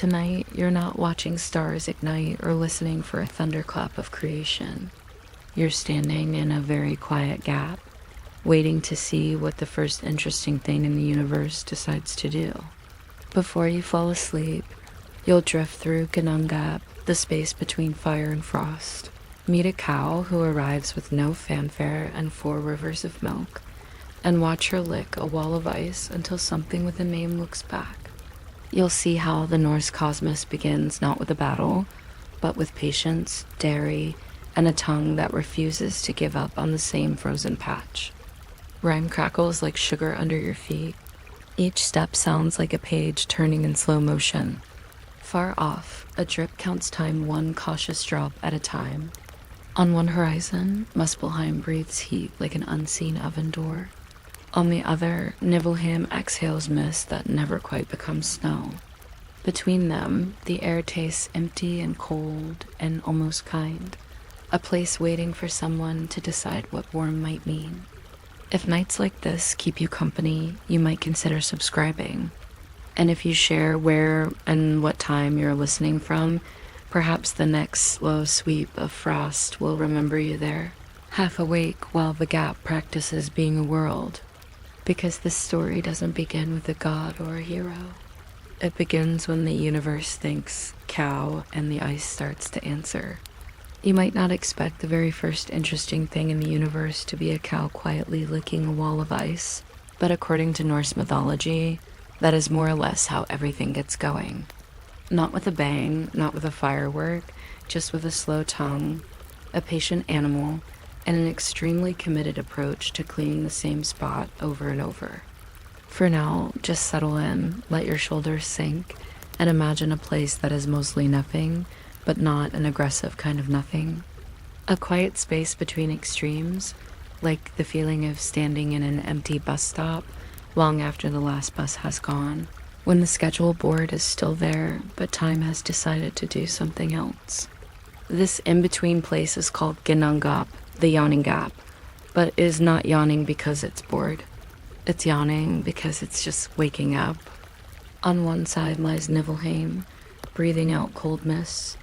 tonight you're not watching stars ignite or listening for a thunderclap of creation. You're standing in a very quiet gap, waiting to see what the first interesting thing in the universe decides to do. Before you fall asleep, you'll drift through Gap, the space between fire and frost, meet a cow who arrives with no fanfare and 4 rivers of milk, and watch her lick a wall of ice until something with a name looks back. You'll see how the Norse cosmos begins not with a battle, but with patience, dairy, and a tongue that refuses to give up on the same frozen patch. Rhyme crackles like sugar under your feet. Each step sounds like a page turning in slow motion. Far off, a drip counts time 1 cautious drop at a time. On one horizon, Muspelheim breathes heat like an unseen oven door. On the other, Nibelheim exhales mist that never quite becomes snow. Between them, the air tastes empty and cold and almost kind, a place waiting for someone to decide what warm might mean. If nights like this keep you company, you might consider subscribing. And if you share where and what time you're listening from, perhaps the next slow sweep of frost will remember you there, half awake while the gap practices being a world. Because this story doesn't begin with a god or a hero. It begins when the universe thinks cow and the ice starts to answer. You might not expect the very first interesting thing in the universe to be a cow quietly licking a wall of ice, but according to Norse mythology, that is more or less how everything gets going. Not with a bang, not with a firework, just with a slow tongue, a patient animal, and an extremely committed approach to cleaning the same spot over and over. For now, just settle in, let your shoulders sink, and imagine a place that is mostly nothing, but not an aggressive kind of nothing. A quiet space between extremes, like the feeling of standing in an empty bus stop long after the last bus has gone, when the schedule board is still there, but time has decided to do something else. This in-between place is called Ginnungagap, the yawning gap, but is not yawning because it's bored. It's yawning because it's just waking up. On one side lies Nibelheim, breathing out cold mists,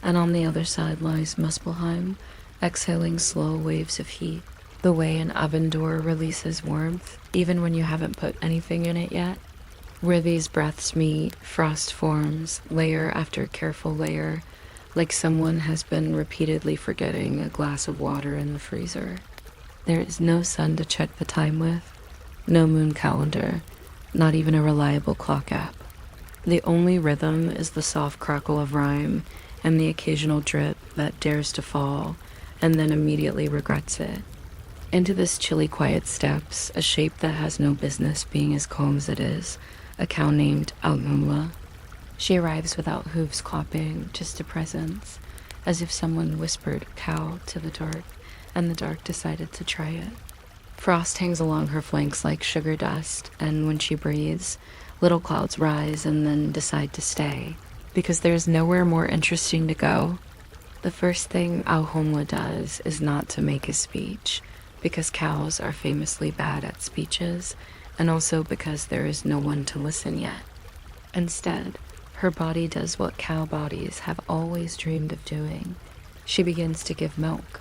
and on the other side lies Muspelheim, exhaling slow waves of heat, the way an oven door releases warmth, even when you haven't put anything in it yet. Where these breaths meet, frost forms, layer after careful layer, like someone has been repeatedly forgetting a glass of water in the freezer. There is no sun to check the time with, no moon calendar, not even a reliable clock app. The only rhythm is the soft crackle of rhyme and the occasional drip that dares to fall and then immediately regrets it. Into this chilly quiet steps a shape that has no business being as calm as it is, a cow named Audhumla. She arrives without hooves clopping, just a presence, as if someone whispered cow to the dark, and the dark decided to try it. Frost hangs along her flanks like sugar dust, and when she breathes, little clouds rise and then decide to stay, because there's nowhere more interesting to go. The first thing Audhumla does is not to make a speech, because cows are famously bad at speeches, and also because there is no one to listen yet. Instead, her body does what cow bodies have always dreamed of doing. She begins to give milk.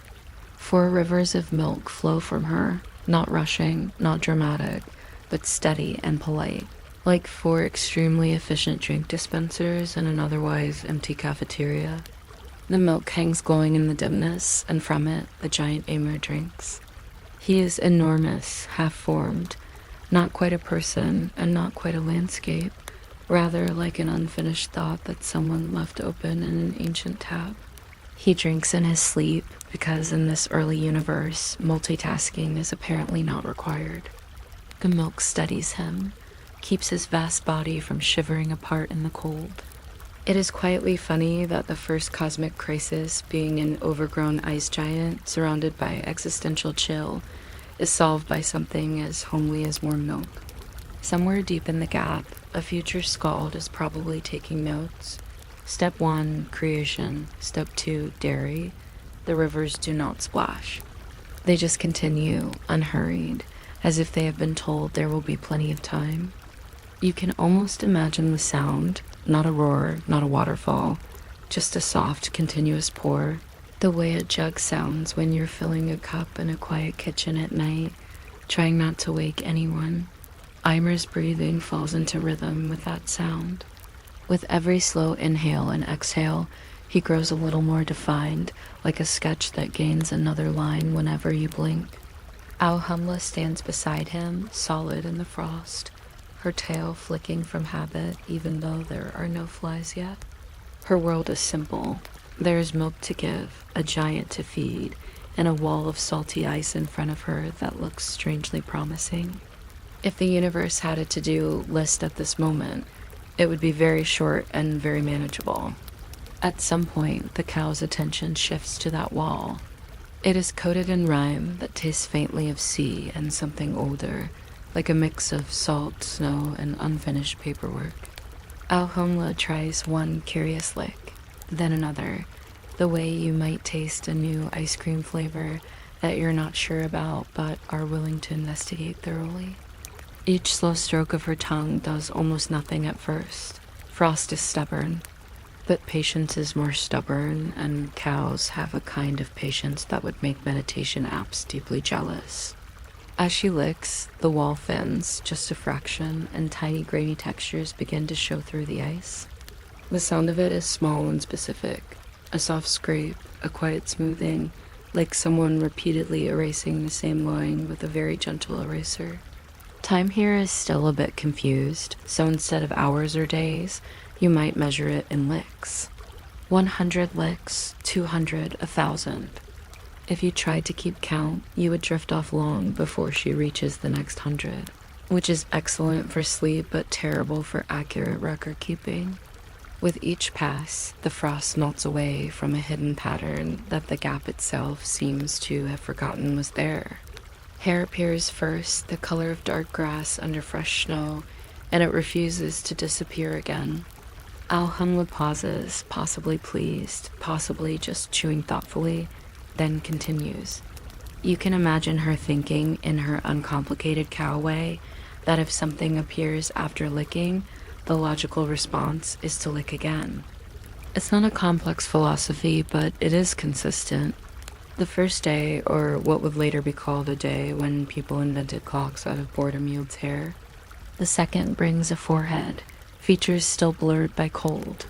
4 rivers of milk flow from her, not rushing, not dramatic, but steady and polite, like 4 extremely efficient drink dispensers in an otherwise empty cafeteria. The milk hangs glowing in the dimness, and from it, the giant Ymir drinks. He is enormous, half-formed, not quite a person and not quite a landscape, rather like an unfinished thought that someone left open in an ancient tap. He drinks in his sleep because in this early universe, multitasking is apparently not required. The milk steadies him, keeps his vast body from shivering apart in the cold. It is quietly funny that the first cosmic crisis, being an overgrown ice giant surrounded by existential chill, is solved by something as homely as warm milk. Somewhere deep in the gap, a future skald is probably taking notes. Step 1, creation. Step 2, dairy. The rivers do not splash. They just continue, unhurried, as if they have been told there will be plenty of time. You can almost imagine the sound, not a roar, not a waterfall, just a soft, continuous pour, the way a jug sounds when you're filling a cup in a quiet kitchen at night, trying not to wake anyone. Eimer's breathing falls into rhythm with that sound. With every slow inhale and exhale, he grows a little more defined, like a sketch that gains another line whenever you blink. Audhumla stands beside him, solid in the frost, her tail flicking from habit even though there are no flies yet. Her world is simple. There is milk to give, a giant to feed, and a wall of salty ice in front of her that looks strangely promising. If the universe had a to-do list at this moment, it would be very short and very manageable. At some point, the cow's attention shifts to that wall. It is coated in rime that tastes faintly of sea and something older, like a mix of salt, snow, and unfinished paperwork. Audhumla tries one curious lick, then another, the way you might taste a new ice cream flavor that you're not sure about but are willing to investigate thoroughly. Each slow stroke of her tongue does almost nothing at first. Frost is stubborn, but patience is more stubborn, and cows have a kind of patience that would make meditation apps deeply jealous. As she licks, the wall thins just a fraction, and tiny grainy textures begin to show through the ice. The sound of it is small and specific, a soft scrape, a quiet smoothing, like someone repeatedly erasing the same line with a very gentle eraser. Time here is still a bit confused, so instead of hours or days, you might measure it in licks. 100 licks, 200, 1,000. If you tried to keep count, you would drift off long before she reaches the next 100, which is excellent for sleep but terrible for accurate record keeping. With each pass, the frost melts away from a hidden pattern that the gap itself seems to have forgotten was there. Hair appears first, the color of dark grass under fresh snow, and it refuses to disappear again. Audhumla pauses, possibly pleased, possibly just chewing thoughtfully, then continues. You can imagine her thinking in her uncomplicated cow way that if something appears after licking, the logical response is to lick again. It's not a complex philosophy, but it is consistent. The first day, or what would later be called a day when people invented clocks out of boredom yields hair. The second brings a forehead, features still blurred by cold.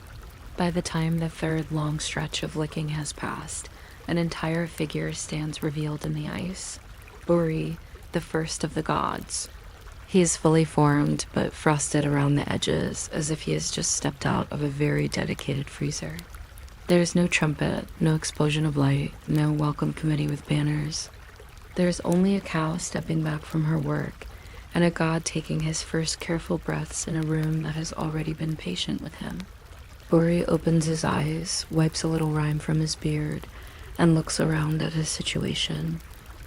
By the time the third long stretch of licking has passed, an entire figure stands revealed in the ice. Buri, the first of the gods. He is fully formed, but frosted around the edges, as if he has just stepped out of a very dedicated freezer. There is no trumpet, no explosion of light, no welcome committee with banners. There is only a cow stepping back from her work, and a god taking his first careful breaths in a room that has already been patient with him. Buri opens his eyes, wipes a little rime from his beard, and looks around at his situation.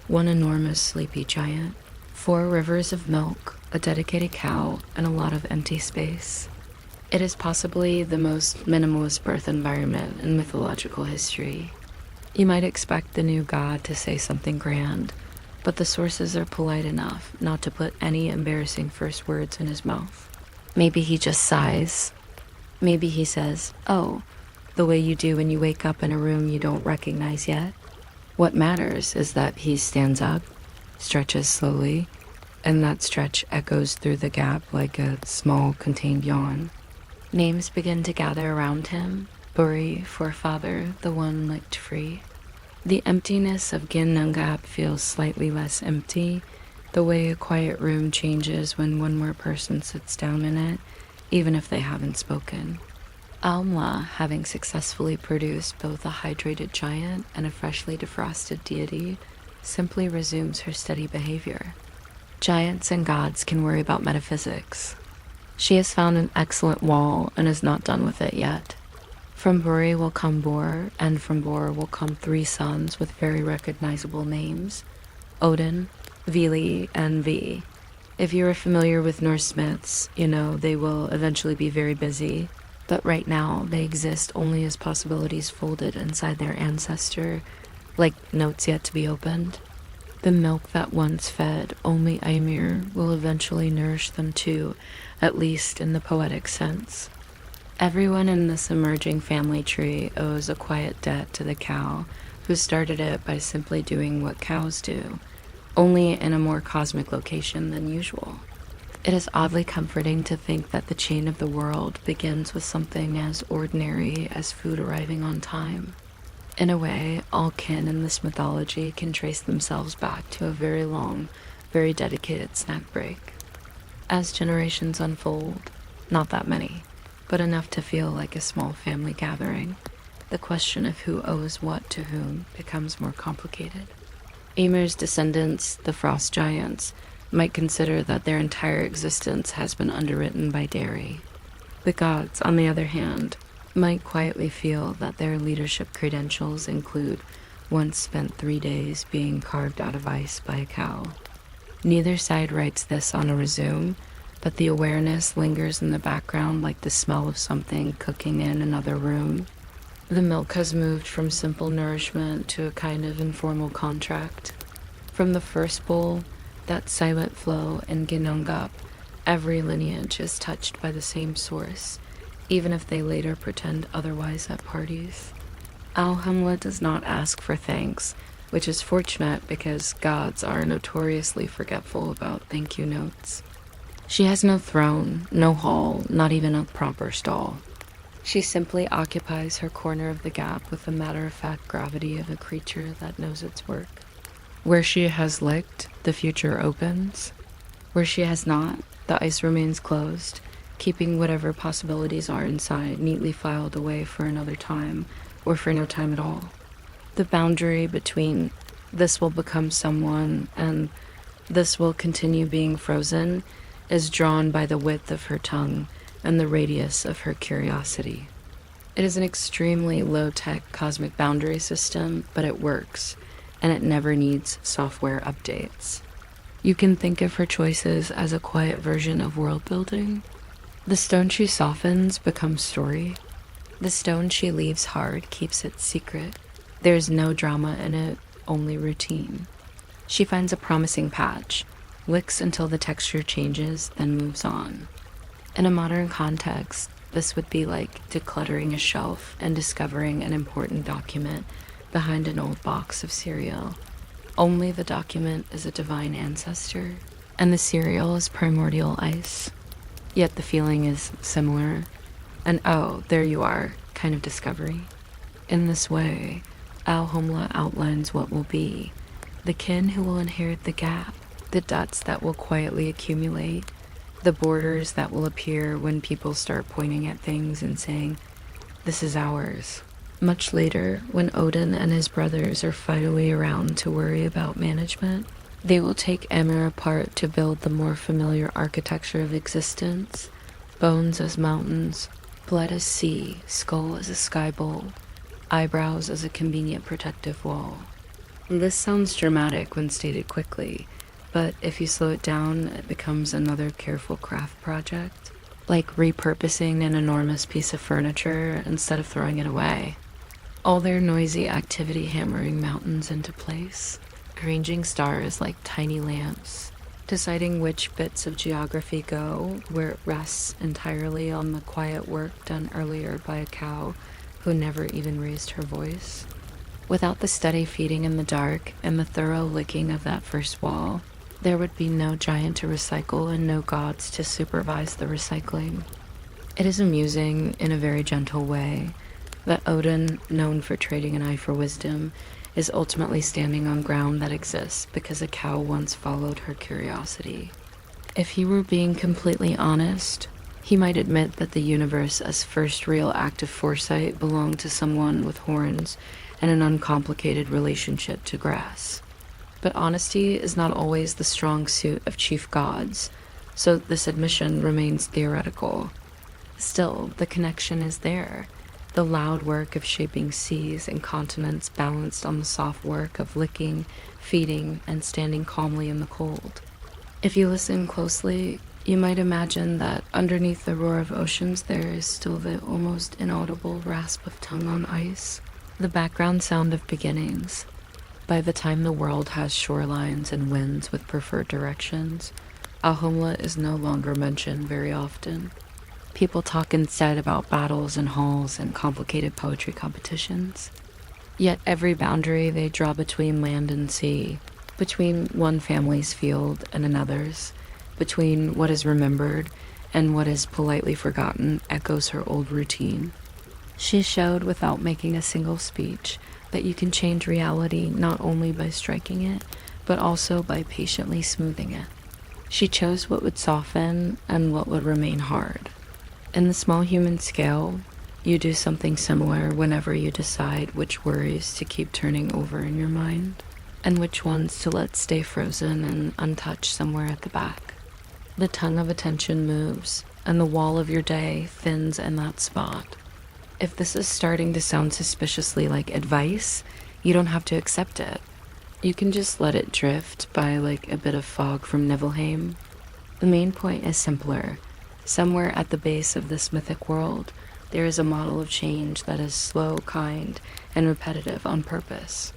One enormous sleepy giant, 4 rivers of milk, a dedicated cow, and a lot of empty space. It is possibly the most minimalist birth environment in mythological history. You might expect the new god to say something grand, but the sources are polite enough not to put any embarrassing first words in his mouth. Maybe he just sighs. Maybe he says, "Oh," the way you do when you wake up in a room you don't recognize yet. What matters is that he stands up, stretches slowly, and that stretch echoes through the gap like a small contained yawn. Names begin to gather around him. Buri, forefather, the one licked free. The emptiness of Ginnungagap feels slightly less empty, the way a quiet room changes when one more person sits down in it, even if they haven't spoken. Audhumla, having successfully produced both a hydrated giant and a freshly defrosted deity, simply resumes her steady behavior. Giants and gods can worry about metaphysics. She has found an excellent wall and is not done with it yet. From Buri will come Bor, and from Bor will come 3 sons with very recognizable names: Odin, Vili, and Vi. If you are familiar with Norse myths, you know they will eventually be very busy, but right now they exist only as possibilities folded inside their ancestor, like notes yet to be opened. The milk that once fed only Ymir will eventually nourish them too, at least in the poetic sense. Everyone in this emerging family tree owes a quiet debt to the cow who started it by simply doing what cows do, only in a more cosmic location than usual. It is oddly comforting to think that the chain of the world begins with something as ordinary as food arriving on time. In a way, all kin in this mythology can trace themselves back to a very long, very dedicated snack break. As generations unfold, not that many, but enough to feel like a small family gathering, the question of who owes what to whom becomes more complicated. Ymir's descendants, the frost giants, might consider that their entire existence has been underwritten by dairy. The gods, on the other hand, might quietly feel that their leadership credentials include once spent 3 days being carved out of ice by a cow. Neither side writes this on a resume, but the awareness lingers in the background like the smell of something cooking in another room. The milk has moved from simple nourishment to a kind of informal contract. From the first bowl, that silent flow in Ginnungagap, every lineage is touched by the same source, even if they later pretend otherwise at parties. Audhumla does not ask for thanks, which is fortunate because gods are notoriously forgetful about thank you notes. She has no throne, no hall, not even a proper stall. She simply occupies her corner of the gap with the matter-of-fact gravity of a creature that knows its work. Where she has licked, the future opens. Where she has not, the ice remains closed, keeping whatever possibilities are inside neatly filed away for another time, or for no time at all. The boundary between this will become someone and this will continue being frozen is drawn by the width of her tongue and the radius of her curiosity. It is an extremely low-tech cosmic boundary system, but it works, and it never needs software updates. You can think of her choices as a quiet version of world building. The stone she softens becomes story. The stone she leaves hard keeps its secret. There's no drama in it, only routine. She finds a promising patch, licks until the texture changes, then moves on. In a modern context, this would be like decluttering a shelf and discovering an important document behind an old box of cereal. Only the document is a divine ancestor, and the cereal is primordial ice. Yet the feeling is similar, and oh, there you are, kind of discovery. In this way, Audhumla outlines what will be, the kin who will inherit the gap, the dots that will quietly accumulate, the borders that will appear when people start pointing at things and saying, "This is ours." Much later, when Odin and his brothers are finally around to worry about management, they will take Ymir apart to build the more familiar architecture of existence, bones as mountains, blood as sea, skull as a sky bowl, eyebrows as a convenient protective wall. This sounds dramatic when stated quickly, but if you slow it down, it becomes another careful craft project, like repurposing an enormous piece of furniture instead of throwing it away. All their noisy activity hammering mountains into place, arranging stars like tiny lamps, deciding which bits of geography go where it rests entirely on the quiet work done earlier by a cow who never even raised her voice. Without the steady feeding in the dark and the thorough licking of that first wall, there would be no giant to recycle and no gods to supervise the recycling. It is amusing, in a very gentle way, that Odin, known for trading an eye for wisdom, is ultimately standing on ground that exists because a cow once followed her curiosity. If he were being completely honest, he might admit that the universe as first real act of foresight belonged to someone with horns and an uncomplicated relationship to grass. But honesty is not always the strong suit of chief gods, so this admission remains theoretical. Still, the connection is there. The loud work of shaping seas and continents balanced on the soft work of licking, feeding, and standing calmly in the cold. If you listen closely, you might imagine that underneath the roar of oceans there is still the almost inaudible rasp of tongue on ice, the background sound of beginnings. By the time the world has shorelines and winds with preferred directions, Audhumla is no longer mentioned very often. People talk instead about battles and halls and complicated poetry competitions. Yet every boundary they draw between land and sea, between one family's field and another's, between what is remembered and what is politely forgotten, echoes her old routine. She showed without making a single speech that you can change reality not only by striking it, but also by patiently smoothing it. She chose what would soften and what would remain hard. In the small human scale, you do something similar whenever you decide which worries to keep turning over in your mind, and which ones to let stay frozen and untouched somewhere at the back. The tongue of attention moves, and the wall of your day thins in that spot. If this is starting to sound suspiciously like advice, you don't have to accept it. You can just let it drift by like a bit of fog from Nibelheim. The main point is simpler. Somewhere at the base of this mythic world, there is a model of change that is slow, kind, and repetitive on purpose.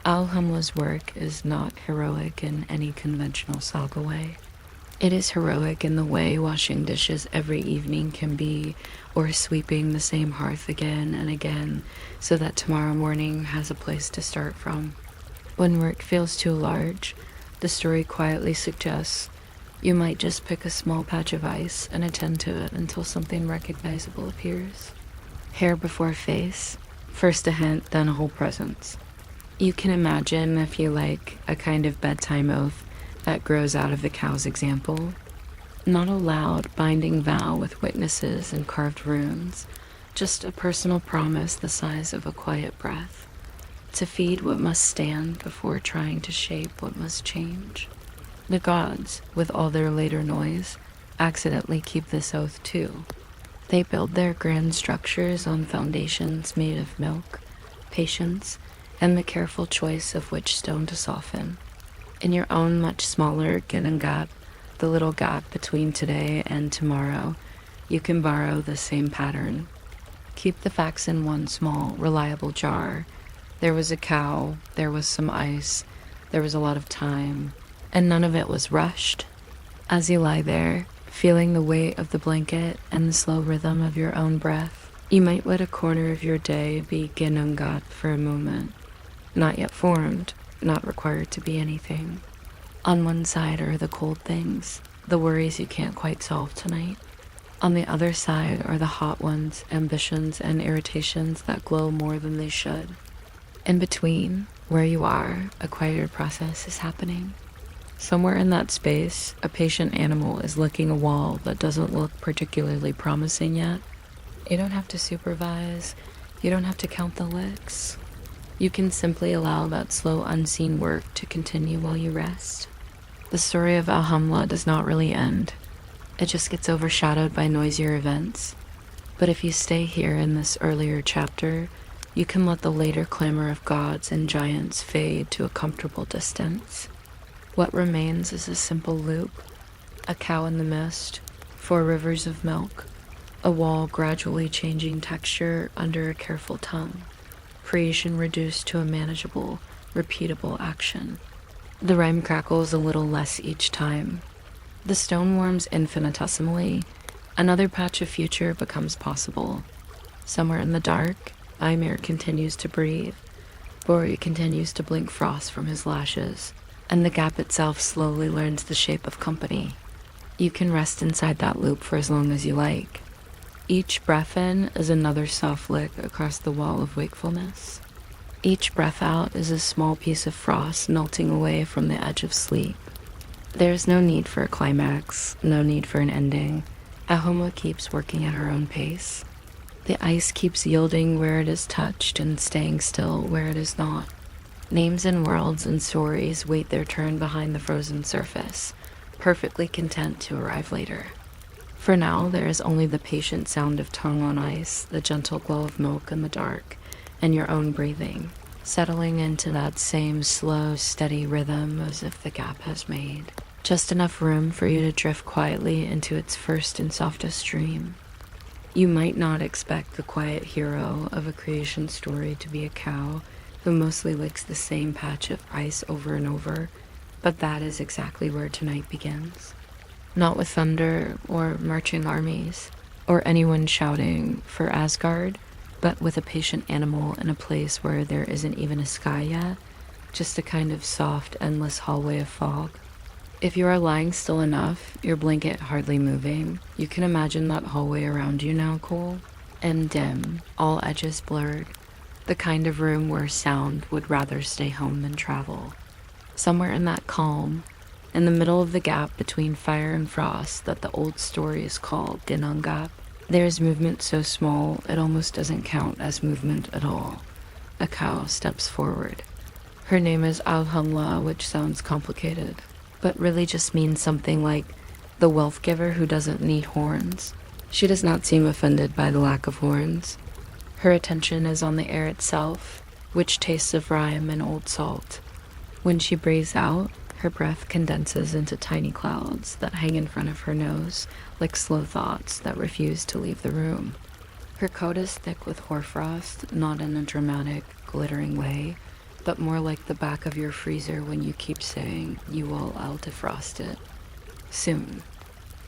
Audhumla's work is not heroic in any conventional saga way. It is heroic in the way washing dishes every evening can be, or sweeping the same hearth again and again so that tomorrow morning has a place to start from. When work feels too large, the story quietly suggests you might just pick a small patch of ice and attend to it until something recognizable appears. Hair before face, first a hint, then a whole presence. You can imagine, if you like, a kind of bedtime oath that grows out of the cow's example. Not a loud, binding vow with witnesses and carved runes, just a personal promise the size of a quiet breath, to feed what must stand before trying to shape what must change. The gods, with all their later noise, accidentally keep this oath too. They build their grand structures on foundations made of milk, patience, and the careful choice of which stone to soften. In your own much smaller Ginnungagap, the little gap between today and tomorrow, you can borrow the same pattern. Keep the facts in one small, reliable jar. There was a cow, there was some ice, there was a lot of time, and none of it was rushed. As you lie there, feeling the weight of the blanket and the slow rhythm of your own breath, you might let a corner of your day be Ginnungagap for a moment. Not yet formed, not required to be anything. On one side are the cold things, the worries you can't quite solve tonight. On the other side are the hot ones, ambitions and irritations that glow more than they should. In between, where you are, a quieter process is happening. Somewhere in that space, a patient animal is licking a wall that doesn't look particularly promising yet. You don't have to supervise, you don't have to count the licks. You can simply allow that slow, unseen work to continue while you rest. The story of Audhumla does not really end. It just gets overshadowed by noisier events. But if you stay here in this earlier chapter, you can let the later clamor of gods and giants fade to a comfortable distance. What remains is a simple loop, a cow in the mist, 4 rivers of milk, a wall gradually changing texture under a careful tongue. Creation reduced to a manageable, repeatable action. The rhyme crackles a little less each time. The stone warms infinitesimally. Another patch of future becomes possible. Somewhere in the dark, Ymir continues to breathe. Bori continues to blink frost from his lashes, and the gap itself slowly learns the shape of company. You can rest inside that loop for as long as you like. Each breath in is another soft lick across the wall of wakefulness. Each breath out is a small piece of frost melting away from the edge of sleep. There is no need for a climax, no need for an ending. Audhumla keeps working at her own pace. The ice keeps yielding where it is touched and staying still where it is not. Names and worlds and stories wait their turn behind the frozen surface, perfectly content to arrive later. For now, there is only the patient sound of tongue on ice, the gentle glow of milk in the dark, and your own breathing, settling into that same slow, steady rhythm as if the gap has made. Just enough room for you to drift quietly into its first and softest dream. You might not expect the quiet hero of a creation story to be a cow who mostly licks the same patch of ice over and over, but that is exactly where tonight begins. Not with thunder or marching armies, or anyone shouting for Asgard, but with a patient animal in a place where there isn't even a sky yet, just a kind of soft, endless hallway of fog. If you are lying still enough, your blanket hardly moving, you can imagine that hallway around you now cool and dim, all edges blurred, the kind of room where sound would rather stay home than travel. Somewhere in that calm, in the middle of the gap between fire and frost that the old story is called Dinangap, there is movement so small it almost doesn't count as movement at all. A cow steps forward. Her name is Audhumla, which sounds complicated, but really just means something like the wealth giver who doesn't need horns. She does not seem offended by the lack of horns. Her attention is on the air itself, which tastes of rime and old salt. When she breathes out, her breath condenses into tiny clouds that hang in front of her nose, like slow thoughts that refuse to leave the room. Her coat is thick with hoarfrost, not in a dramatic, glittering way, but more like the back of your freezer when you keep saying you will I'll defrost it. Soon.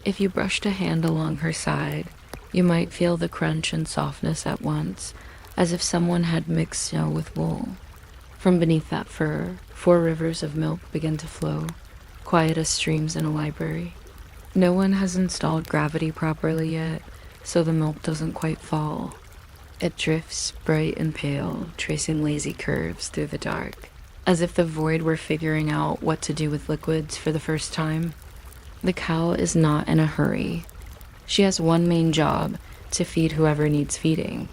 If you brushed a hand along her side, you might feel the crunch and softness at once, as if someone had mixed snow with wool. From beneath that fur, 4 rivers of milk begin to flow, quiet as streams in a library. No one has installed gravity properly yet, so the milk doesn't quite fall. It drifts bright and pale, tracing lazy curves through the dark, as if the void were figuring out what to do with liquids for the first time. The cow is not in a hurry. She has one main job, to feed whoever needs feeding.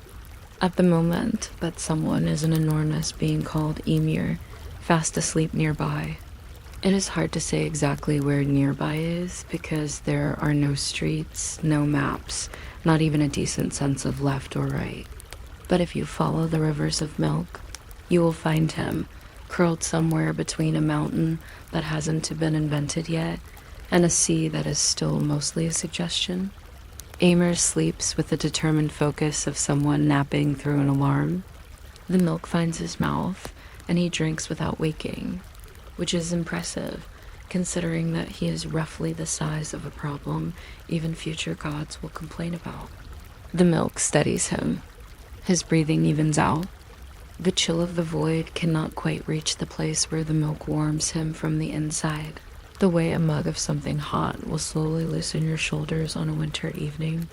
At the moment, that someone is an enormous being called Emir, fast asleep nearby. It is hard to say exactly where nearby is because there are no streets, no maps, not even a decent sense of left or right. But if you follow the rivers of milk, you will find him, curled somewhere between a mountain that hasn't been invented yet and a sea that is still mostly a suggestion. Amir sleeps with the determined focus of someone napping through an alarm. The milk finds his mouth, and he drinks without waking, which is impressive, considering that he is roughly the size of a problem even future gods will complain about. The milk steadies him. His breathing evens out. The chill of the void cannot quite reach the place where the milk warms him from the inside, the way a mug of something hot will slowly loosen your shoulders on a winter evening.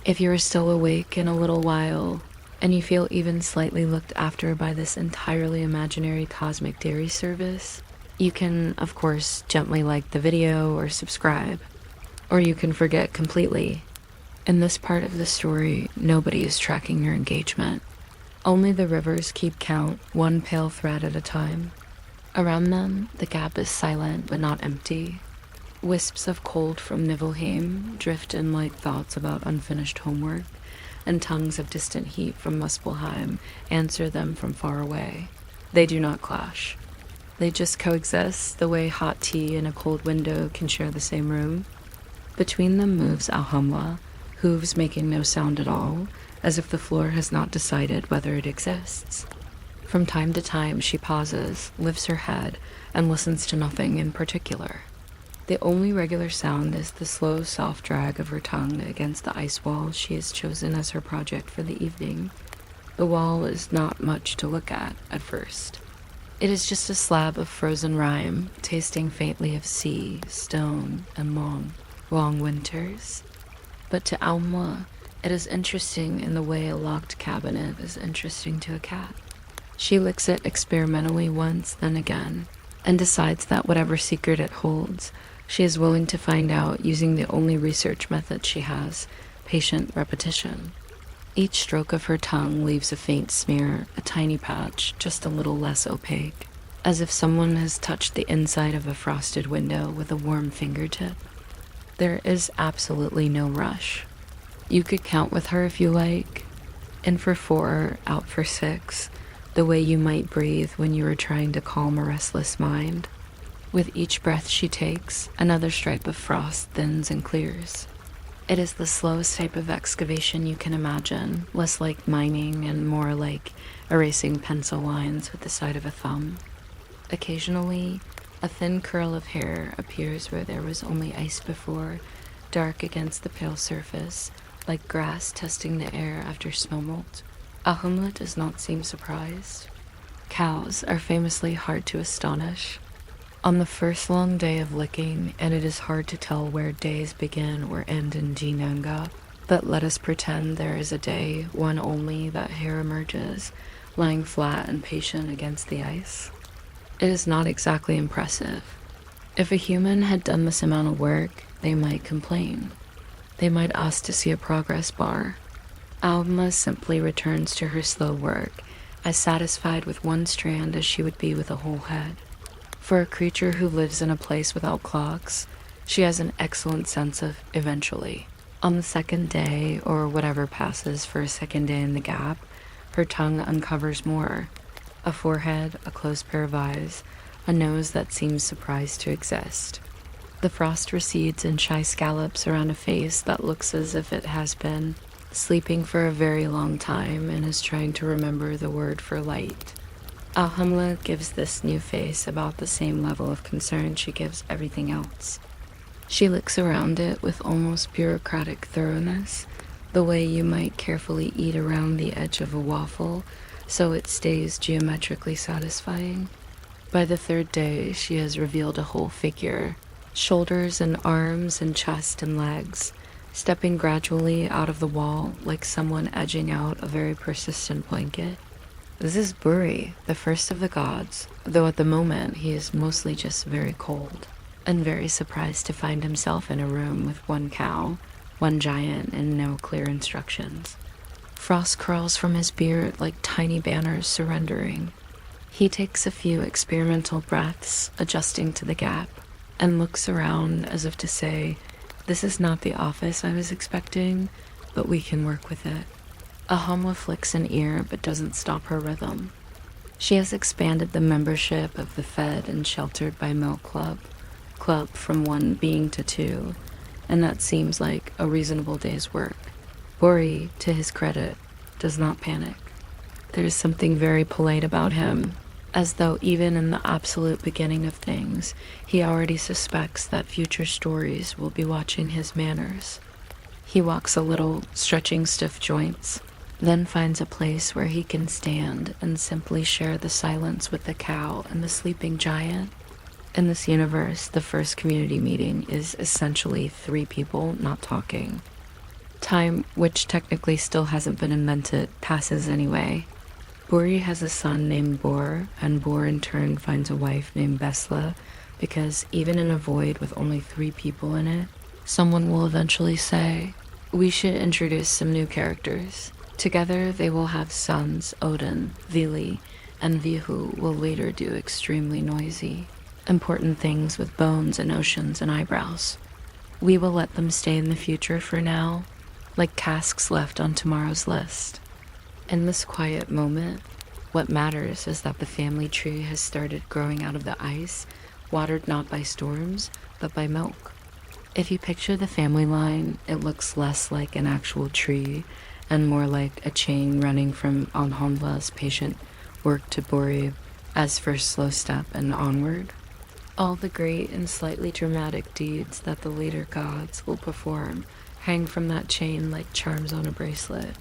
If you are still awake in a little while, and you feel even slightly looked after by this entirely imaginary cosmic dairy service, you can, of course, gently like the video or subscribe, or you can forget completely. In this part of the story, nobody is tracking your engagement. Only the rivers keep count, one pale thread at a time. Around them, the gap is silent but not empty. Wisps of cold from Niflheim drift in like thoughts about unfinished homework, and tongues of distant heat from Muspelheim answer them from far away. They do not clash. They just coexist the way hot tea and a cold window can share the same room. Between them moves Audhumla, hooves making no sound at all, as if the floor has not decided whether it exists. From time to time she pauses, lifts her head, and listens to nothing in particular. The only regular sound is the slow, soft drag of her tongue against the ice wall she has chosen as her project for the evening. The wall is not much to look at first. It is just a slab of frozen rime, tasting faintly of sea, stone, and long winters. But to Audhumla, it is interesting in the way a locked cabinet is interesting to a cat. She licks it experimentally once, then again, and decides that whatever secret it holds, she is willing to find out using the only research method she has, patient repetition. Each stroke of her tongue leaves a faint smear, a tiny patch, just a little less opaque, as if someone has touched the inside of a frosted window with a warm fingertip. There is absolutely no rush. You could count with her if you like, in for 4, out for 6, the way you might breathe when you are trying to calm a restless mind. With each breath she takes, another stripe of frost thins and clears. It is the slowest type of excavation you can imagine, less like mining and more like erasing pencil lines with the side of a thumb. Occasionally, a thin curl of hair appears where there was only ice before, dark against the pale surface, like grass testing the air after snow melt. Audhumla does not seem surprised. Cows are famously hard to astonish. On the first long day of licking, and it is hard to tell where days begin or end in Jinanga, but let us pretend there is a day, one only, that hair emerges, lying flat and patient against the ice. It is not exactly impressive. If a human had done this amount of work, they might complain. They might ask to see a progress bar. Audhumla simply returns to her slow work, as satisfied with one strand as she would be with a whole head. For a creature who lives in a place without clocks, she has an excellent sense of eventually. On the second day, or whatever passes for a second day in the gap, her tongue uncovers more. A forehead, a closed pair of eyes, a nose that seems surprised to exist. The frost recedes in shy scallops around a face that looks as if it has been sleeping for a very long time and is trying to remember the word for light. Audhumla gives this new face about the same level of concern she gives everything else. She looks around it with almost bureaucratic thoroughness, the way you might carefully eat around the edge of a waffle so it stays geometrically satisfying. By the third day, she has revealed a whole figure, shoulders and arms and chest and legs, stepping gradually out of the wall like someone edging out a very persistent blanket. This is Buri, the first of the gods, though at the moment he is mostly just very cold, and very surprised to find himself in a room with one cow, one giant, and no clear instructions. Frost crawls from his beard like tiny banners surrendering. He takes a few experimental breaths, adjusting to the gap, and looks around as if to say, "This is not the office I was expecting, but we can work with it." Audhumla flicks an ear but doesn't stop her rhythm. She has expanded the membership of the Fed and Sheltered by Milk club from 1 being to 2, and that seems like a reasonable day's work. Buri, to his credit, does not panic. There is something very polite about him, as though even in the absolute beginning of things, he already suspects that future stories will be watching his manners. He walks a little, stretching stiff joints, then finds a place where he can stand and simply share the silence with the cow and the sleeping giant. In this universe, the first community meeting is essentially 3 people not talking. Time, which technically still hasn't been invented, passes anyway. Buri has a son named Bor, and Bor in turn finds a wife named Besla, because even in a void with only 3 people in it, someone will eventually say, "We should introduce some new characters." Together they will have sons, Odin, Vili, and Vihu will later do extremely noisy, important things with bones and oceans and eyebrows. We will let them stay in the future for now, like casks left on tomorrow's list. In this quiet moment, what matters is that the family tree has started growing out of the ice, watered not by storms, but by milk. If you picture the family line, it looks less like an actual tree and more like a chain running from Audhumla's patient work to Buri as first slow step and onward. All the great and slightly dramatic deeds that the later gods will perform hang from that chain like charms on a bracelet.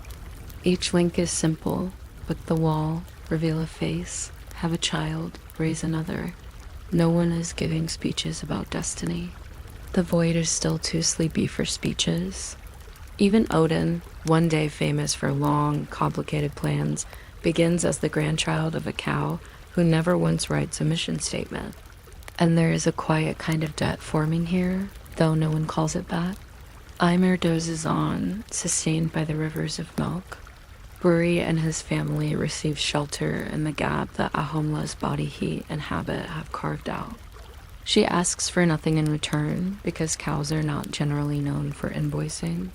Each link is simple, but the wall, reveal a face, have a child, raise another. No one is giving speeches about destiny. The void is still too sleepy for speeches. Even Odin, one day famous for long, complicated plans, begins as the grandchild of a cow who never once writes a mission statement. And there is a quiet kind of debt forming here, though no one calls it that. Ymir dozes on, sustained by the rivers of milk. Buri and his family receive shelter in the gap that Audhumla's body heat and habit have carved out. She asks for nothing in return, because cows are not generally known for invoicing.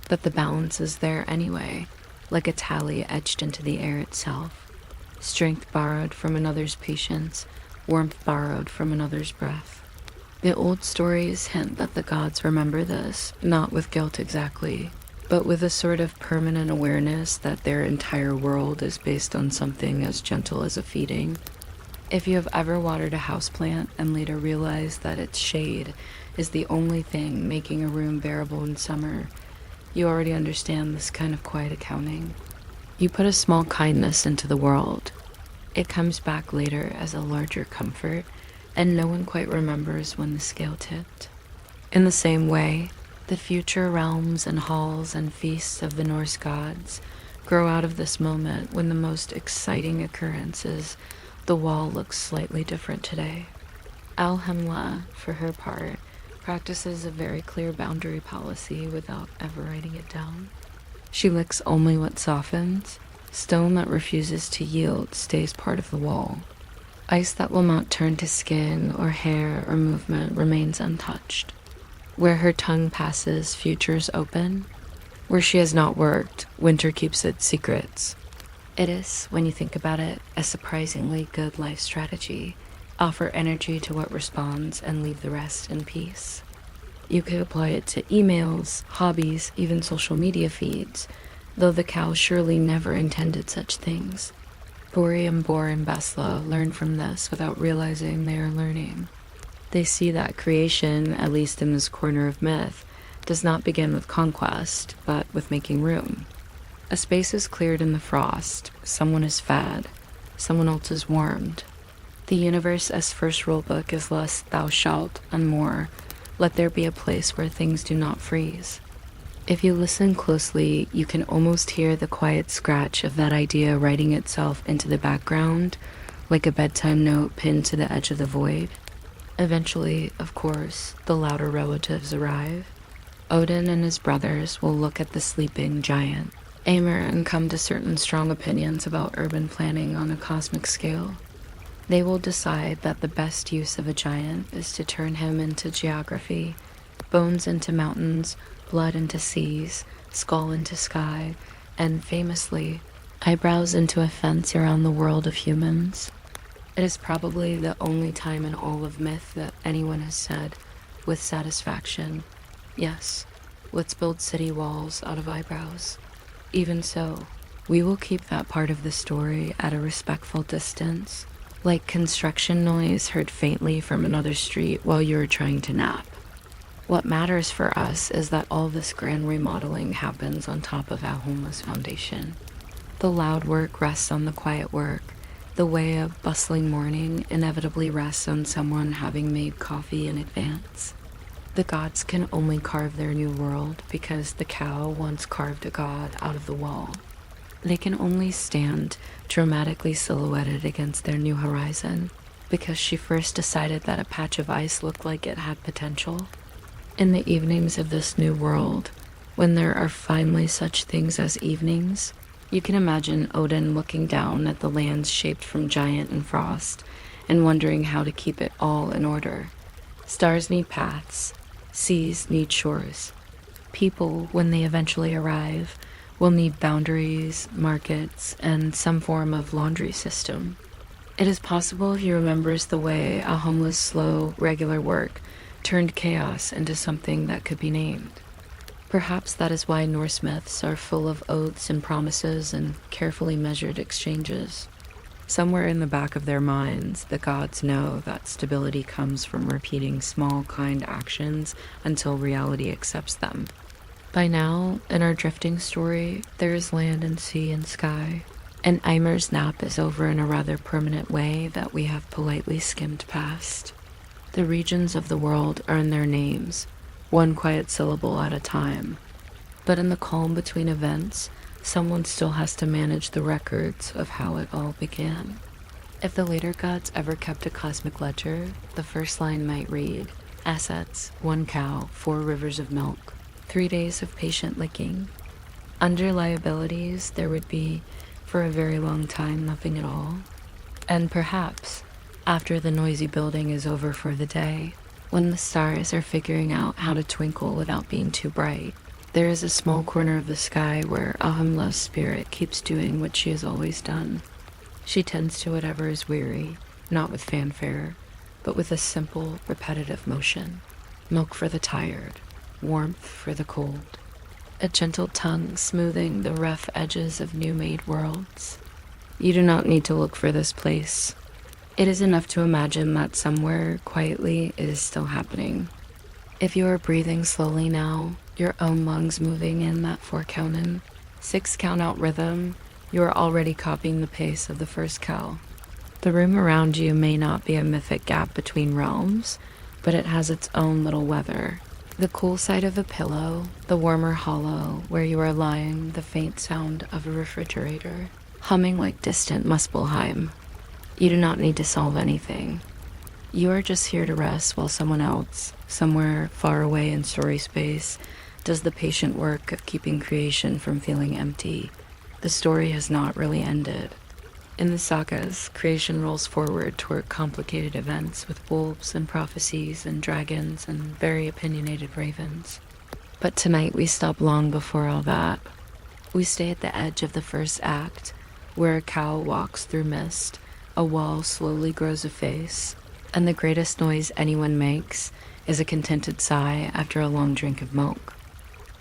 But the balance is there anyway, like a tally etched into the air itself. Strength borrowed from another's patience, warmth borrowed from another's breath. The old stories hint that the gods remember this, not with guilt exactly, but with a sort of permanent awareness that their entire world is based on something as gentle as a feeding. If you have ever watered a houseplant and later realized that its shade is the only thing making a room bearable in summer, You already understand this kind of quiet accounting. You put a small kindness into the world. It comes back later as a larger comfort, and no one quite remembers when the scale tipped. In the same way, the future realms and halls and feasts of the Norse gods grow out of this moment when the most exciting occurrences, the wall looks slightly different today. Audhumla, for her part, practices a very clear boundary policy without ever writing it down. She licks only what softens. Stone that refuses to yield stays part of the wall. Ice that will not turn to skin or hair or movement remains untouched. Where her tongue passes, futures open. Where she has not worked, winter keeps its secrets. It is, when you think about it, a surprisingly good life strategy. Offer energy to what responds and leave the rest in peace. You could apply it to emails, hobbies, even social media feeds, though the cow surely never intended such things. Bori and Bor and Besla learn from this without realizing they are learning. They see that creation, at least in this corner of myth, does not begin with conquest, but with making room. A space is cleared in the frost, someone is fed, someone else is warmed. The universe as first rulebook is less thou shalt and more, let there be a place where things do not freeze. If you listen closely, you can almost hear the quiet scratch of that idea writing itself into the background, like a bedtime note pinned to the edge of the void. Eventually, of course, the louder relatives arrive. Odin and his brothers will look at the sleeping giant, Eimer, and come to certain strong opinions about urban planning on a cosmic scale. They will decide that the best use of a giant is to turn him into geography, bones into mountains, blood into seas, skull into sky, and famously, eyebrows into a fence around the world of humans. It is probably the only time in all of myth that anyone has said, with satisfaction, yes, let's build city walls out of eyebrows. Even so, we will keep that part of the story at a respectful distance, like construction noise heard faintly from another street while you are trying to nap. What matters for us is that all this grand remodeling happens on top of Audhumla's foundation. The loud work rests on the quiet work. The way of bustling morning inevitably rests on someone having made coffee in advance. The gods can only carve their new world because the cow once carved a god out of the wall. They can only stand dramatically silhouetted against their new horizon because she first decided that a patch of ice looked like it had potential. In the evenings of this new world, when there are finally such things as evenings, you can imagine Odin looking down at the lands shaped from giant and frost and wondering how to keep it all in order. Stars need paths, seas need shores. People, when they eventually arrive, will need boundaries, markets, and some form of laundry system. It is possible he remembers the way Audhumla's slow, regular work turned chaos into something that could be named. Perhaps that is why Norse myths are full of oaths and promises and carefully measured exchanges. Somewhere in the back of their minds, the gods know that stability comes from repeating small, kind actions until reality accepts them. By now, in our drifting story, there is land and sea and sky, and Eimer's nap is over in a rather permanent way that we have politely skimmed past. The regions of the world earn their names, one quiet syllable at a time. But in the calm between events, someone still has to manage the records of how it all began. If the later gods ever kept a cosmic ledger, the first line might read, assets, 1 cow, 4 rivers of milk, 3 days of patient licking. Under liabilities, there would be, for a very long time, nothing at all. And perhaps, after the noisy building is over for the day, when the stars are figuring out how to twinkle without being too bright, there is a small corner of the sky where Audhumla's spirit keeps doing what she has always done. She tends to whatever is weary, not with fanfare, but with a simple, repetitive motion. Milk for the tired, warmth for the cold. A gentle tongue smoothing the rough edges of new-made worlds. You do not need to look for this place. It is enough to imagine that somewhere, quietly, it is still happening. If you are breathing slowly now, your own lungs moving in that 4 count in, 6 count out rhythm. You are already copying the pace of the first cow. The room around you may not be a mythic gap between realms, but it has its own little weather. The cool side of a pillow, the warmer hollow where you are lying, the faint sound of a refrigerator, humming like distant Muspelheim. You do not need to solve anything. You are just here to rest while someone else, somewhere far away in story space, does the patient work of keeping creation from feeling empty. The story has not really ended. In the sagas, creation rolls forward toward complicated events with wolves and prophecies and dragons and very opinionated ravens. But tonight we stop long before all that. We stay at the edge of the first act, where a cow walks through mist, a wall slowly grows a face, and the greatest noise anyone makes is a contented sigh after a long drink of milk.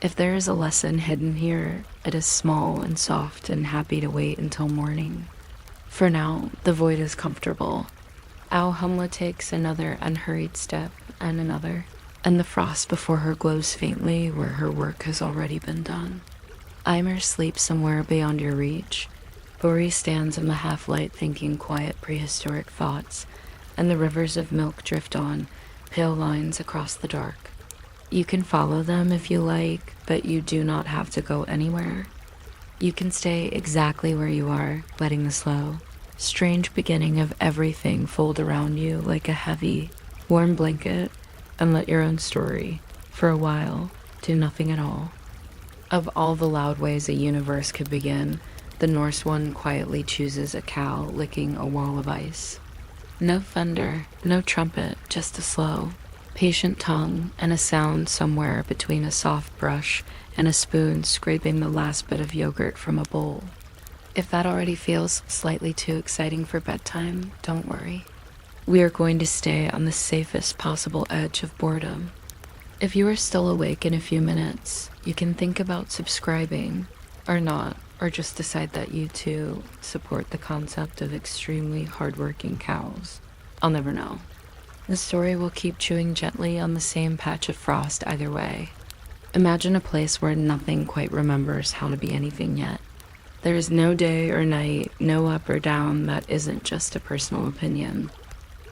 If there is a lesson hidden here, it is small and soft and happy to wait until morning. For now, the void is comfortable. Audhumla takes another unhurried step and another, and the frost before her glows faintly where her work has already been done. Eimer sleeps somewhere beyond your reach. Bori stands in the half-light thinking quiet prehistoric thoughts, and the rivers of milk drift on, pale lines across the dark. You can follow them if you like, but you do not have to go anywhere. You can stay exactly where you are, letting the slow, strange beginning of everything fold around you like a heavy, warm blanket, and let your own story, for a while, do nothing at all. Of all the loud ways a universe could begin, the Norse one quietly chooses a cow licking a wall of ice. No thunder, no trumpet, just a slow, patient tongue and a sound somewhere between a soft brush and a spoon scraping the last bit of yogurt from a bowl. If that already feels slightly too exciting for bedtime, don't worry. We are going to stay on the safest possible edge of boredom. If you are still awake in a few minutes, you can think about subscribing, or not, or just decide that you too support the concept of extremely hardworking cows. I'll never know. The story will keep chewing gently on the same patch of frost either way. Imagine a place where nothing quite remembers how to be anything yet. There is no day or night, no up or down that isn't just a personal opinion.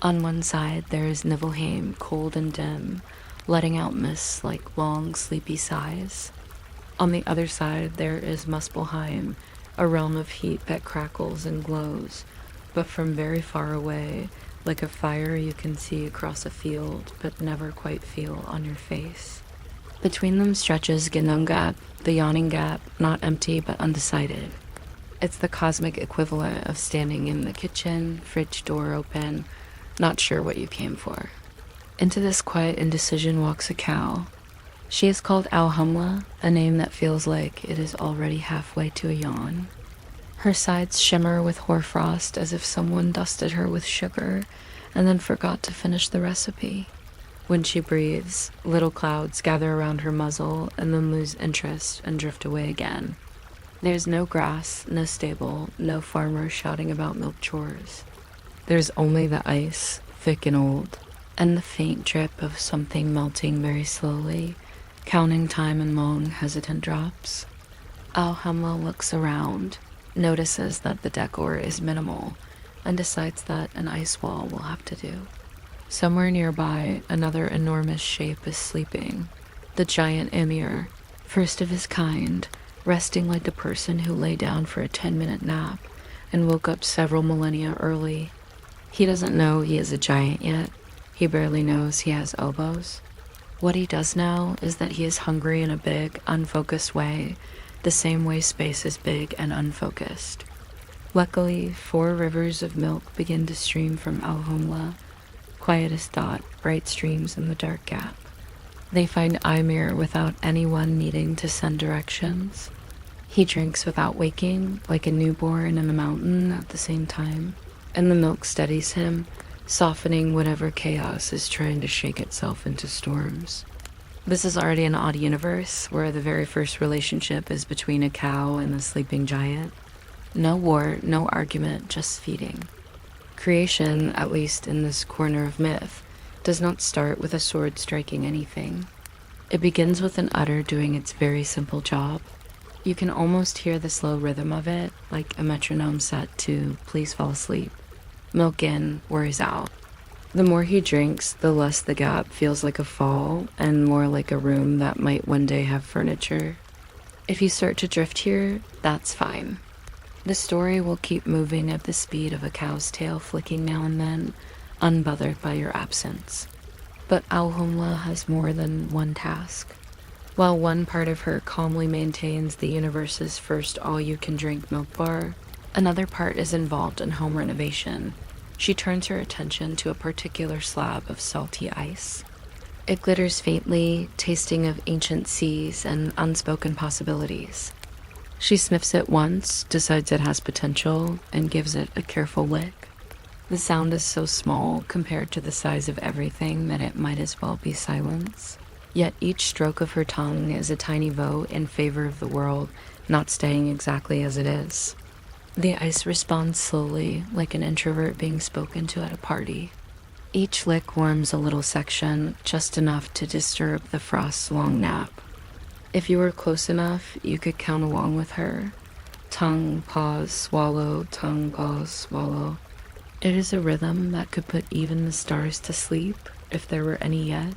On one side there is Niflheim, cold and dim, letting out mists like long, sleepy sighs. On the other side there is Muspelheim, a realm of heat that crackles and glows, but from very far away, like a fire you can see across a field but never quite feel on your face. Between them stretches Ginnungagap, the yawning gap, not empty but undecided. It's the cosmic equivalent of standing in the kitchen, fridge door open, not sure what you came for. Into this quiet indecision walks a cow. She is called Audhumla, a name that feels like it is already halfway to a yawn. Her sides shimmer with hoarfrost as if someone dusted her with sugar and then forgot to finish the recipe. When she breathes, little clouds gather around her muzzle and then lose interest and drift away again. There's no grass, no stable, no farmer shouting about milk chores. There's only the ice, thick and old, and the faint drip of something melting very slowly, counting time in long, hesitant drops. Audhumla looks around, notices that the decor is minimal, and decides that an ice wall will have to do. Somewhere nearby, another enormous shape is sleeping. The giant Ymir, first of his kind, resting like a person who lay down for a 10-minute nap and woke up several millennia early. He doesn't know he is a giant yet. He barely knows he has elbows. What he does know is that he is hungry in a big, unfocused way, the same way space is big and unfocused. Luckily, 4 rivers of milk begin to stream from Audhumla, quiet as thought, bright streams in the dark gap. They find Ymir without anyone needing to send directions. He drinks without waking, like a newborn in a mountain at the same time, and the milk steadies him, softening whatever chaos is trying to shake itself into storms. This is already an odd universe, where the very first relationship is between a cow and the sleeping giant. No war, no argument, just feeding. Creation, at least in this corner of myth, does not start with a sword striking anything. It begins with an udder doing its very simple job. You can almost hear the slow rhythm of it, like a metronome set to "Please fall asleep." Milk in, worries out. The more he drinks, the less the gap feels like a fall and more like a room that might one day have furniture. If you start to drift here, that's fine. The story will keep moving at the speed of a cow's tail flicking now and then, unbothered by your absence. But Audhumla has more than one task. While one part of her calmly maintains the universe's first all-you-can-drink milk bar, another part is involved in home renovation. She turns her attention to a particular slab of salty ice. It glitters faintly, tasting of ancient seas and unspoken possibilities. She sniffs it once, decides it has potential, and gives it a careful lick. The sound is so small compared to the size of everything that it might as well be silence. Yet each stroke of her tongue is a tiny vote in favor of the world not staying exactly as it is. The ice responds slowly, like an introvert being spoken to at a party. Each lick warms a little section, just enough to disturb the frost's long nap. If you were close enough, you could count along with her. Tongue, pause, swallow, tongue, pause, swallow. It is a rhythm that could put even the stars to sleep, if there were any yet.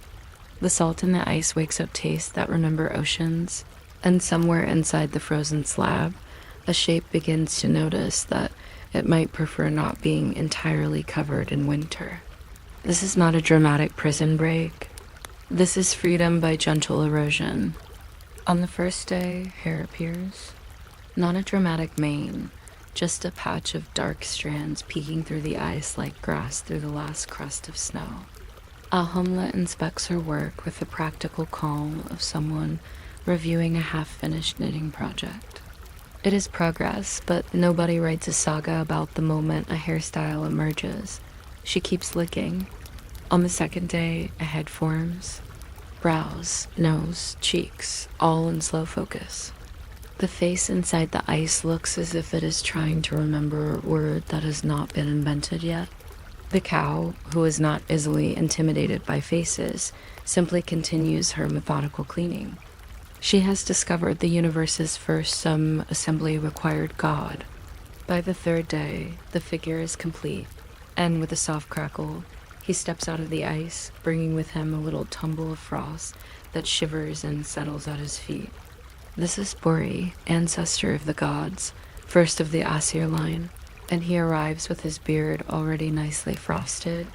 The salt in the ice wakes up tastes that remember oceans, and somewhere inside the frozen slab, a shape begins to notice that it might prefer not being entirely covered in winter. This is not a dramatic prison break. This is freedom by gentle erosion. On the first day, hair appears. Not a dramatic mane, just a patch of dark strands peeking through the ice like grass through the last crust of snow. Audhumla inspects her work with the practical calm of someone reviewing a half-finished knitting project. It is progress, but nobody writes a saga about the moment a hairstyle emerges. She keeps licking. On the second day, a head forms. Brows, nose, cheeks, all in slow focus. The face inside the ice looks as if it is trying to remember a word that has not been invented yet. The cow, who is not easily intimidated by faces, simply continues her methodical cleaning. She has discovered the universe's first some-assembly-required god. By the third day, the figure is complete, and with a soft crackle, he steps out of the ice, bringing with him a little tumble of frost that shivers and settles at his feet. This is Bori, ancestor of the gods, first of the Aesir line, and he arrives with his beard already nicely frosted,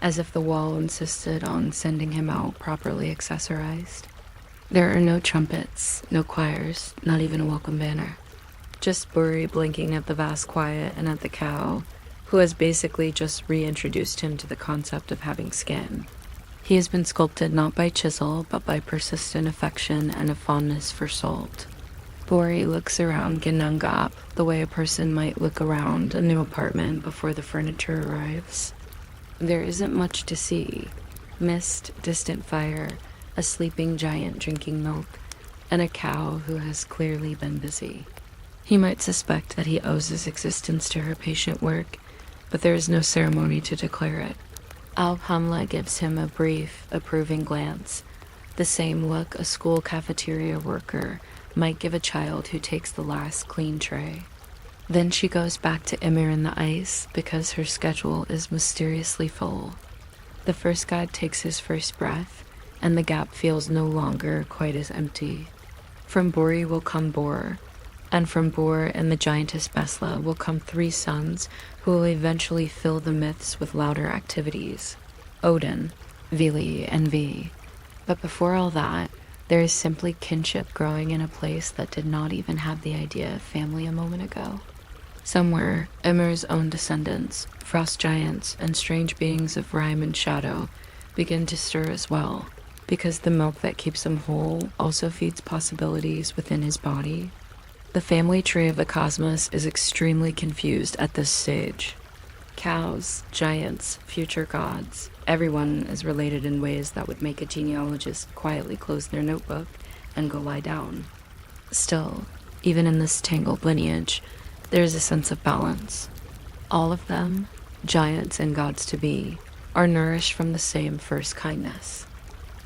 as if the wall insisted on sending him out properly accessorized. There are no trumpets, no choirs, not even a welcome banner. Just Buri blinking at the vast quiet and at the cow, who has basically just reintroduced him to the concept of having skin. He has been sculpted not by chisel, but by persistent affection and a fondness for salt. Bori looks around Ginungap the way a person might look around a new apartment before the furniture arrives. There isn't much to see. Mist, distant fire, a sleeping giant drinking milk, and a cow who has clearly been busy. He might suspect that he owes his existence to her patient work, but there is no ceremony to declare it. Audhumla gives him a brief, approving glance, the same look a school cafeteria worker might give a child who takes the last clean tray. Then she goes back to Ymir in the ice because her schedule is mysteriously full. The first god takes his first breath, and the gap feels no longer quite as empty. From Bori will come Bor, and from Bor and the giantess Besla will come 3 sons who will eventually fill the myths with louder activities. Odin, Vili, and Vi. But before all that, there is simply kinship growing in a place that did not even have the idea of family a moment ago. Somewhere, Ymir's own descendants, frost giants, and strange beings of rhyme and shadow begin to stir as well, because the milk that keeps him whole also feeds possibilities within his body. The family tree of the cosmos is extremely confused at this stage. Cows, giants, future gods, everyone is related in ways that would make a genealogist quietly close their notebook and go lie down. Still, even in this tangled lineage, there is a sense of balance. All of them, giants and gods to be, are nourished from the same first kindness.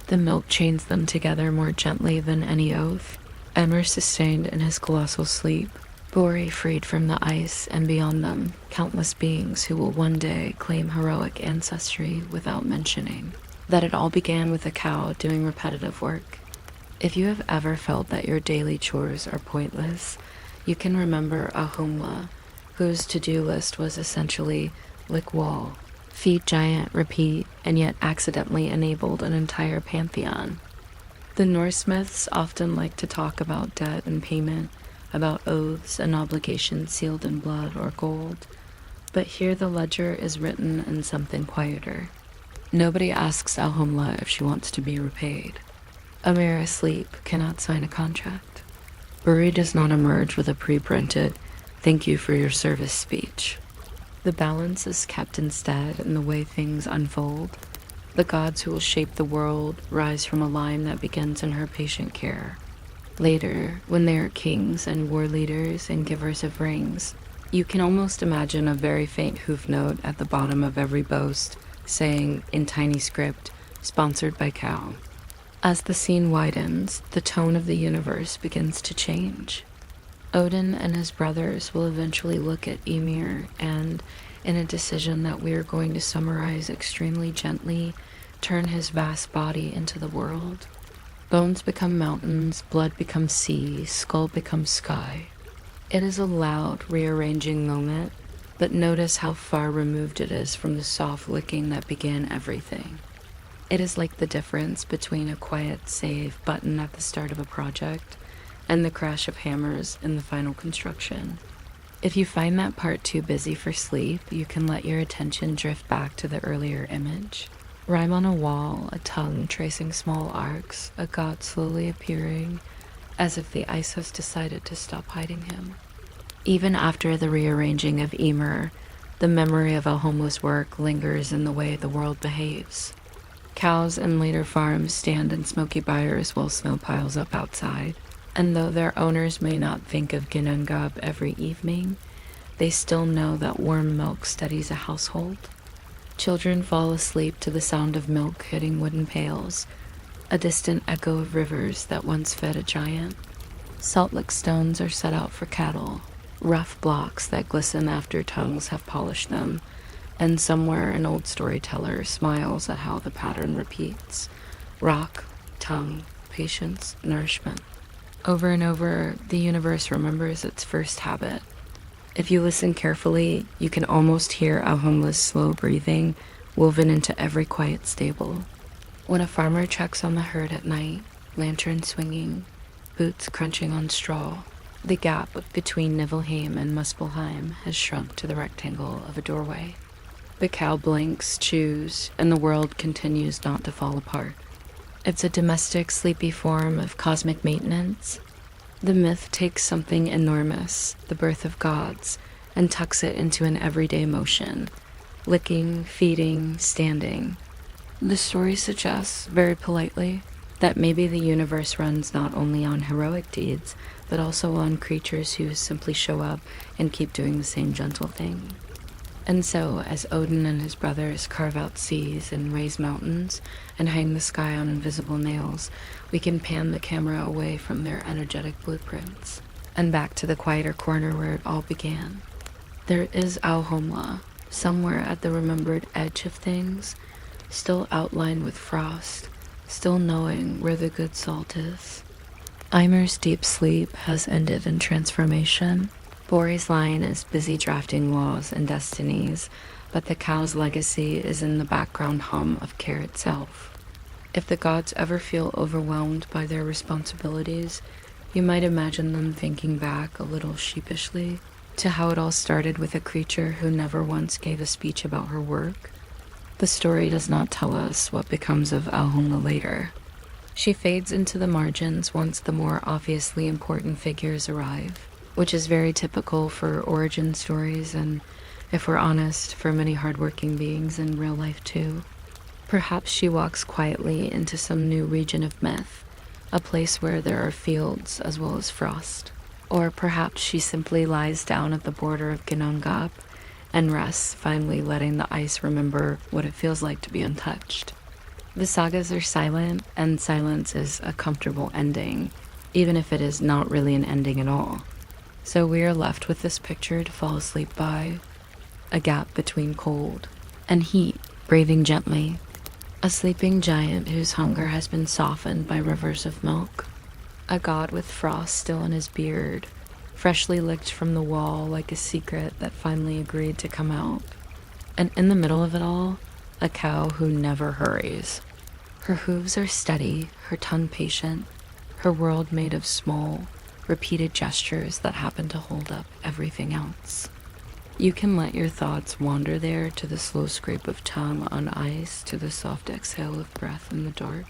The milk chains them together more gently than any oath. Emmer sustained in his colossal sleep. Bori freed from the ice, and beyond them, countless beings who will one day claim heroic ancestry without mentioning that it all began with a cow doing repetitive work. If you have ever felt that your daily chores are pointless, you can remember Audhumla, whose to-do list was essentially lick wall, feed giant, repeat, and yet accidentally enabled an entire pantheon. The Norse myths often like to talk about debt and payment, about oaths and obligations sealed in blood or gold, but here the ledger is written in something quieter. Nobody asks Audhumla if she wants to be repaid. A mere asleep cannot sign a contract. Buri does not emerge with a pre-printed, "Thank you for your service" speech. The balance is kept instead in the way things unfold. The gods who will shape the world rise from a line that begins in her patient care. Later, when they are kings and war leaders and givers of rings, you can almost imagine a very faint hoof note at the bottom of every boast, saying, in tiny script, "Sponsored by cow." As the scene widens, the tone of the universe begins to change. Odin and his brothers will eventually look at Ymir and, in a decision that we are going to summarize extremely gently, turn his vast body into the world. Bones become mountains, blood becomes sea, skull becomes sky. It is a loud, rearranging moment, but notice how far removed it is from the soft licking that began everything. It is like the difference between a quiet save button at the start of a project and the crash of hammers in the final construction. If you find that part too busy for sleep, you can let your attention drift back to the earlier image. Rhyme on a wall, a tongue tracing small arcs, a god slowly appearing, as if the ice has decided to stop hiding him. Even after the rearranging of Ymir, the memory of Audhumla's work lingers in the way the world behaves. Cows and later farms stand in smoky byres while snow piles up outside, and though their owners may not think of Ginnungagap every evening, they still know that warm milk steadies a household. Children fall asleep to the sound of milk hitting wooden pails, a distant echo of rivers that once fed a giant. Salt-lick stones are set out for cattle, rough blocks that glisten after tongues have polished them, and somewhere an old storyteller smiles at how the pattern repeats. Rock, tongue, patience, nourishment. Over and over, the universe remembers its first habit. If you listen carefully, you can almost hear Audhumla's slow breathing woven into every quiet stable. When a farmer checks on the herd at night, lantern swinging, boots crunching on straw, the gap between Niflheim and Muspelheim has shrunk to the rectangle of a doorway. The cow blinks, chews, and the world continues not to fall apart. It's a domestic, sleepy form of cosmic maintenance. The myth takes something enormous, the birth of gods, and tucks it into an everyday motion, licking, feeding, standing. The story suggests, very politely, that maybe the universe runs not only on heroic deeds, but also on creatures who simply show up and keep doing the same gentle thing. And so, as Odin and his brothers carve out seas and raise mountains and hang the sky on invisible nails, we can pan the camera away from their energetic blueprints and back to the quieter corner where it all began. There is Audhumla, somewhere at the remembered edge of things, still outlined with frost, still knowing where the good salt is. Ymir's deep sleep has ended in transformation. Bori's line is busy drafting laws and destinies, but the cow's legacy is in the background hum of care itself. If the gods ever feel overwhelmed by their responsibilities, you might imagine them thinking back a little sheepishly to how it all started with a creature who never once gave a speech about her work. The story does not tell us what becomes of Audhumla later. She fades into the margins once the more obviously important figures arrive, which is very typical for origin stories and, if we're honest, for many hardworking beings in real life too. Perhaps she walks quietly into some new region of myth, a place where there are fields as well as frost. Or perhaps she simply lies down at the border of Ginnungagap and rests, finally letting the ice remember what it feels like to be untouched. The sagas are silent, and silence is a comfortable ending, even if it is not really an ending at all. So we are left with this picture to fall asleep by, a gap between cold and heat, breathing gently, a sleeping giant whose hunger has been softened by rivers of milk, a god with frost still in his beard, freshly licked from the wall like a secret that finally agreed to come out. And in the middle of it all, a cow who never hurries. Her hooves are steady, her tongue patient, her world made of small, repeated gestures that happen to hold up everything else. You can let your thoughts wander there, to the slow scrape of tongue on ice, to the soft exhale of breath in the dark.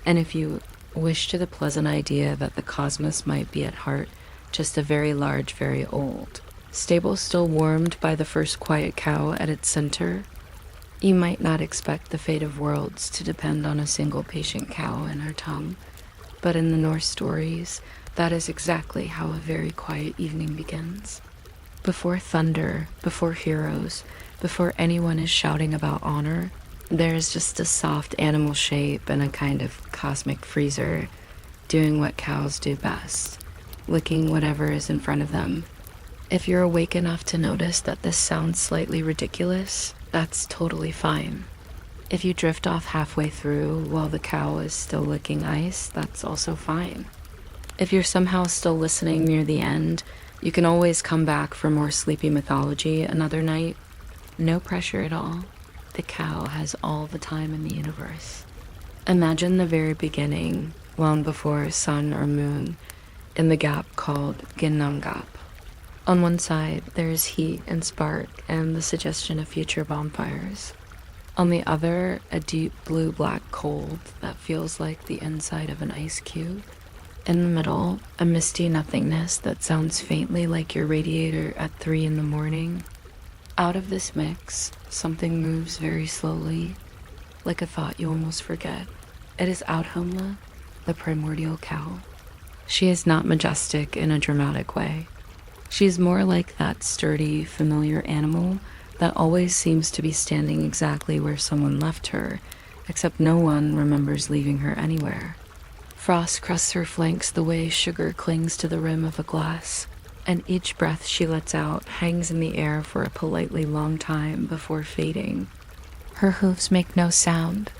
And if you wish, to the pleasant idea that the cosmos might be at heart just a very large, very old stable, still warmed by the first quiet cow at its center. You might not expect the fate of worlds to depend on a single patient cow and her tongue, but in the Norse stories, that is exactly how a very quiet evening begins. Before thunder, before heroes, before anyone is shouting about honor, there is just a soft animal shape and a kind of cosmic freezer doing what cows do best, licking whatever is in front of them. If you're awake enough to notice that this sounds slightly ridiculous, that's totally fine. If you drift off halfway through while the cow is still licking ice, that's also fine. If you're somehow still listening near the end, you can always come back for more sleepy mythology another night. No pressure at all. The cow has all the time in the universe. Imagine the very beginning, long before sun or moon, in the gap called Ginnungagap. On one side, there is heat and spark and the suggestion of future bonfires. On the other, a deep blue-black cold that feels like the inside of an ice cube. In the middle, a misty nothingness that sounds faintly like your radiator at 3 in the morning. Out of this mix, something moves very slowly, like a thought you almost forget. It is Audhumla, the primordial cow. She is not majestic in a dramatic way. She is more like that sturdy, familiar animal that always seems to be standing exactly where someone left her, except no one remembers leaving her anywhere. Frost crusts her flanks the way sugar clings to the rim of a glass, and each breath she lets out hangs in the air for a politely long time before fading. Her hooves make no sound.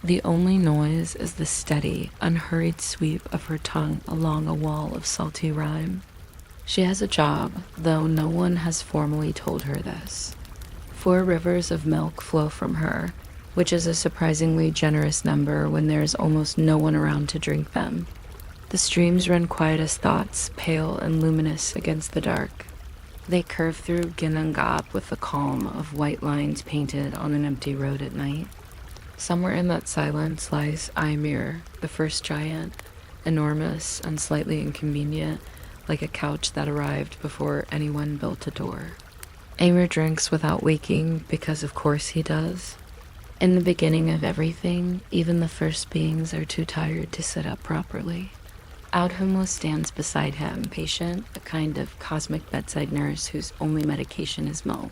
The only noise is the steady, unhurried sweep of her tongue along a wall of salty rime. She has a job, though no one has formally told her this. 4 rivers of milk flow from her, which is a surprisingly generous number when there is almost no one around to drink them. The streams run quiet as thoughts, pale and luminous against the dark. They curve through Ginnungagap with the calm of white lines painted on an empty road at night. Somewhere in that silence lies Ymir, the first giant, enormous and slightly inconvenient, like a couch that arrived before anyone built a door. Ymir drinks without waking because of course he does. In the beginning of everything, even the first beings are too tired to sit up properly. Audhumla stands beside him, patient, a kind of cosmic bedside nurse whose only medication is milk.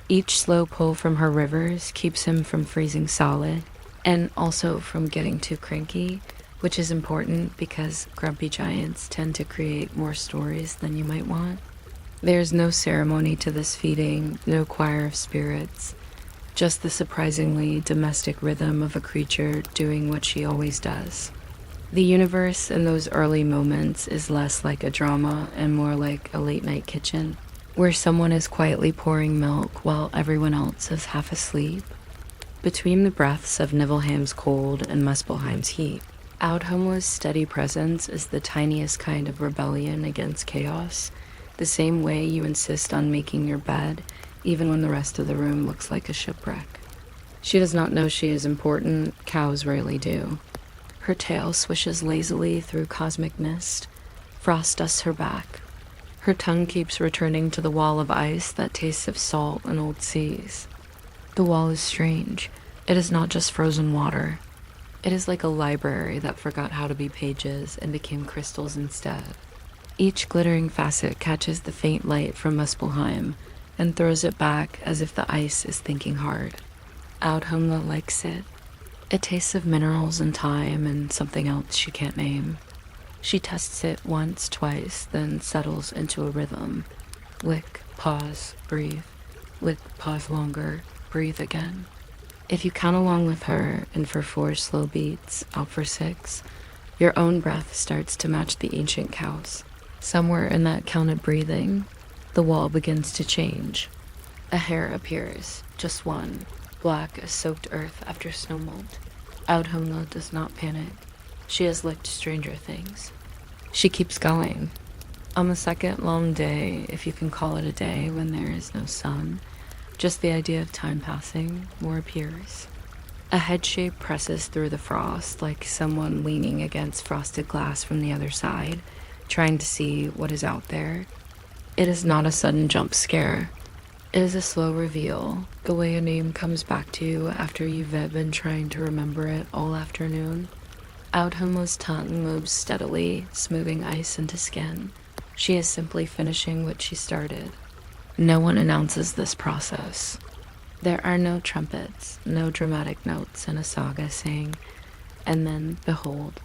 Each slow pull from her rivers keeps him from freezing solid, and also from getting too cranky, which is important because grumpy giants tend to create more stories than you might want. There's no ceremony to this feeding, no choir of spirits, just the surprisingly domestic rhythm of a creature doing what she always does. The universe in those early moments is less like a drama and more like a late-night kitchen, where someone is quietly pouring milk while everyone else is half asleep. Between the breaths of Niflheim's cold and Muspelheim's heat, Audhumla's steady presence is the tiniest kind of rebellion against chaos, the same way you insist on making your bed, even when the rest of the room looks like a shipwreck. She does not know she is important. Cows rarely do. Her tail swishes lazily through cosmic mist. Frost dusts her back. Her tongue keeps returning to the wall of ice that tastes of salt and old seas. The wall is strange. It is not just frozen water. It is like a library that forgot how to be pages and became crystals instead. Each glittering facet catches the faint light from Muspelheim and throws it back as if the ice is thinking hard. Audhumla likes it. It tastes of minerals and thyme and something else she can't name. She tests it once, twice, then settles into a rhythm. Lick, pause, breathe. Lick, pause longer, breathe again. If you count along with her, in for 4 slow beats, out for 6, your own breath starts to match the ancient cow's. Somewhere in that counted breathing, the wall begins to change. A hair appears, just one, black as soaked earth after snow mold. Audhumla does not panic. She has licked stranger things. She keeps going. On the second long day, if you can call it a day when there is no sun, just the idea of time passing, more appears. A head shape presses through the frost like someone leaning against frosted glass from the other side, trying to see what is out there. It is not a sudden jump scare. It is a slow reveal, the way a name comes back to you after you've been trying to remember it all afternoon. Audhumla's tongue moves steadily, smoothing ice into skin. She is simply finishing what she started. No one announces this process. There are no trumpets, no dramatic notes in a saga saying, and then, behold,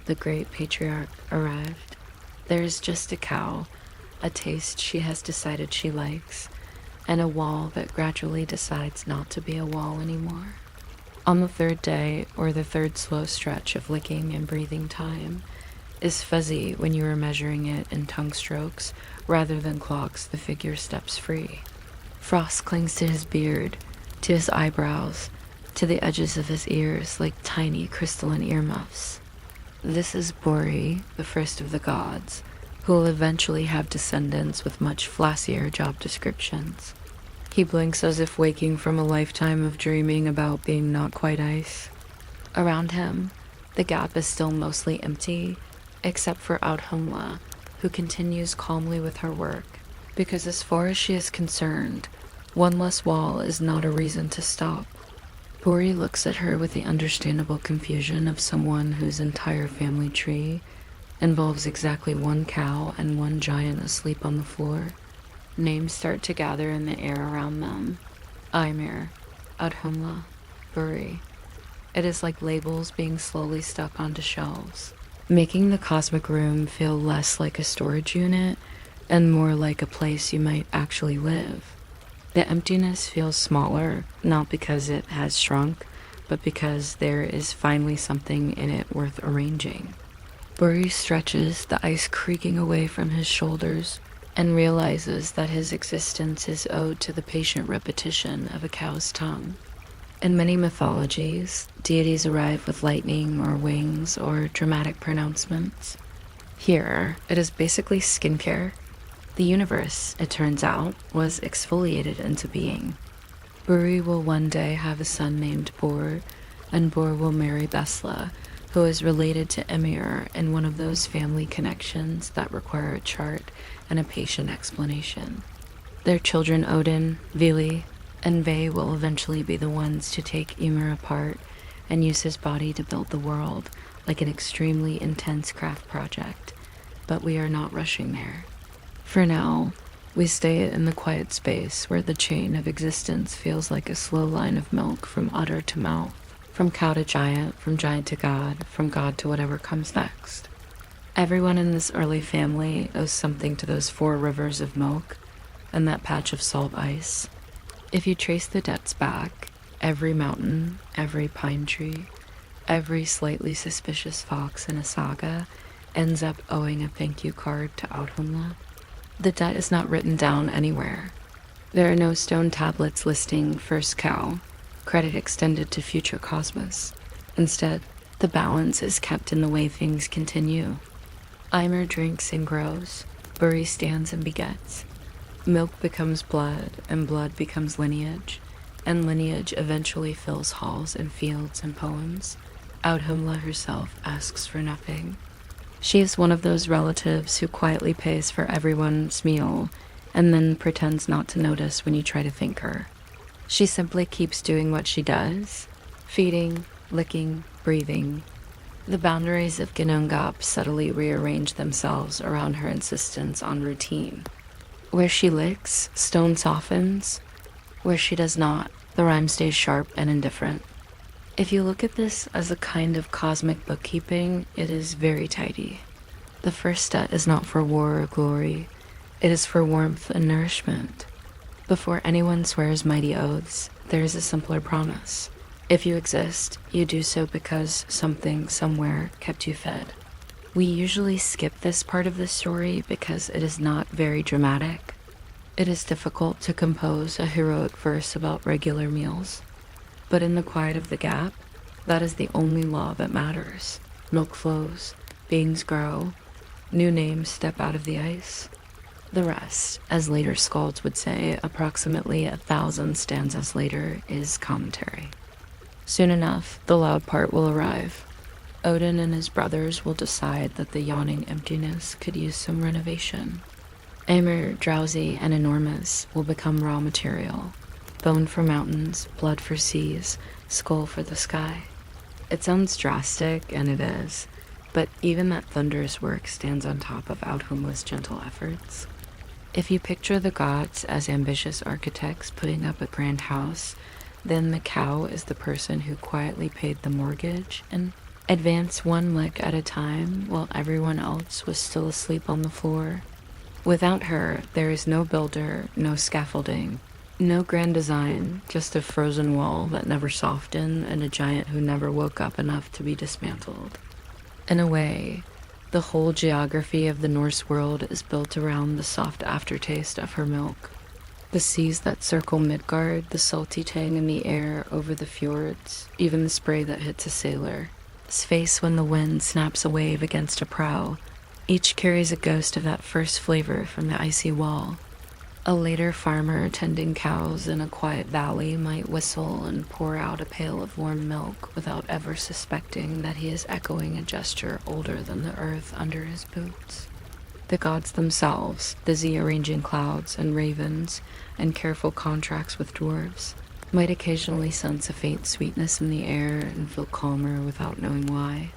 the great patriarch arrived. There is just a cow, a taste she has decided she likes, and a wall that gradually decides not to be a wall anymore. On the third day, or the third slow stretch of licking and breathing time, is fuzzy when you are measuring it in tongue strokes rather than clocks. The figure steps free. Frost clings to his beard, to his eyebrows, to the edges of his ears like tiny crystalline earmuffs. This is Bori, the first of the gods, who will eventually have descendants with much flassier job descriptions. He blinks as if waking from a lifetime of dreaming about being not quite ice. Around him, the gap is still mostly empty, except for Audhumla, who continues calmly with her work, because as far as she is concerned, one less wall is not a reason to stop. Bori looks at her with the understandable confusion of someone whose entire family tree involves exactly one cow and one giant asleep on the floor. Names start to gather in the air around them. Ymir, Audhumla, Buri. It is like labels being slowly stuck onto shelves, making the cosmic room feel less like a storage unit and more like a place you might actually live. The emptiness feels smaller, not because it has shrunk, but because there is finally something in it worth arranging. Buri stretches, the ice creaking away from his shoulders, and realizes that his existence is owed to the patient repetition of a cow's tongue. In many mythologies, deities arrive with lightning or wings or dramatic pronouncements. Here, it is basically skincare. The universe, it turns out, was exfoliated into being. Buri will one day have a son named Bor, and Bor will marry Besla, who is related to Ymir in one of those family connections that require a chart and a patient explanation. Their children Odin, Vili, and Ve will eventually be the ones to take Ymir apart and use his body to build the world like an extremely intense craft project. But we are not rushing there. For now, we stay in the quiet space where the chain of existence feels like a slow line of milk from udder to mouth, from cow to giant, from giant to God, from God to whatever comes next. Everyone in this early family owes something to those 4 rivers of milk and that patch of salt ice. If you trace the debts back, every mountain, every pine tree, every slightly suspicious fox in a saga ends up owing a thank you card to Audhumla. The debt is not written down anywhere. There are no stone tablets listing first cow, credit extended to future cosmos. Instead, the balance is kept in the way things continue. Ymir drinks and grows, Buri stands and begets. Milk becomes blood, and blood becomes lineage, and lineage eventually fills halls and fields and poems. Audhumla herself asks for nothing. She is one of those relatives who quietly pays for everyone's meal and then pretends not to notice when you try to thank her. She simply keeps doing what she does, feeding, licking, breathing. The boundaries of Ginnungagap subtly rearrange themselves around her insistence on routine. Where she licks, stone softens. Where she does not, the rhyme stays sharp and indifferent. If you look at this as a kind of cosmic bookkeeping, it is very tidy. The first step is not for war or glory, it is for warmth and nourishment. Before anyone swears mighty oaths, there is a simpler promise. If you exist, you do so because something, somewhere, kept you fed. We usually skip this part of the story because it is not very dramatic. It is difficult to compose a heroic verse about regular meals. But in the quiet of the gap, that is the only law that matters. Milk flows, beings grow, new names step out of the ice. The rest, as later skalds would say, approximately 1,000 stanzas later, is commentary. Soon enough, the loud part will arrive. Odin and his brothers will decide that the yawning emptiness could use some renovation. Ymir, drowsy and enormous, will become raw material. Bone for mountains, blood for seas, skull for the sky. It sounds drastic, and it is, but even that thunderous work stands on top of Audhumla's gentle efforts. If you picture the gods as ambitious architects putting up a grand house, then the cow is the person who quietly paid the mortgage and advanced one lick at a time while everyone else was still asleep on the floor. Without her, there is no builder, no scaffolding, no grand design, just a frozen wall that never softened and a giant who never woke up enough to be dismantled. In a way, the whole geography of the Norse world is built around the soft aftertaste of her milk. The seas that circle Midgard, the salty tang in the air over the fjords, even the spray that hits a sailor. Space when the wind snaps a wave against a prow. Each carries a ghost of that first flavor from the icy wall. A later farmer tending cows in a quiet valley might whistle and pour out a pail of warm milk without ever suspecting that he is echoing a gesture older than the earth under his boots. The gods themselves, busy arranging clouds and ravens and careful contracts with dwarves, might occasionally sense a faint sweetness in the air and feel calmer without knowing why.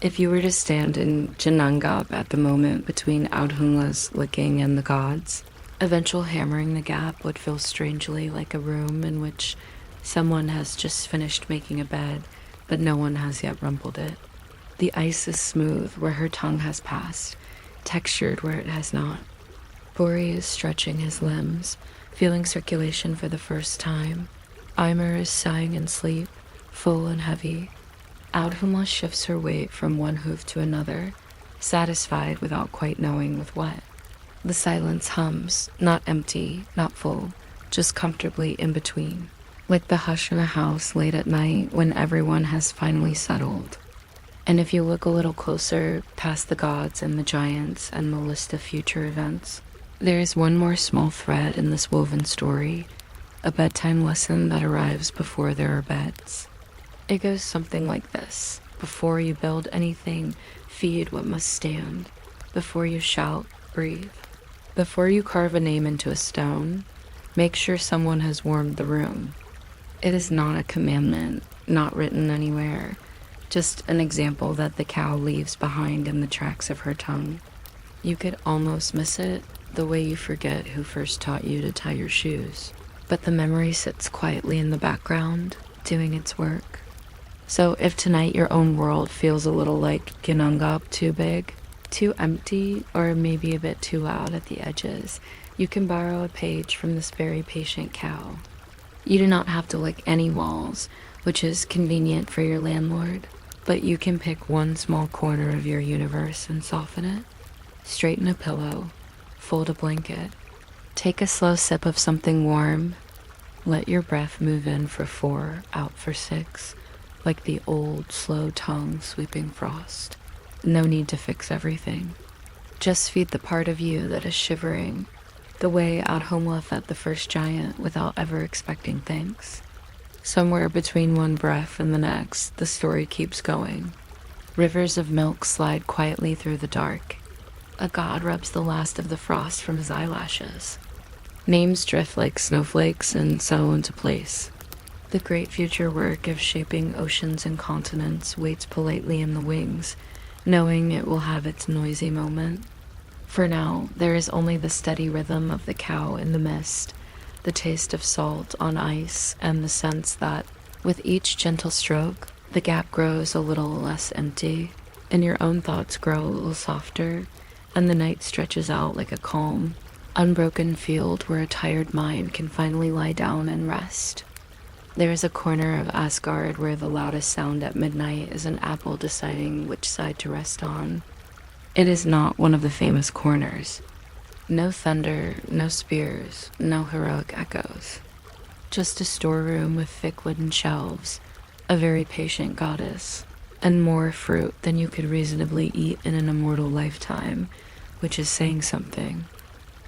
If you were to stand in Ginnungagap at the moment between Audhumla's licking and the gods, eventual hammering the gap would feel strangely like a room in which someone has just finished making a bed, but no one has yet rumpled it. The ice is smooth where her tongue has passed, textured where it has not. Bori is stretching his limbs, feeling circulation for the first time. Ymir is sighing in sleep, full and heavy. Audhumla shifts her weight from one hoof to another, satisfied without quite knowing with what. The silence hums, not empty, not full, just comfortably in between, like the hush in a house late at night when everyone has finally settled. And if you look a little closer, past the gods and the giants and the list of future events, there is one more small thread in this woven story, a bedtime lesson that arrives before there are beds. It goes something like this. Before you build anything, feed what must stand. Before you shout, breathe. Before you carve a name into a stone, make sure someone has warmed the room. It is not a commandment, not written anywhere, just an example that the cow leaves behind in the tracks of her tongue. You could almost miss it, the way you forget who first taught you to tie your shoes. But the memory sits quietly in the background, doing its work. So if tonight your own world feels a little like Ginnungagap too big, too empty, or maybe a bit too loud at the edges, you can borrow a page from this very patient cow. You do not have to lick any walls, which is convenient for your landlord, but you can pick one small corner of your universe and soften it. Straighten a pillow, fold a blanket, take a slow sip of something warm, let your breath move in for 4, out for 6, like the old, slow tongue sweeping frost. No need to fix everything. Just feed the part of you that is shivering, the way Audhumla fed the first giant without ever expecting thanks. Somewhere between one breath and the next, the story keeps going. Rivers of milk slide quietly through the dark. A god rubs the last of the frost from his eyelashes. Names drift like snowflakes and settle into place. The great future work of shaping oceans and continents waits politely in the wings, knowing it will have its noisy moment. For now, there is only the steady rhythm of the cow in the mist, the taste of salt on ice, and the sense that With each gentle stroke, the gap grows a little less empty, and your own thoughts grow a little softer, and the night stretches out like a calm, unbroken field where a tired mind can finally lie down and rest. There is a corner of Asgard where the loudest sound at midnight is an apple deciding which side to rest on. It is not one of the famous corners. No thunder, no spears, no heroic echoes. Just a storeroom with thick wooden shelves, a very patient goddess, and more fruit than you could reasonably eat in an immortal lifetime, which is saying something.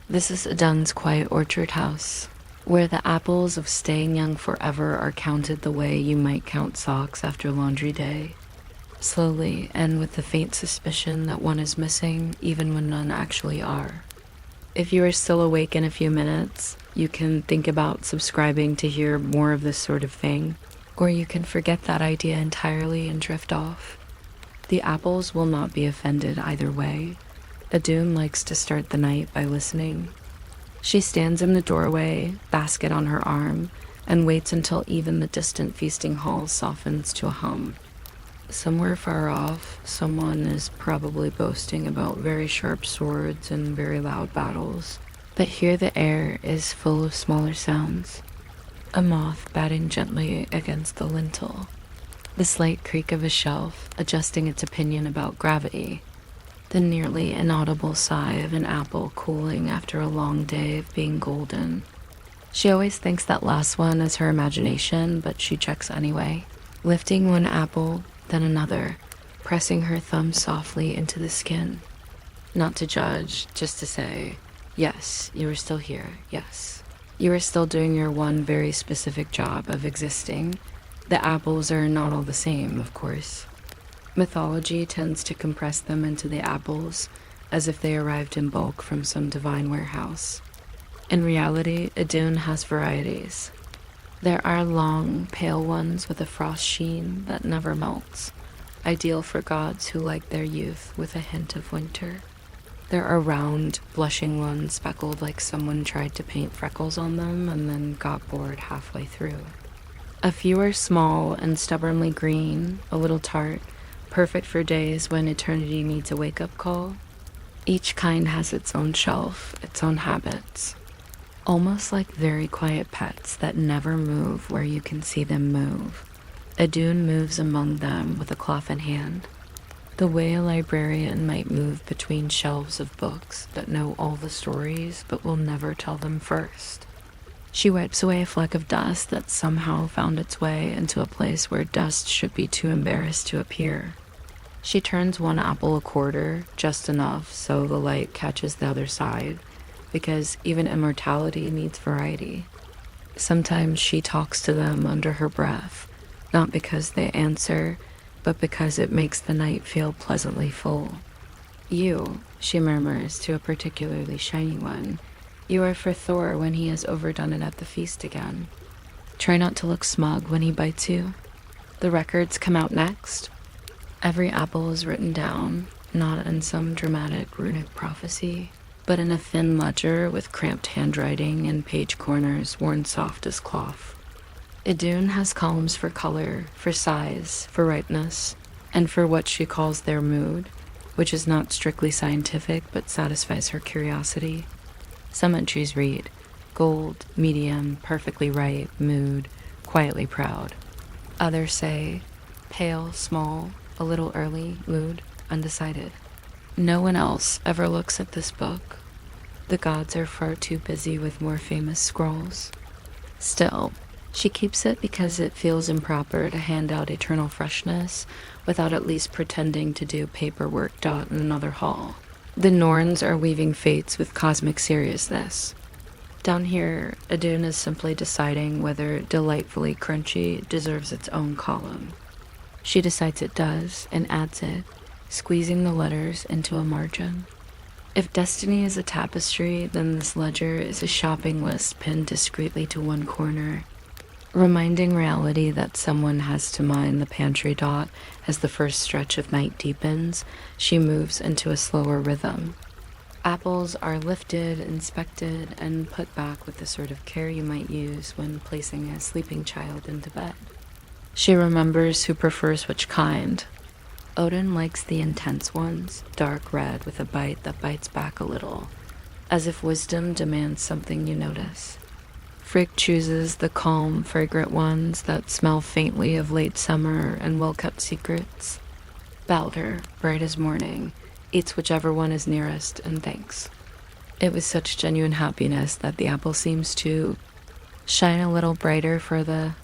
This is Idun's quiet orchard house, where the apples of staying young forever are counted the way you might count socks after laundry day. Slowly, and with the faint suspicion that one is missing even when none actually are. If you are still awake in a few minutes, you can think about subscribing to hear more of this sort of thing, or you can forget that idea entirely and drift off. The apples will not be offended either way. Audhumla likes to start the night by listening. She stands in the doorway, basket on her arm, and waits until even the distant feasting hall softens to a hum. Somewhere far off, someone is probably boasting about very sharp swords and very loud battles. But here the air is full of smaller sounds. A moth batting gently against the lintel. The slight creak of a shelf adjusting its opinion about gravity. The nearly inaudible sigh of an apple cooling after a long day of being golden. She always thinks that last one is her imagination, but she checks anyway. Lifting one apple, then another, pressing her thumb softly into the skin. Not to judge, just to say, yes, you are still here, yes. You are still doing your one very specific job of existing. The apples are not all the same, of course. Mythology tends to compress them into the apples, as if they arrived in bulk from some divine warehouse. In reality, Idun has varieties. There are long, pale ones with a frost sheen that never melts, ideal for gods who like their youth with a hint of winter. There are round, blushing ones speckled like someone tried to paint freckles on them and then got bored halfway through. A few are small and stubbornly green, a little tart, perfect for days when eternity needs a wake-up call. Each kind has its own shelf, its own habits. Almost like very quiet pets that never move where you can see them move. Idun moves among them with a cloth in hand, the way a librarian might move between shelves of books that know all the stories but will never tell them first. She wipes away a fleck of dust that somehow found its way into a place where dust should be too embarrassed to appear. She turns one apple a quarter, just enough so the light catches the other side, because even immortality needs variety. Sometimes she talks to them under her breath, not because they answer, but because it makes the night feel pleasantly full. You, she murmurs to a particularly shiny one, you are for Thor when he has overdone it at the feast again. Try not to look smug when he bites you. The records come out next. Every apple is written down, not in some dramatic runic prophecy, but in a thin ledger with cramped handwriting and page corners worn soft as cloth. Idun has columns for color, for size, for ripeness, and for what she calls their mood, which is not strictly scientific but satisfies her curiosity. Some entries read, gold, medium, perfectly ripe, mood, quietly proud. Others say, pale, small, a little early, mood, undecided. No one else ever looks at this book. The gods are far too busy with more famous scrolls. Still, she keeps it because it feels improper to hand out eternal freshness without at least pretending to do paperwork in another hall. The Norns are weaving fates with cosmic seriousness. Down here, Idun is simply deciding whether delightfully crunchy deserves its own column. She decides it does and adds it, squeezing the letters into a margin. If destiny is a tapestry, then this ledger is a shopping list pinned discreetly to one corner, reminding reality that someone has to mind the pantry dot as the first stretch of night deepens. She moves into a slower rhythm. Apples are lifted, inspected, and put back with the sort of care you might use when placing a sleeping child into bed. She remembers who prefers which kind. Odin likes the intense ones, dark red with a bite that bites back a little, as if wisdom demands something you notice. Frigg chooses the calm, fragrant ones that smell faintly of late summer and well-kept secrets. Balder, bright as morning, eats whichever one is nearest and thanks. It was such genuine happiness that the apple seems to shine a little brighter for the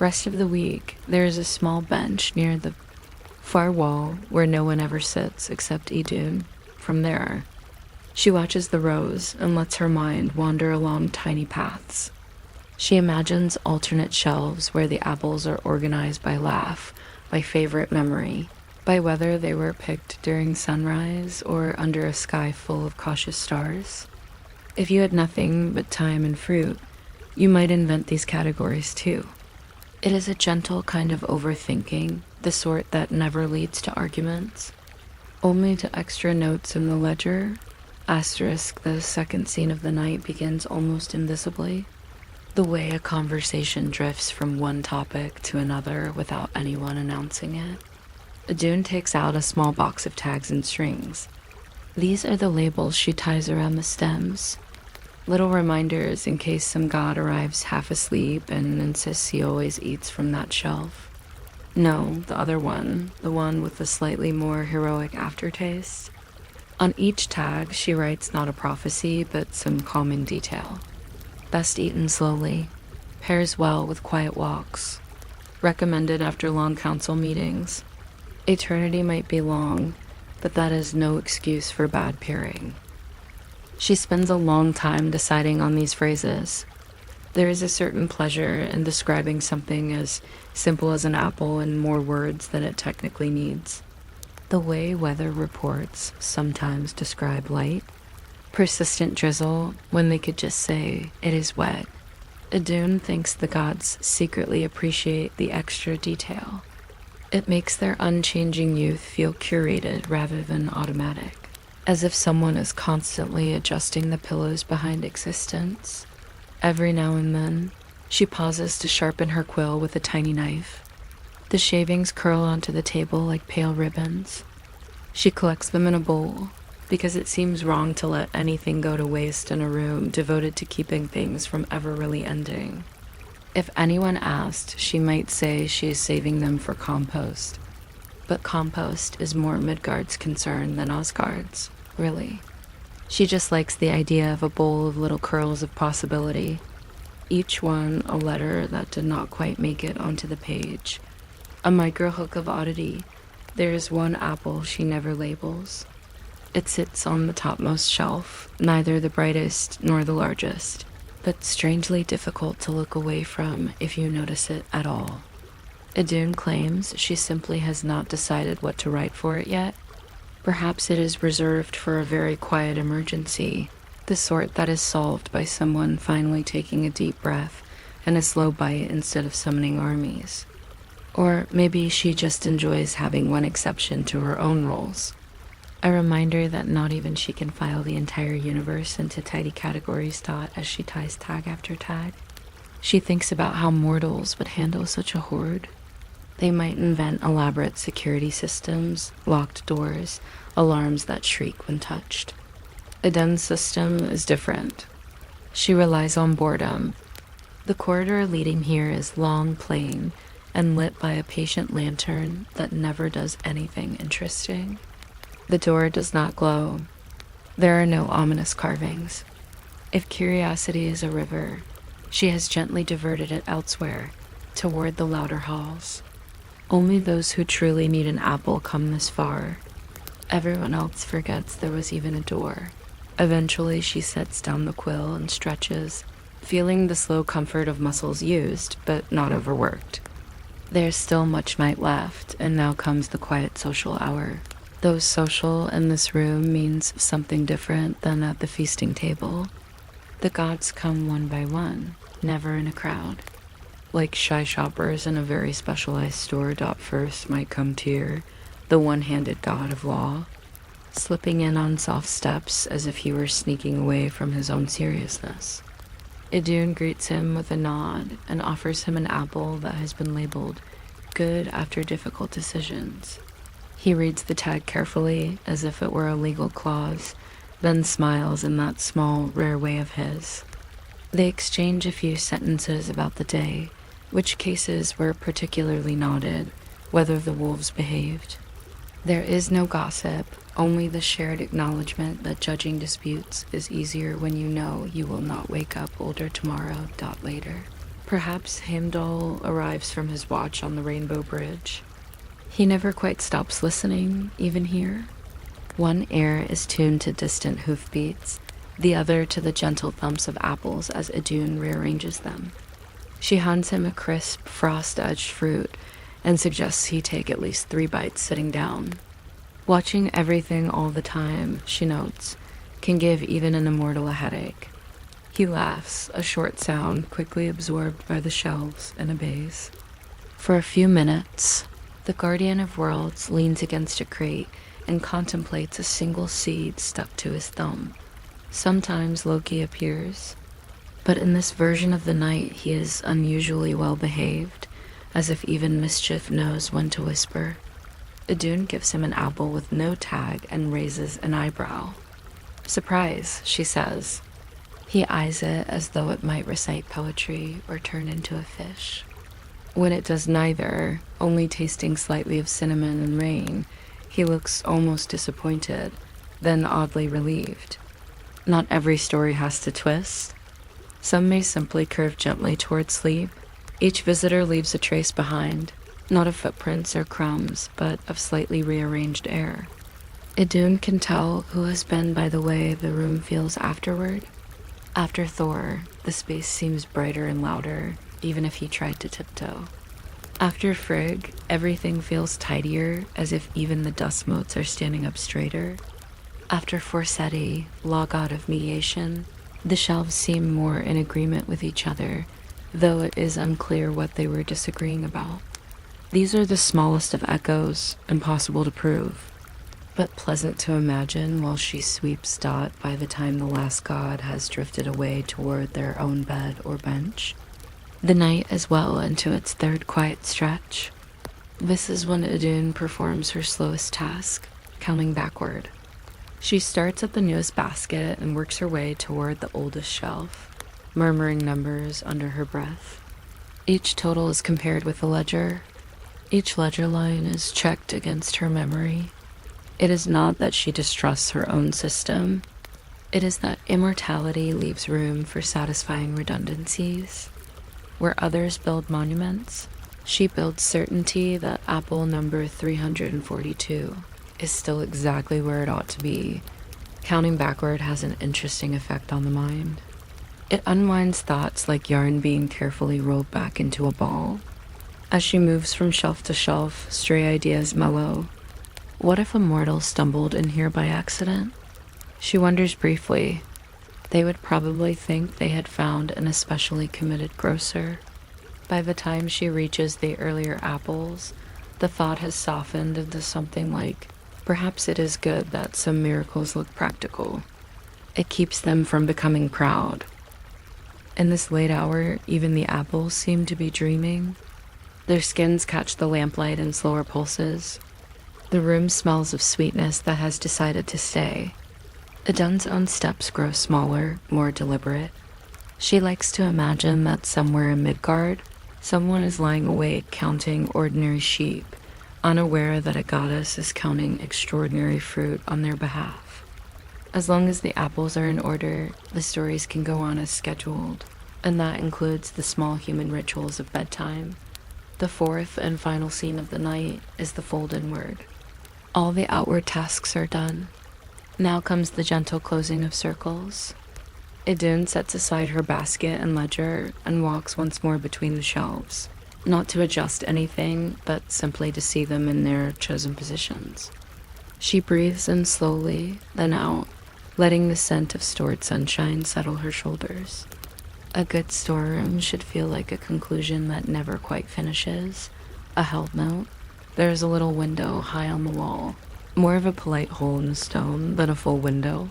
rest of the week. There is a small bench near the far wall where no one ever sits except Idun. From there, she watches the rows and lets her mind wander along tiny paths. She imagines alternate shelves where the apples are organized by laugh, by favorite memory, by whether they were picked during sunrise or under a sky full of cautious stars. If you had nothing but time and fruit, you might invent these categories too. It is a gentle kind of overthinking, the sort that never leads to arguments, only to extra notes in the ledger. Asterisk, the second scene of the night begins almost invisibly. The way a conversation drifts from one topic to another without anyone announcing it. Idun takes out a small box of tags and strings. These are the labels she ties around the stems. Little reminders in case some god arrives half asleep and insists he always eats from that shelf. No, the other one, the one with the slightly more heroic aftertaste. On each tag, she writes not a prophecy, but some calming detail. Best eaten slowly. Pairs well with quiet walks. Recommended after long council meetings. Eternity might be long, but that is no excuse for bad pairing. She spends a long time deciding on these phrases. There is a certain pleasure in describing something as simple as an apple in more words than it technically needs. The way weather reports sometimes describe light, persistent drizzle when they could just say it is wet. Idun thinks the gods secretly appreciate the extra detail. It makes their unchanging youth feel curated rather than automatic, as if someone is constantly adjusting the pillows behind existence. Every now and then, she pauses to sharpen her quill with a tiny knife. The shavings curl onto the table like pale ribbons. She collects them in a bowl, because it seems wrong to let anything go to waste in a room devoted to keeping things from ever really ending. If anyone asked, she might say she is saving them for compost. But compost is more Midgard's concern than Asgard's, really. She just likes the idea of a bowl of little curls of possibility, each one a letter that did not quite make it onto the page. A micro-hook of oddity. There is one apple she never labels. It sits on the topmost shelf, neither the brightest nor the largest, but strangely difficult to look away from if you notice it at all. Idun claims she simply has not decided what to write for it yet. Perhaps it is reserved for a very quiet emergency, the sort that is solved by someone finally taking a deep breath and a slow bite instead of summoning armies. Or maybe she just enjoys having one exception to her own rules. A reminder that not even she can file the entire universe into tidy categories as she ties tag after tag. She thinks about how mortals would handle such a horde. They might invent elaborate security systems, locked doors, alarms that shriek when touched. Idun's system is different. She relies on boredom. The corridor leading here is long, plain, and lit by a patient lantern that never does anything interesting. The door does not glow. There are no ominous carvings. If curiosity is a river, she has gently diverted it elsewhere, toward the louder halls. Only those who truly need an apple come this far. Everyone else forgets there was even a door. Eventually, she sets down the quill and stretches, feeling the slow comfort of muscles used, but not overworked. There's still much night left, and now comes the quiet social hour. Though social in this room means something different than at the feasting table. The gods come one by one, never in a crowd. Like shy shoppers in a very specialized store. First might come Tyr, the one-handed god of law, slipping in on soft steps as if he were sneaking away from his own seriousness. Idun greets him with a nod and offers him an apple that has been labeled good after difficult decisions. He reads the tag carefully, as if it were a legal clause, then smiles in that small, rare way of his. They exchange a few sentences about the day, which cases were particularly noted, whether the wolves behaved. There is no gossip, only the shared acknowledgement that judging disputes is easier when you know you will not wake up older tomorrow. Later. Perhaps Heimdall arrives from his watch on the Rainbow Bridge. He never quite stops listening, even here. One ear is tuned to distant hoofbeats, the other to the gentle thumps of apples as Idun rearranges them. She hands him a crisp, frost-edged fruit and suggests he take at least 3 bites sitting down. Watching everything all the time, she notes, can give even an immortal a headache. He laughs, a short sound quickly absorbed by the shelves, and obeys. For a few minutes, the Guardian of Worlds leans against a crate and contemplates a single seed stuck to his thumb. Sometimes Loki appears, but in this version of the night he is unusually well behaved, as if even mischief knows when to whisper. Idun gives him an apple with no tag and raises an eyebrow. "Surprise," she says. He eyes it as though it might recite poetry or turn into a fish. When it does neither, only tasting slightly of cinnamon and rain, he looks almost disappointed, then oddly relieved. Not every story has to twist. Some may simply curve gently toward sleep. Each visitor leaves a trace behind, not of footprints or crumbs, but of slightly rearranged air. Idun can tell who has been by the way the room feels afterward. After Thor, the space seems brighter and louder, even if he tried to tiptoe. After Frigg, everything feels tidier, as if even the dust motes are standing up straighter. After Forseti, law god of mediation, the shelves seem more in agreement with each other, though it is unclear what they were disagreeing about. These are the smallest of echoes, impossible to prove, but pleasant to imagine while she sweeps Dot by the time the last god has drifted away toward their own bed or bench. The night is well into its 3rd quiet stretch. This is when Idun performs her slowest task, counting backward. She starts at the newest basket and works her way toward the oldest shelf, murmuring numbers under her breath. Each total is compared with a ledger. Each ledger line is checked against her memory. It is not that she distrusts her own system. It is that immortality leaves room for satisfying redundancies. Where others build monuments, she builds certainty that apple number 342 is still exactly where it ought to be. Counting backward has an interesting effect on the mind. It unwinds thoughts like yarn being carefully rolled back into a ball. As she moves from shelf to shelf, stray ideas mellow. What if a mortal stumbled in here by accident? She wonders briefly. They would probably think they had found an especially committed grocer. By the time she reaches the earlier apples, the thought has softened into something like, perhaps it is good that some miracles look practical. It keeps them from becoming proud. In this late hour, even the apples seem to be dreaming. Their skins catch the lamplight in slower pulses. The room smells of sweetness that has decided to stay. Idun's own steps grow smaller, more deliberate. She likes to imagine that somewhere in Midgard, someone is lying awake counting ordinary sheep, unaware that a goddess is counting extraordinary fruit on their behalf. As long as the apples are in order, the stories can go on as scheduled, and that includes the small human rituals of bedtime. The 4th and final scene of the night is the fold inward. All the outward tasks are done. Now comes the gentle closing of circles. Idun sets aside her basket and ledger and walks once more between the shelves, not to adjust anything, but simply to see them in their chosen positions. She breathes in slowly, then out, letting the scent of stored sunshine settle her shoulders. A good storeroom should feel like a conclusion that never quite finishes. A held note. There is a little window high on the wall, more of a polite hole in the stone than a full window.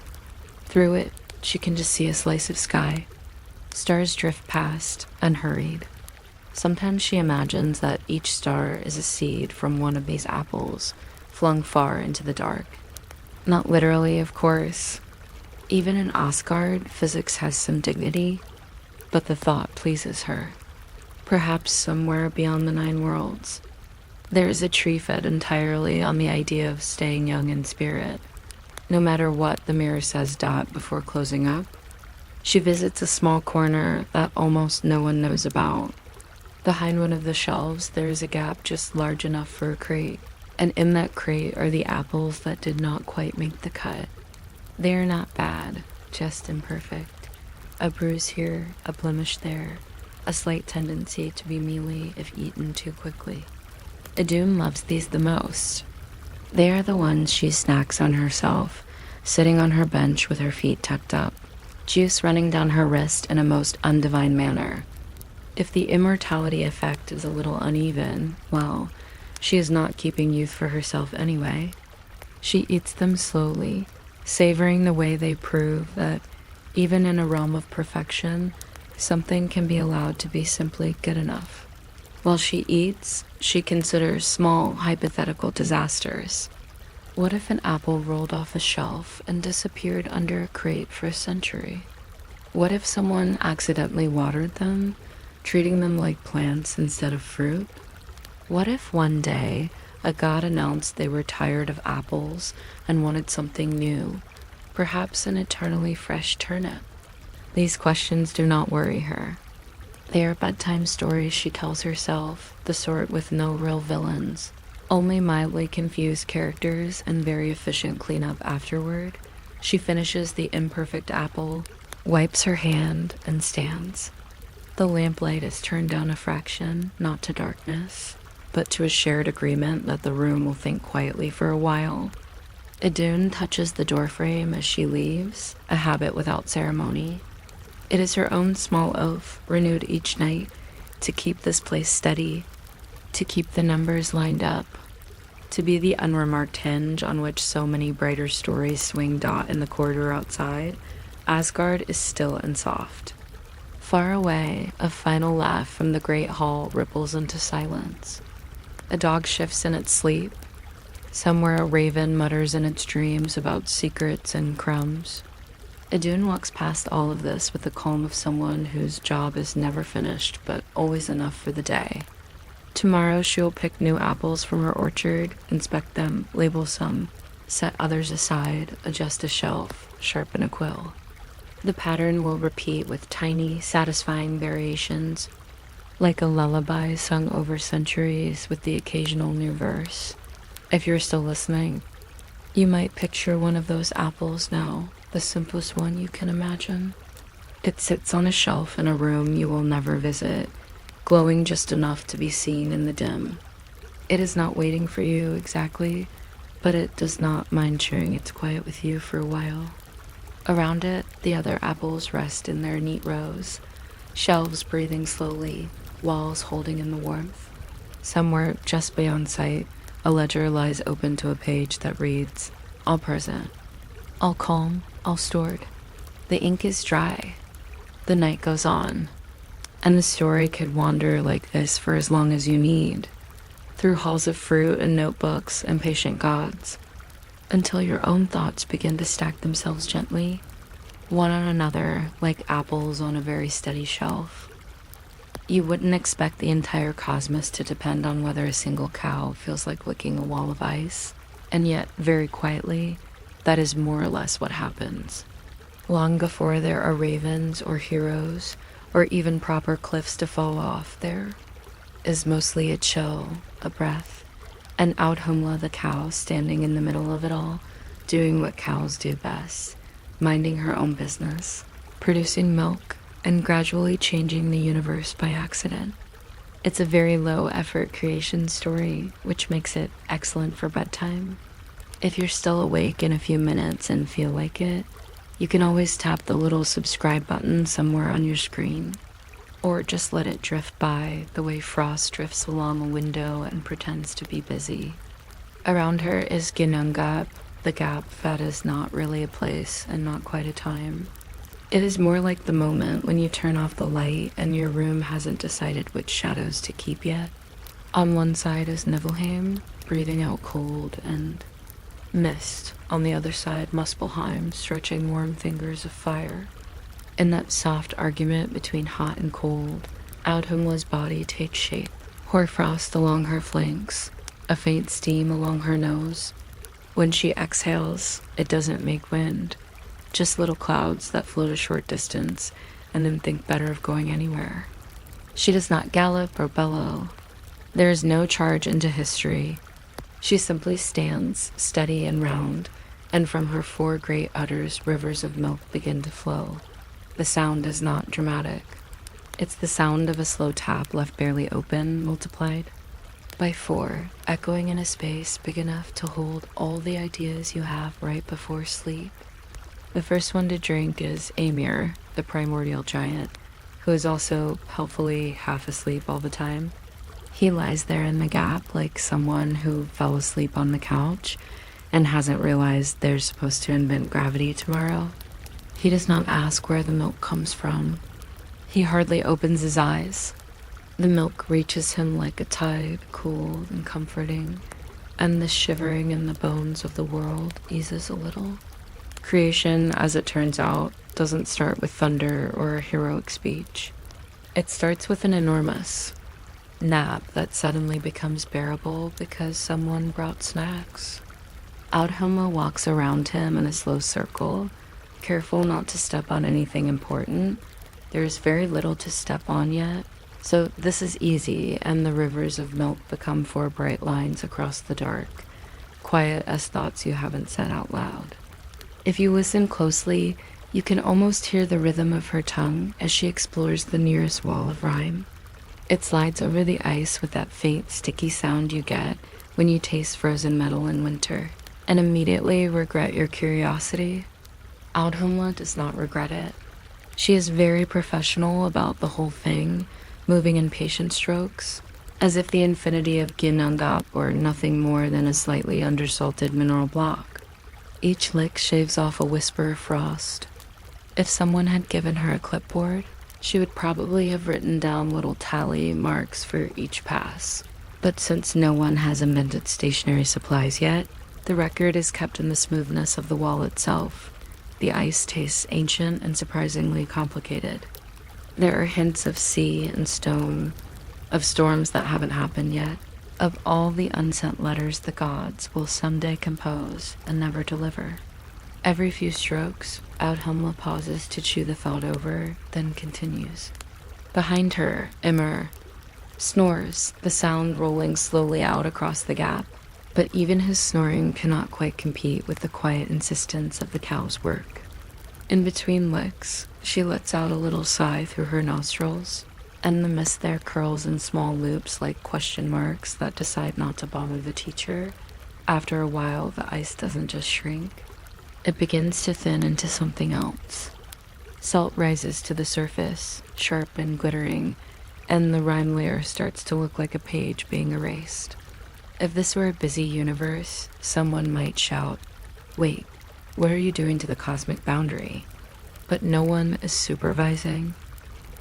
Through it, she can just see a slice of sky. Stars drift past, unhurried. Sometimes she imagines that each star is a seed from one of these apples, flung far into the dark. Not literally, of course. Even in Asgard, physics has some dignity, but the thought pleases her. Perhaps somewhere beyond the 9 worlds, there is a tree fed entirely on the idea of staying young in spirit. No matter what the mirror says before closing up, she visits a small corner that almost no one knows about. Behind one of the shelves, there is a gap just large enough for a crate, and in that crate are the apples that did not quite make the cut. They are not bad, just imperfect. A bruise here, a blemish there, a slight tendency to be mealy if eaten too quickly. Audhumla loves these the most. They are the ones she snacks on herself, sitting on her bench with her feet tucked up, juice running down her wrist in a most undivine manner. If the immortality effect is a little uneven, well, she is not keeping youth for herself anyway. She eats them slowly, savoring the way they prove that, even in a realm of perfection, something can be allowed to be simply good enough. While she eats, she considers small hypothetical disasters. What if an apple rolled off a shelf and disappeared under a crate for a century? What if someone accidentally watered them, treating them like plants instead of fruit? What if one day a god announced they were tired of apples and wanted something new, perhaps an eternally fresh turnip? These questions do not worry her. They are bedtime stories she tells herself, the sort with no real villains, only mildly confused characters and very efficient cleanup afterward. She finishes the imperfect apple, wipes her hand, and stands. The lamplight is turned down a fraction, not to darkness, but to a shared agreement that the room will think quietly for a while. Idun touches the doorframe as she leaves, a habit without ceremony. It is her own small oath, renewed each night, to keep this place steady, to keep the numbers lined up, to be the unremarked hinge on which so many brighter stories swing in the corridor outside. Asgard is still and soft. Far away, a final laugh from the great hall ripples into silence. A dog shifts in its sleep. Somewhere a raven mutters in its dreams about secrets and crumbs. Idun walks past all of this with the calm of someone whose job is never finished, but always enough for the day. Tomorrow she'll pick new apples from her orchard, inspect them, label some, set others aside, adjust a shelf, sharpen a quill. The pattern will repeat with tiny, satisfying variations, like a lullaby sung over centuries with the occasional new verse. If you're still listening, you might picture one of those apples now, the simplest one you can imagine. It sits on a shelf in a room you will never visit, glowing just enough to be seen in the dim. It is not waiting for you exactly, but it does not mind sharing its quiet with you for a while. Around it, the other apples rest in their neat rows, shelves breathing slowly, walls holding in the warmth. Somewhere just beyond sight, a ledger lies open to a page that reads, "All present, all calm, all stored." The ink is dry. The night goes on, and the story could wander like this for as long as you need, through halls of fruit and notebooks and patient gods, until your own thoughts begin to stack themselves gently, one on another, like apples on a very steady shelf. You wouldn't expect the entire cosmos to depend on whether a single cow feels like licking a wall of ice, and yet, very quietly, that is more or less what happens. Long before there are ravens or heroes, or even proper cliffs to fall off, there is mostly a chill, a breath, and Audhumla the cow standing in the middle of it all, doing what cows do best, minding her own business, producing milk, and gradually changing the universe by accident. It's a very low-effort creation story, which makes it excellent for bedtime. If you're still awake in a few minutes and feel like it, you can always tap the little subscribe button somewhere on your screen, or just let it drift by the way frost drifts along a window and pretends to be busy. Around her is Ginnungagap, the gap that is not really a place and not quite a time. It is more like the moment when you turn off the light and your room hasn't decided which shadows to keep yet. On one side is Nibelheim, breathing out cold, and mist. On the other side, Muspelheim, stretching warm fingers of fire. In that soft argument between hot and cold, Audhumla's body takes shape. Hoarfrost along her flanks, a faint steam along her nose. When she exhales, it doesn't make wind, just little clouds that float a short distance and then think better of going anywhere. She does not gallop or bellow. There is no charge into history. She simply stands, steady and round, and from her 4 great udders rivers of milk begin to flow. The sound is not dramatic. It's the sound of a slow tap left barely open, multiplied by 4, echoing in a space big enough to hold all the ideas you have right before sleep. The first one to drink is Amir, the primordial giant, who is also helpfully half asleep all the time. He lies there in the gap like someone who fell asleep on the couch and hasn't realized they're supposed to invent gravity tomorrow. He does not ask where the milk comes from. He hardly opens his eyes. The milk reaches him like a tide, cool and comforting, and the shivering in the bones of the world eases a little. Creation, as it turns out, doesn't start with thunder or a heroic speech. It starts with an enormous nap that suddenly becomes bearable because someone brought snacks. Audhumla walks around him in a slow circle, careful not to step on anything important. There is very little to step on yet, so this is easy, and the rivers of milk become 4 bright lines across the dark, quiet as thoughts you haven't said out loud. If you listen closely, you can almost hear the rhythm of her tongue as she explores the nearest wall of rhyme. It slides over the ice with that faint, sticky sound you get when you taste frozen metal in winter, and immediately regret your curiosity. Audhumla does not regret it. She is very professional about the whole thing, moving in patient strokes, as if the infinity of Ginandap were nothing more than a slightly undersalted mineral block. Each lick shaves off a whisper of frost. If someone had given her a clipboard, she would probably have written down little tally marks for each pass. But since no one has invented stationary supplies yet, the record is kept in the smoothness of the wall itself. The ice tastes ancient and surprisingly complicated. There are hints of sea and stone, of storms that haven't happened yet, of all the unsent letters the gods will someday compose and never deliver. Every few strokes, Audhumla pauses to chew the thought over, then continues. Behind her, Immer snores, the sound rolling slowly out across the gap, but even his snoring cannot quite compete with the quiet insistence of the cow's work. In between licks, she lets out a little sigh through her nostrils, and the mist there curls in small loops like question marks that decide not to bother the teacher. After a while, the ice doesn't just shrink. It begins to thin into something else. Salt rises to the surface, sharp and glittering, and the rhyme layer starts to look like a page being erased. If this were a busy universe, someone might shout, "Wait, what are you doing to the cosmic boundary?" But no one is supervising.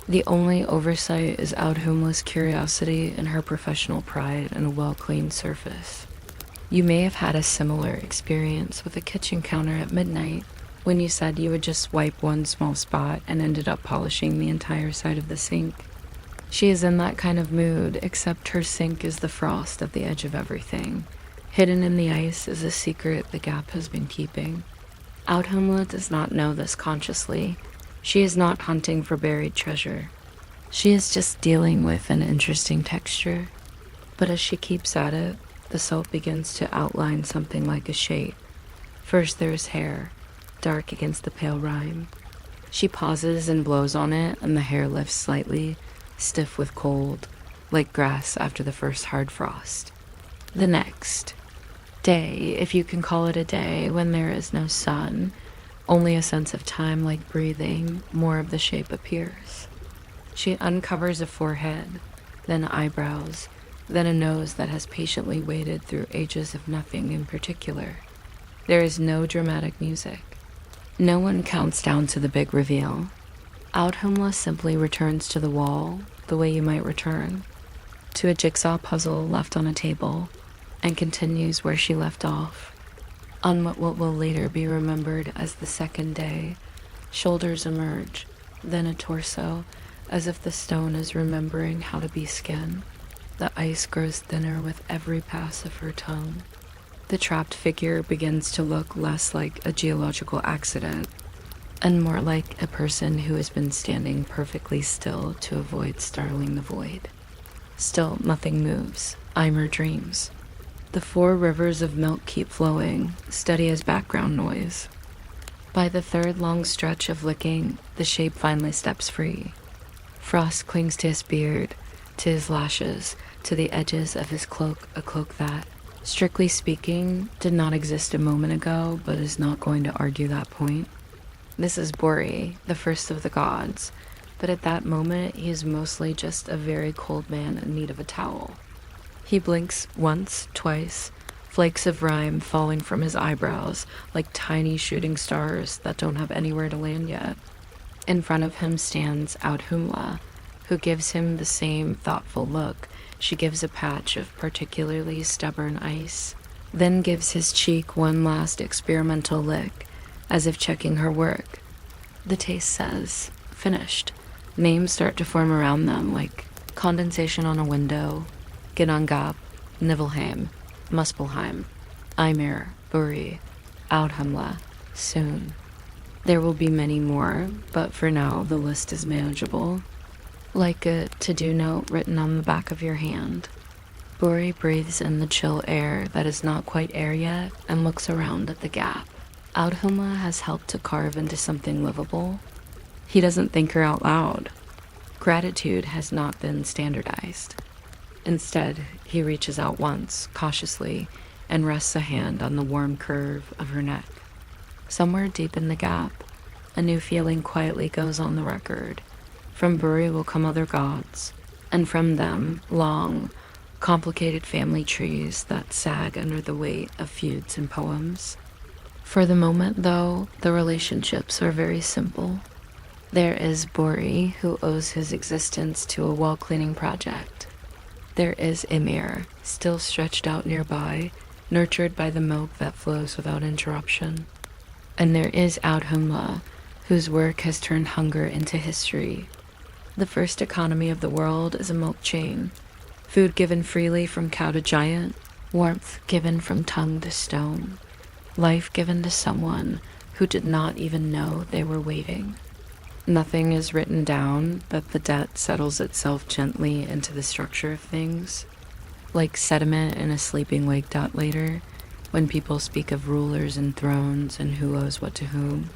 The only oversight is Audhumla's curiosity and her professional pride in a well-cleaned surface. You may have had a similar experience with a kitchen counter at midnight when you said you would just wipe one small spot and ended up polishing the entire side of the sink. She is in that kind of mood, except her sink is the frost at the edge of everything. Hidden in the ice is a secret the gap has been keeping. Audhumla does not know this consciously. She is not hunting for buried treasure. She is just dealing with an interesting texture. But as she keeps at it, the salt begins to outline something like a shape. First there is hair, dark against the pale rime. She pauses and blows on it, and the hair lifts slightly, stiff with cold, like grass after the first hard frost. The next day, if you can call it a day, when there is no sun, only a sense of time like breathing, more of the shape appears. She uncovers a forehead, then eyebrows, then a nose that has patiently waited through ages of nothing in particular. There is no dramatic music. No one counts down to the big reveal. Audhumla simply returns to the wall the way you might return to a jigsaw puzzle left on a table, and continues where she left off, on what will later be remembered as the second day. Shoulders emerge, then a torso, as if the stone is remembering how to be skin. The ice grows thinner with every pass of her tongue. The trapped figure begins to look less like a geological accident, and more like a person who has been standing perfectly still to avoid startling the void. Still, nothing moves. Eimer dreams. The 4 rivers of milk keep flowing, steady as background noise. By the 3rd long stretch of licking, the shape finally steps free. Frost clings to his beard, to his lashes, to the edges of his cloak, a cloak that, strictly speaking, did not exist a moment ago, but is not going to argue that point. This is Bori, the first of the gods, but at that moment he is mostly just a very cold man in need of a towel. He blinks once, twice, flakes of rime falling from his eyebrows like tiny shooting stars that don't have anywhere to land yet. In front of him stands Audhumla, who gives him the same thoughtful look she gives a patch of particularly stubborn ice, then gives his cheek one last experimental lick, as if checking her work. The taste says, finished. Names start to form around them, like condensation on a window, Ginangap, Nibelheim, Muspelheim, Ymir, Buri, Audhumla, soon. There will be many more, but for now the list is manageable. Like a to-do note written on the back of your hand. Buri breathes in the chill air that is not quite air yet and looks around at the gap. Audhumla has helped to carve into something livable. He doesn't think her out loud. Gratitude has not been standardized. Instead, he reaches out once, cautiously, and rests a hand on the warm curve of her neck. Somewhere deep in the gap, a new feeling quietly goes on the record. From Buri will come other gods, and from them, long, complicated family trees that sag under the weight of feuds and poems. For the moment, though, the relationships are very simple. There is Buri, who owes his existence to a wall-cleaning project. There is Ymir, still stretched out nearby, nurtured by the milk that flows without interruption. And there is Audhumla, whose work has turned hunger into history. The first economy of the world is a milk chain. Food given freely from cow to giant, warmth given from tongue to stone, life given to someone who did not even know they were waiting. Nothing is written down, but the debt settles itself gently into the structure of things, like sediment in a sleeping wake dot later, when people speak of rulers and thrones and who owes what to whom.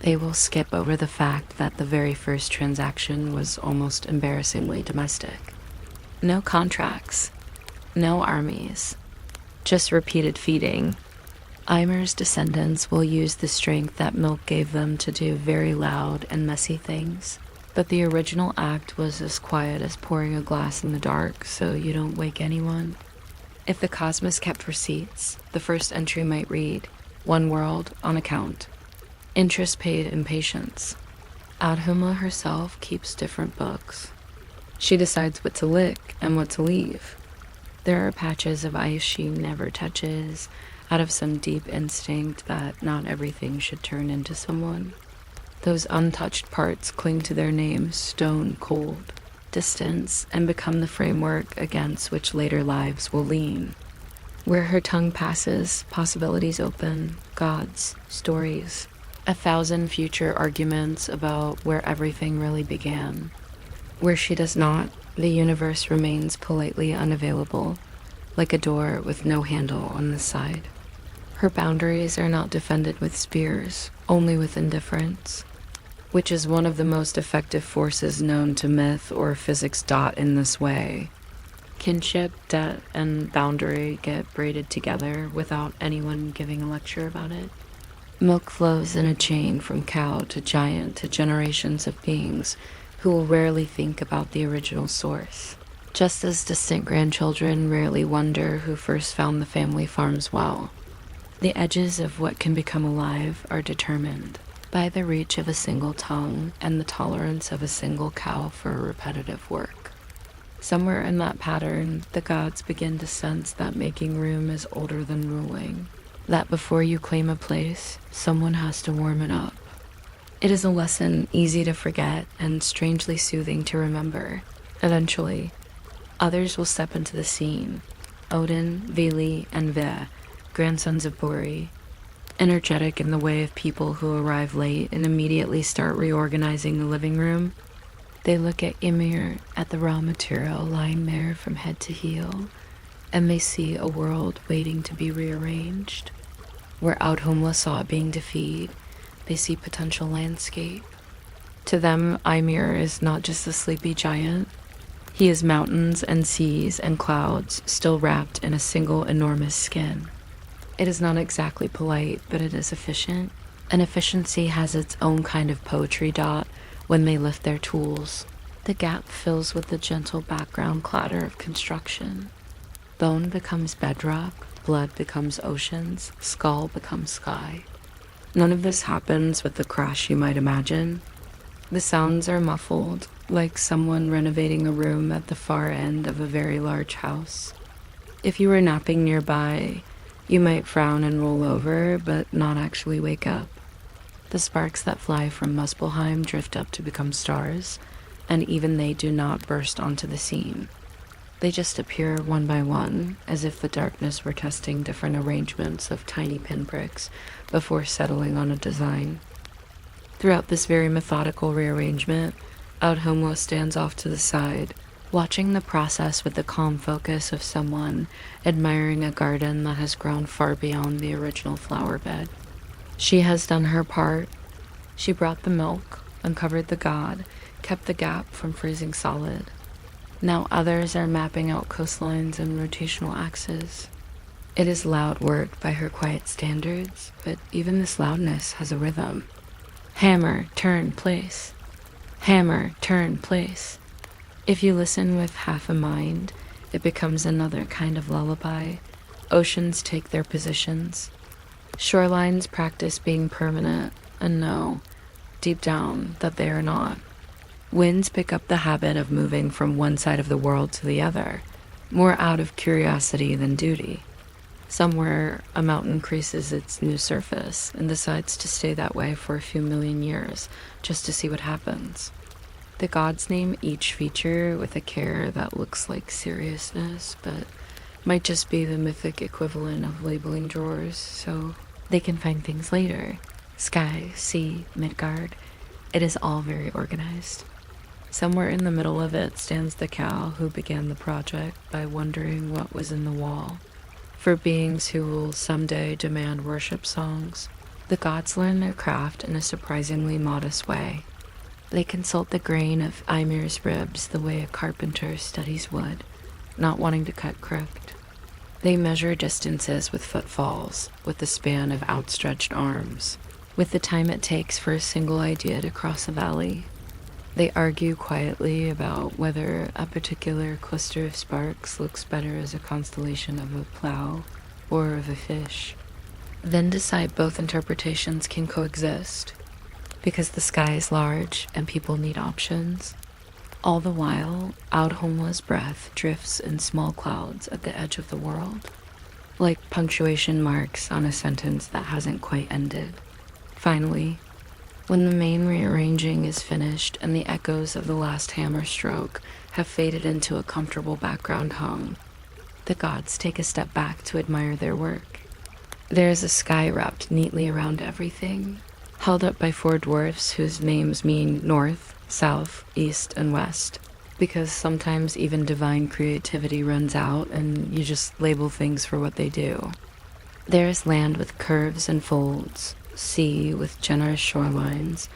They will skip over the fact that the very first transaction was almost embarrassingly domestic. No contracts, no armies, just repeated feeding. Ymir's descendants will use the strength that milk gave them to do very loud and messy things, but the original act was as quiet as pouring a glass in the dark so you don't wake anyone. If the cosmos kept receipts, the first entry might read, "One world on account. Interest paid in patience." Audhumla herself keeps different books. She decides what to lick and what to leave. There are patches of ice she never touches, out of some deep instinct that not everything should turn into someone. Those untouched parts cling to their names stone cold, distance, and become the framework against which later lives will lean. Where her tongue passes, possibilities open, gods, stories, 1,000 future arguments about where everything really began. Where she does not, the universe remains politely unavailable, like a door with no handle on the side. Her boundaries are not defended with spears, only with indifference, which is one of the most effective forces known to myth or physics. In this way, kinship, debt, and boundary get braided together without anyone giving a lecture about it. Milk flows in a chain from cow to giant to generations of beings who will rarely think about the original source, just as distant grandchildren rarely wonder who first found the family farm's well. The edges of what can become alive are determined, by the reach of a single tongue and the tolerance of a single cow for repetitive work. Somewhere in that pattern, the gods begin to sense that making room is older than ruling, that before you claim a place, someone has to warm it up. It is a lesson easy to forget and strangely soothing to remember. Eventually, others will step into the scene. Odin, Vili, and Ve, grandsons of Buri, energetic in the way of people who arrive late and immediately start reorganizing the living room. They look at Ymir, at the raw material lying there from head to heel, and they see a world waiting to be rearranged. Where Audhumla saw it being defeated, they see potential landscape. To them, Ymir is not just a sleepy giant. He is mountains and seas and clouds still wrapped in a single enormous skin. It is not exactly polite, but it is efficient, and efficiency has its own kind of poetry dot when they lift their tools. The gap fills with the gentle background clatter of construction. Bone becomes bedrock, blood becomes oceans, skull becomes sky. None of this happens with the crash you might imagine. The sounds are muffled, like someone renovating a room at the far end of a very large house. If you were napping nearby, you might frown and roll over, but not actually wake up. The sparks that fly from Muspelheim drift up to become stars, and even they do not burst onto the scene. They just appear one by one, as if the darkness were testing different arrangements of tiny pinpricks before settling on a design. Throughout this very methodical rearrangement, Audhumla stands off to the side, watching the process with the calm focus of someone admiring a garden that has grown far beyond the original flower bed. She has done her part. She brought the milk, uncovered the god, kept the gap from freezing solid. Now others are mapping out coastlines and rotational axes. It is loud work by her quiet standards, but even this loudness has a rhythm. Hammer, turn, place. Hammer, turn, place. If you listen with half a mind, it becomes another kind of lullaby. Oceans take their positions. Shorelines practice being permanent, and know, deep down, that they are not. Winds pick up the habit of moving from one side of the world to the other, more out of curiosity than duty. Somewhere, a mountain creases its new surface and decides to stay that way for a few million years, just to see what happens. The gods name each feature with a care that looks like seriousness, but might just be the mythic equivalent of labeling drawers, so they can find things later. Sky, sea, Midgard, it is all very organized. Somewhere in the middle of it stands the cow who began the project by wondering what was in the wall. For beings who will someday demand worship songs, the gods learn their craft in a surprisingly modest way. They consult the grain of Ymir's ribs the way a carpenter studies wood, not wanting to cut crooked. They measure distances with footfalls, with the span of outstretched arms, with the time it takes for a single idea to cross a valley. They argue quietly about whether a particular cluster of sparks looks better as a constellation of a plow or of a fish, then decide both interpretations can coexist, because the sky is large and people need options. All the while, Audhumla's breath drifts in small clouds at the edge of the world, like punctuation marks on a sentence that hasn't quite ended. Finally, when the main rearranging is finished and the echoes of the last hammer stroke have faded into a comfortable background hum, the gods take a step back to admire their work. There is a sky wrapped neatly around everything, held up by 4 dwarfs whose names mean north, south, east, and west, because sometimes even divine creativity runs out and you just label things for what they do. There is land with curves and folds, sea with generous shorelines,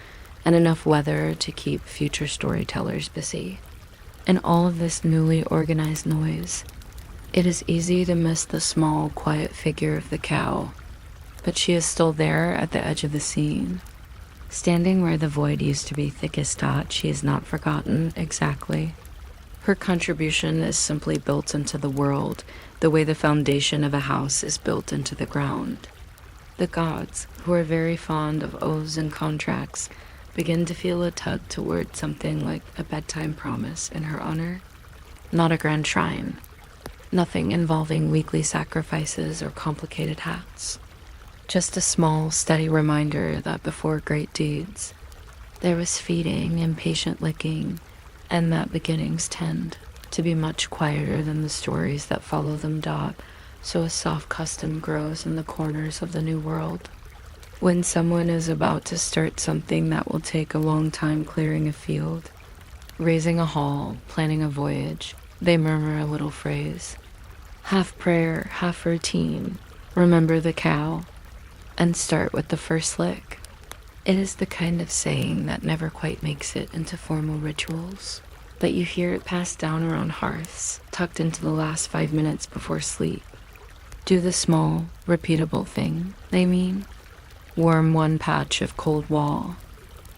and enough weather to keep future storytellers busy. In all of this newly organized noise, it is easy to miss the small, quiet figure of the cow, but she is still there at the edge of the scene. Standing where the void used to be thickest dot, she is not forgotten exactly. Her contribution is simply built into the world, the way the foundation of a house is built into the ground. The gods, who are very fond of oaths and contracts, begin to feel a tug toward something like a bedtime promise in her honor. Not a grand shrine. Nothing involving weekly sacrifices or complicated hats. Just a small, steady reminder that before great deeds, there was feeding and patient licking, and that beginnings tend to be much quieter than the stories that follow them. So a soft custom grows in the corners of the new world. When someone is about to start something that will take a long time, clearing a field, raising a hall, planning a voyage, they murmur a little phrase, half prayer, half routine, remember the cow, and start with the first lick. It is the kind of saying that never quite makes it into formal rituals, but you hear it passed down around hearths, tucked into the last 5 minutes before sleep. Do the small, repeatable thing, they mean. Warm one patch of cold wall.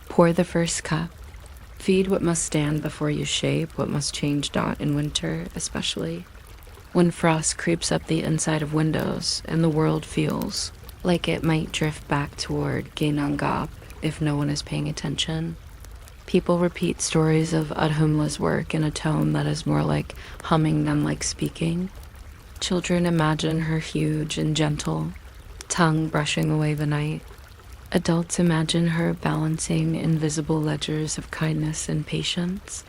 Pour the first cup. Feed what must stand before you shape what must change. In winter, especially. When frost creeps up the inside of windows and the world feels like it might drift back toward Genangap if no one is paying attention. People repeat stories of Audhumla's work in a tone that is more like humming than like speaking. Children imagine her huge and gentle, tongue brushing away the night. Adults imagine her balancing invisible ledgers of kindness and patience.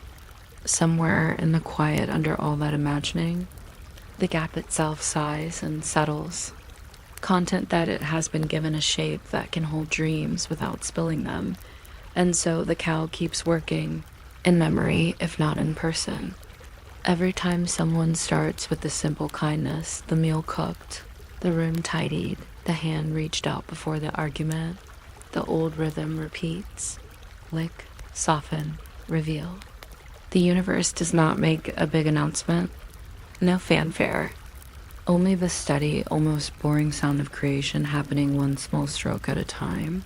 Somewhere in the quiet under all that imagining, the gap itself sighs and settles. Content that it has been given a shape that can hold dreams without spilling them. And so the cow keeps working, in memory if not in person. Every time someone starts with the simple kindness, the meal cooked, the room tidied, the hand reached out before the argument, the old rhythm repeats. Lick, soften, reveal. The universe does not make a big announcement. No fanfare. Only the steady, almost boring sound of creation happening one small stroke at a time.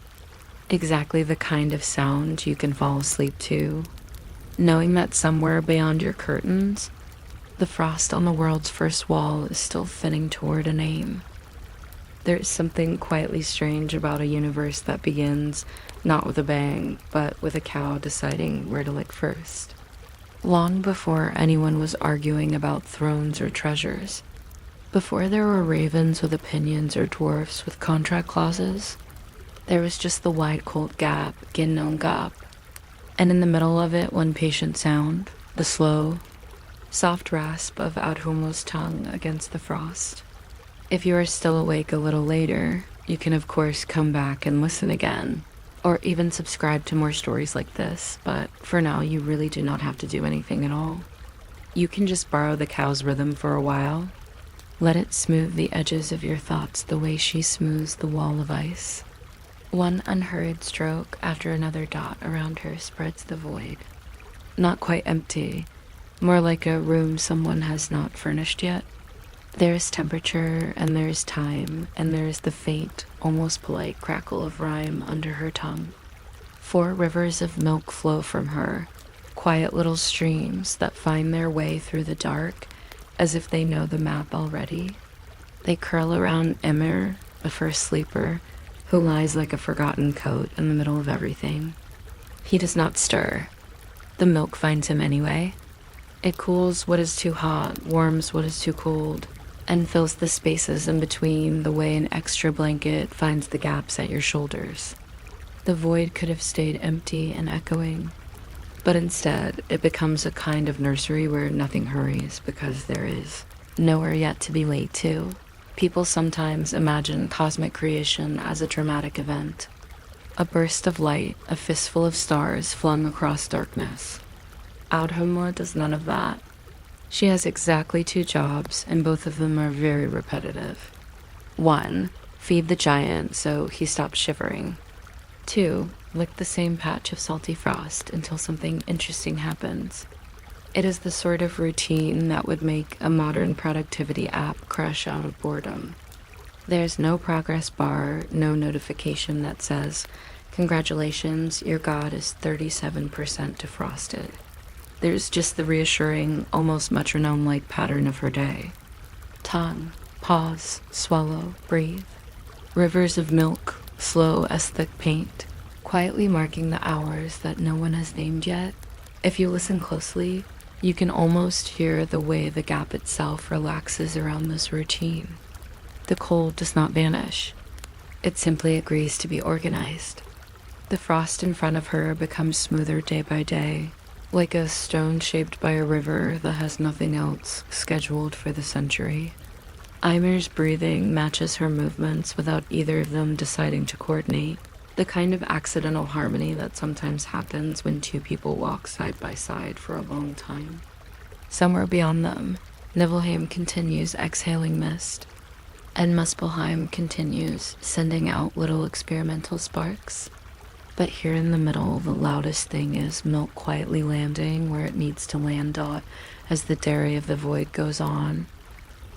Exactly the kind of sound you can fall asleep to, knowing that somewhere beyond your curtains, the frost on the world's first wall is still thinning toward a name. There is something quietly strange about a universe that begins not with a bang, but with a cow deciding where to lick first. Long before anyone was arguing about thrones or treasures, before there were ravens with opinions or dwarfs with contract clauses, there was just the wide cold gap, Ginnon Gap, and in the middle of it one patient sound, the slow, soft rasp of Audhumla's tongue against the frost. If you are still awake a little later, you can of course come back and listen again, or even subscribe to more stories like this, but for now you really do not have to do anything at all. You can just borrow the cow's rhythm for a while. Let it smooth the edges of your thoughts the way she smooths the wall of ice. One unhurried stroke after another dot around her spreads the void. Not quite empty, more like a room someone has not furnished yet. There is temperature, and there is time, and there is the faint, almost polite crackle of rhyme under her tongue. 4 rivers of milk flow from her, quiet little streams that find their way through the dark as if they know the map already. They curl around Emir, the first sleeper, who lies like a forgotten coat in the middle of everything. He does not stir. The milk finds him anyway. It cools what is too hot, warms what is too cold, and fills the spaces in between the way an extra blanket finds the gaps at your shoulders. The void could have stayed empty and echoing, but instead it becomes a kind of nursery where nothing hurries because there is nowhere yet to be late to. People sometimes imagine cosmic creation as a dramatic event, a burst of light, a fistful of stars flung across darkness. Audhumla does none of that. She has exactly 2 jobs, and both of them are very repetitive. 1, feed the giant so he stops shivering. 2, lick the same patch of salty frost until something interesting happens. It is the sort of routine that would make a modern productivity app crash out of boredom. There's no progress bar, no notification that says, "Congratulations, your god is 37% defrosted." There's just the reassuring, almost metronome-like pattern of her day. Tongue, pause, swallow, breathe. Rivers of milk, slow as thick paint, quietly marking the hours that no one has named yet. If you listen closely, you can almost hear the way the gap itself relaxes around this routine. The cold does not vanish. It simply agrees to be organized. The frost in front of her becomes smoother day by day, like a stone shaped by a river that has nothing else scheduled for the century. Ymir's breathing matches her movements without either of them deciding to coordinate, the kind of accidental harmony that sometimes happens when two people walk side by side for a long time. Somewhere beyond them, Niflheim continues exhaling mist, and Muspelheim continues sending out little experimental sparks. But here in the middle, the loudest thing is milk quietly landing where it needs to land as the dairy of the void goes on.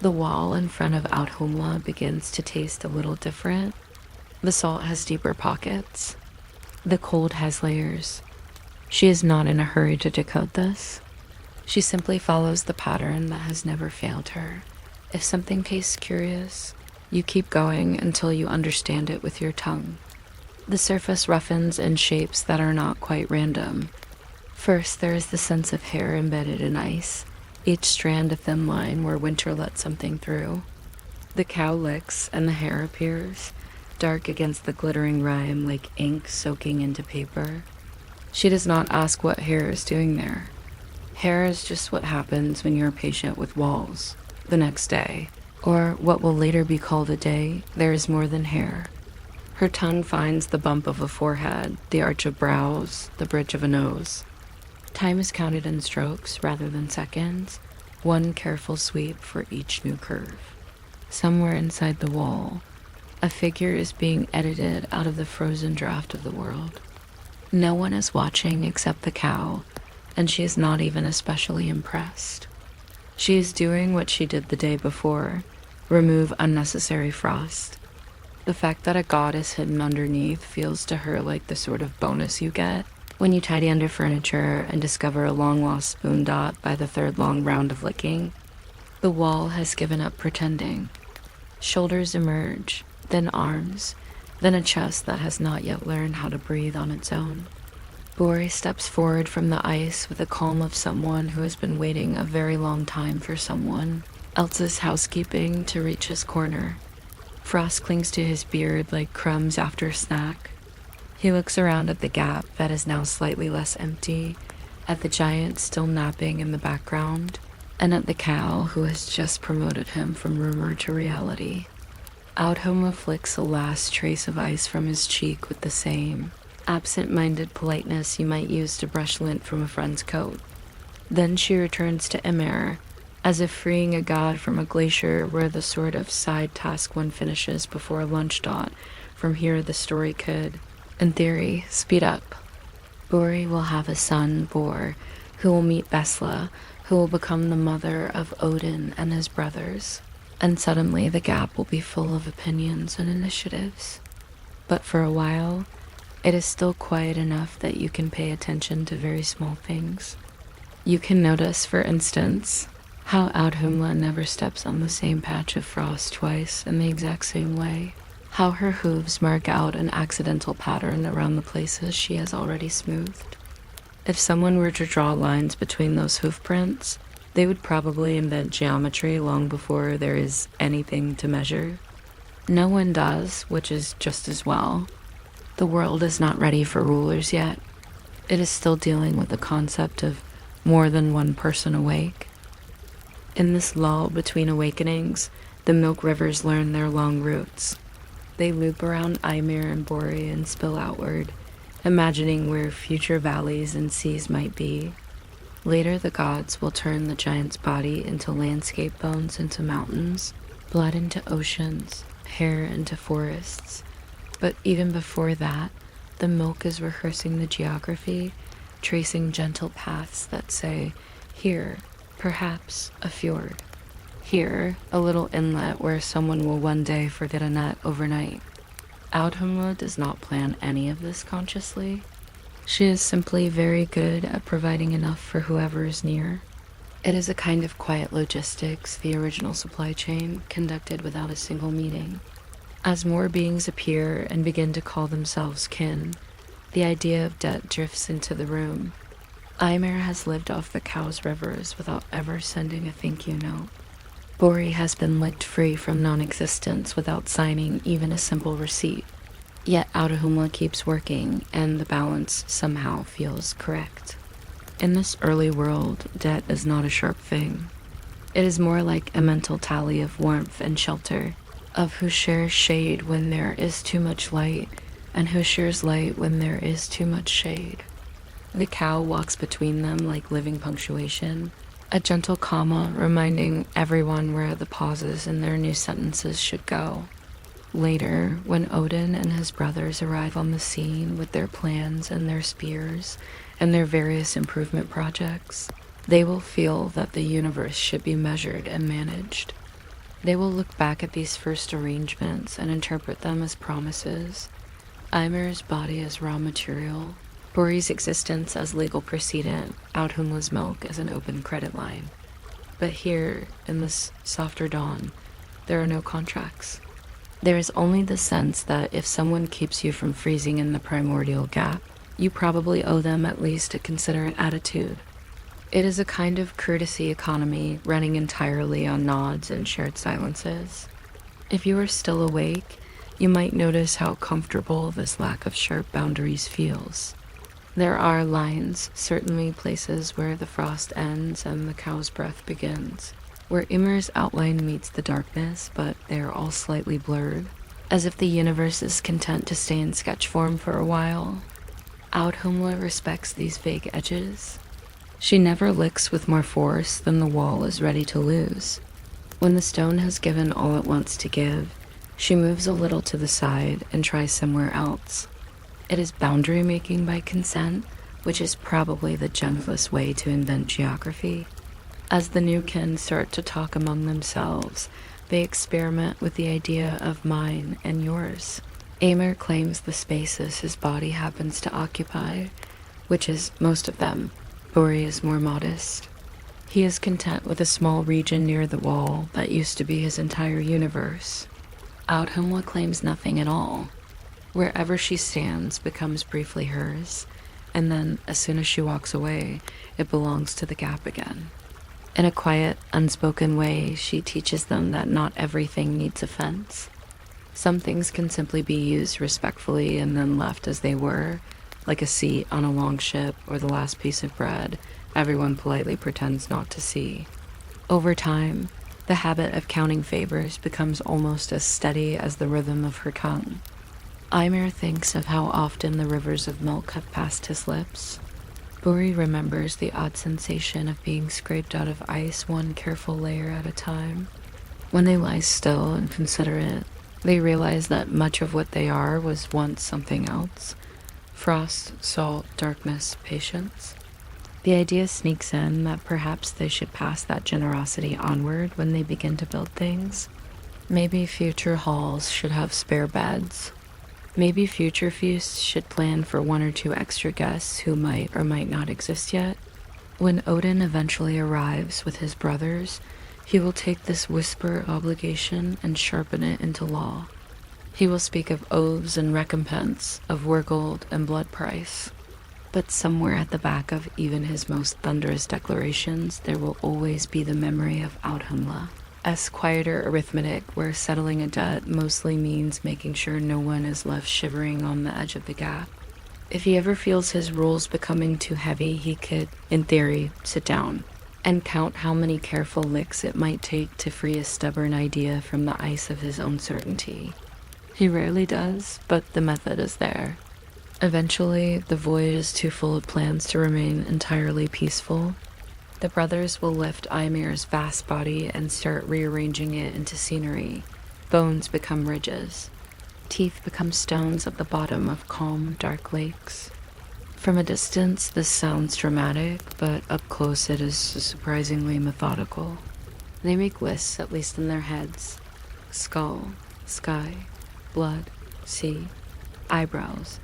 The wall in front of Audhumla begins to taste a little different. The salt has deeper pockets. The cold has layers. She is not in a hurry to decode this. She simply follows the pattern that has never failed her. If something tastes curious, you keep going until you understand it with your tongue. The surface roughens in shapes that are not quite random. First, there is the sense of hair embedded in ice, each strand a thin line where winter let something through. The cow licks and the hair appears, dark against the glittering rime like ink soaking into paper. She does not ask what hair is doing there. Hair is just what happens when you're patient with walls. The next day, or what will later be called a day, there is more than hair. Her tongue finds the bump of a forehead, the arch of brows, the bridge of a nose. Time is counted in strokes rather than seconds, one careful sweep for each new curve. Somewhere inside the wall, a figure is being edited out of the frozen draft of the world. No one is watching except the cow, and she is not even especially impressed. She is doing what she did the day before, remove unnecessary frost. The fact that a god is hidden underneath feels to her like the sort of bonus you get when you tidy under furniture and discover a long-lost spoon dot by the third long round of licking. The wall has given up pretending. Shoulders emerge, then arms, then a chest that has not yet learned how to breathe on its own. Bori steps forward from the ice with the calm of someone who has been waiting a very long time for someone else's housekeeping to reach his corner. Frost clings to his beard like crumbs after a snack. He looks around at the gap that is now slightly less empty, at the giant still napping in the background, and at the cow who has just promoted him from rumor to reality. Audhumla flicks a last trace of ice from his cheek with the same absent-minded politeness you might use to brush lint from a friend's coat. Then she returns to Ymir, as if freeing a god from a glacier where the sort of side task one finishes before a lunch dot. From here the story could, in theory, speed up. Bori will have a son, Bor, who will meet Besla, who will become the mother of Odin and his brothers. And suddenly the gap will be full of opinions and initiatives. But for a while, it is still quiet enough that you can pay attention to very small things. You can notice, for instance, how Audhumla never steps on the same patch of frost twice in the exact same way. How her hooves mark out an accidental pattern around the places she has already smoothed. If someone were to draw lines between those hoof prints, they would probably invent geometry long before there is anything to measure. No one does, which is just as well. The world is not ready for rulers yet. It is still dealing with the concept of more than one person awake. In this lull between awakenings, the milk rivers learn their long routes. They loop around Ymir and Bori and spill outward, imagining where future valleys and seas might be. Later, the gods will turn the giant's body into landscape bones into mountains, blood into oceans, hair into forests. But even before that, the milk is rehearsing the geography, tracing gentle paths that say, here, perhaps a fjord. Here, a little inlet where someone will one day forget a net overnight. Audhumla does not plan any of this consciously. She is simply very good at providing enough for whoever is near. It is a kind of quiet logistics, the original supply chain, conducted without a single meeting. As more beings appear and begin to call themselves kin, the idea of debt drifts into the room. Ymir has lived off the cow's rivers without ever sending a thank you note. Bori has been licked free from non-existence without signing even a simple receipt. Yet Audhumla keeps working, and the balance somehow feels correct. In this early world, debt is not a sharp thing. It is more like a mental tally of warmth and shelter, of who shares shade when there is too much light, and who shares light when there is too much shade. The cow walks between them like living punctuation, a gentle comma reminding everyone where the pauses in their new sentences should go. Later, when Odin and his brothers arrive on the scene with their plans and their spears and their various improvement projects, they will feel that the universe should be measured and managed. They will look back at these first arrangements and interpret them as promises. Ymir's body as raw material, Bori's existence as legal precedent, Audhumla's milk as an open credit line. But here, in this softer dawn, there are no contracts. There is only the sense that if someone keeps you from freezing in the primordial gap, you probably owe them at least a considerate attitude. It is a kind of courtesy economy running entirely on nods and shared silences. If you are still awake, you might notice how comfortable this lack of sharp boundaries feels. There are lines, certainly places where the frost ends and the cow's breath begins, where Ymir's outline meets the darkness, but they are all slightly blurred, as if the universe is content to stay in sketch form for a while. Audhumla respects these vague edges. She never licks with more force than the wall is ready to lose. When the stone has given all it wants to give, she moves a little to the side and tries somewhere else. It is boundary making by consent, which is probably the gentlest way to invent geography. As the new kin start to talk among themselves, they experiment with the idea of mine and yours. Ymir claims the spaces his body happens to occupy, which is most of them. Bori is more modest. He is content with a small region near the wall that used to be his entire universe. Audhumla claims nothing at all. Wherever she stands becomes briefly hers, and then, as soon as she walks away, it belongs to the gap again. In a quiet, unspoken way, she teaches them that not everything needs a fence. Some things can simply be used respectfully and then left as they were, like a seat on a long ship or the last piece of bread everyone politely pretends not to see. Over time, the habit of counting favors becomes almost as steady as the rhythm of her tongue. Ymir thinks of how often the rivers of milk have passed his lips. Bori remembers the odd sensation of being scraped out of ice one careful layer at a time. When they lie still and consider it, they realize that much of what they are was once something else. Frost, salt, darkness, patience. The idea sneaks in that perhaps they should pass that generosity onward when they begin to build things. Maybe future halls should have spare beds. Maybe future feasts should plan for 1 or 2 extra guests who might or might not exist yet. When Odin eventually arrives with his brothers, he will take this whisper obligation and sharpen it into law. He will speak of oaths and recompense, of wergold and blood price. But somewhere at the back of even his most thunderous declarations, there will always be the memory of Audhumla. As quieter arithmetic where settling a debt mostly means making sure no one is left shivering on the edge of the gap. If he ever feels his rules becoming too heavy, he could, in theory, sit down and count how many careful licks it might take to free a stubborn idea from the ice of his own certainty. He rarely does, but the method is there. Eventually, the void is too full of plans to remain entirely peaceful. The brothers will lift Ymir's vast body and start rearranging it into scenery. Bones become ridges. Teeth become stones at the bottom of calm, dark lakes. From a distance, this sounds dramatic, but up close it is surprisingly methodical. They make lists, at least in their heads. Skull, sky, blood, sea, eyebrows,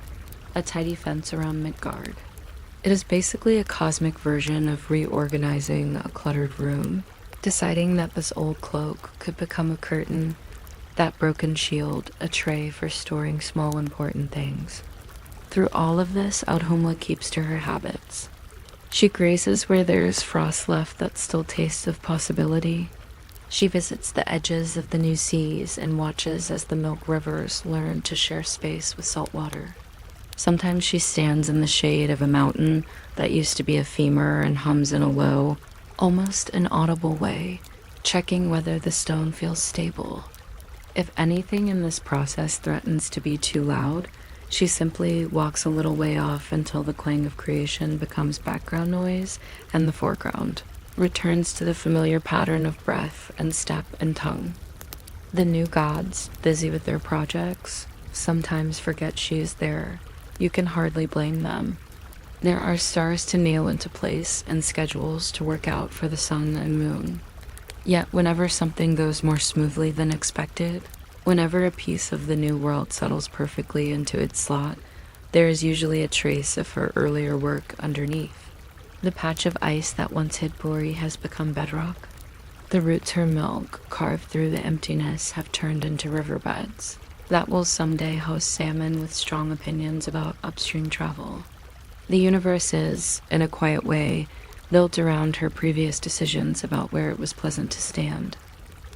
a tidy fence around Midgard. It is basically a cosmic version of reorganizing a cluttered room, deciding that this old cloak could become a curtain, That broken shield, a tray for storing small important things. Through all of this, Audhumla keeps to her habits. She grazes where there is frost left that still tastes of possibility. She visits the edges of the new seas and watches as the milk rivers learn to share space with salt water. Sometimes she stands in the shade of a mountain that used to be a femur and hums in a low, almost inaudible way, checking whether the stone feels stable. If anything in this process threatens to be too loud, she simply walks a little way off until the clang of creation becomes background noise and the foreground returns to the familiar pattern of breath and step and tongue. The new gods, busy with their projects, sometimes forget she is there. You can hardly blame them. There are stars to nail into place and schedules to work out for the sun and moon. Yet whenever something goes more smoothly than expected, whenever a piece of the new world settles perfectly into its slot, there is usually a trace of her earlier work underneath. The patch of ice that once hid Bori has become bedrock. The roots her milk carved through the emptiness have turned into riverbeds that will someday host salmon with strong opinions about upstream travel. The universe is, in a quiet way, built around her previous decisions about where it was pleasant to stand.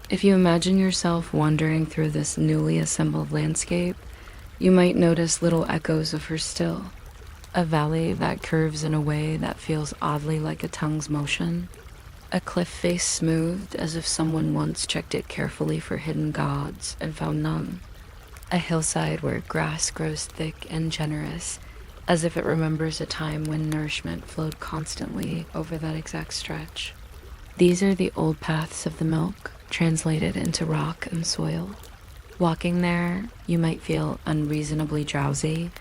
If you imagine yourself wandering through this newly assembled landscape, you might notice little echoes of her still. A valley that curves in a way that feels oddly like a tongue's motion. A cliff face smoothed as if someone once checked it carefully for hidden gods and found none. A hillside where grass grows thick and generous, as if it remembers a time when nourishment flowed constantly over that exact stretch. These are the old paths of the milk, translated into rock and soil. Walking there, you might feel unreasonably drowsy,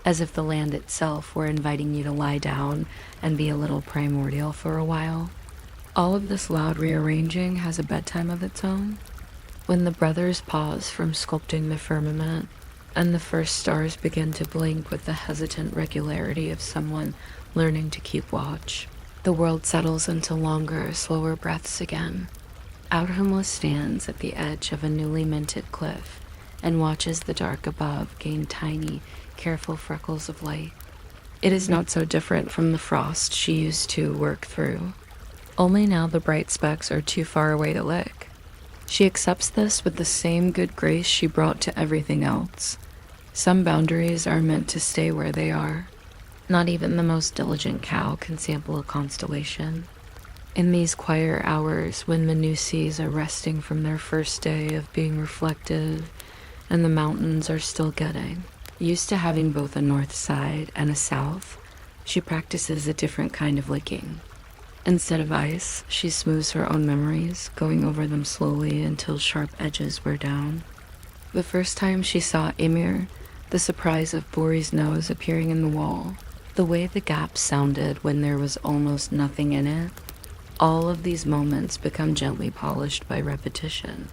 as if the land itself were inviting you to lie down and be a little primordial for a while. All of this loud rearranging has a bedtime of its own. When the brothers pause from sculpting the firmament, and the first stars begin to blink with the hesitant regularity of someone learning to keep watch, the world settles into longer, slower breaths again. Audhumla stands at the edge of a newly minted cliff and watches the dark above gain tiny, careful freckles of light. It is not so different from the frost she used to work through. Only now the bright specks are too far away to lick. She accepts this with the same good grace she brought to everything else. Some boundaries are meant to stay where they are. Not even the most diligent cow can sample a constellation. In these quieter hours when the new seas are resting from their first day of being reflective and the mountains are still getting used to having both a north side and a south, she practices a different kind of licking. Instead of ice, she smooths her own memories, going over them slowly until sharp edges wear down. The first time she saw Ymir, the surprise of Bori's nose appearing in the wall, the way the gap sounded when there was almost nothing in it, all of these moments become gently polished by repetition.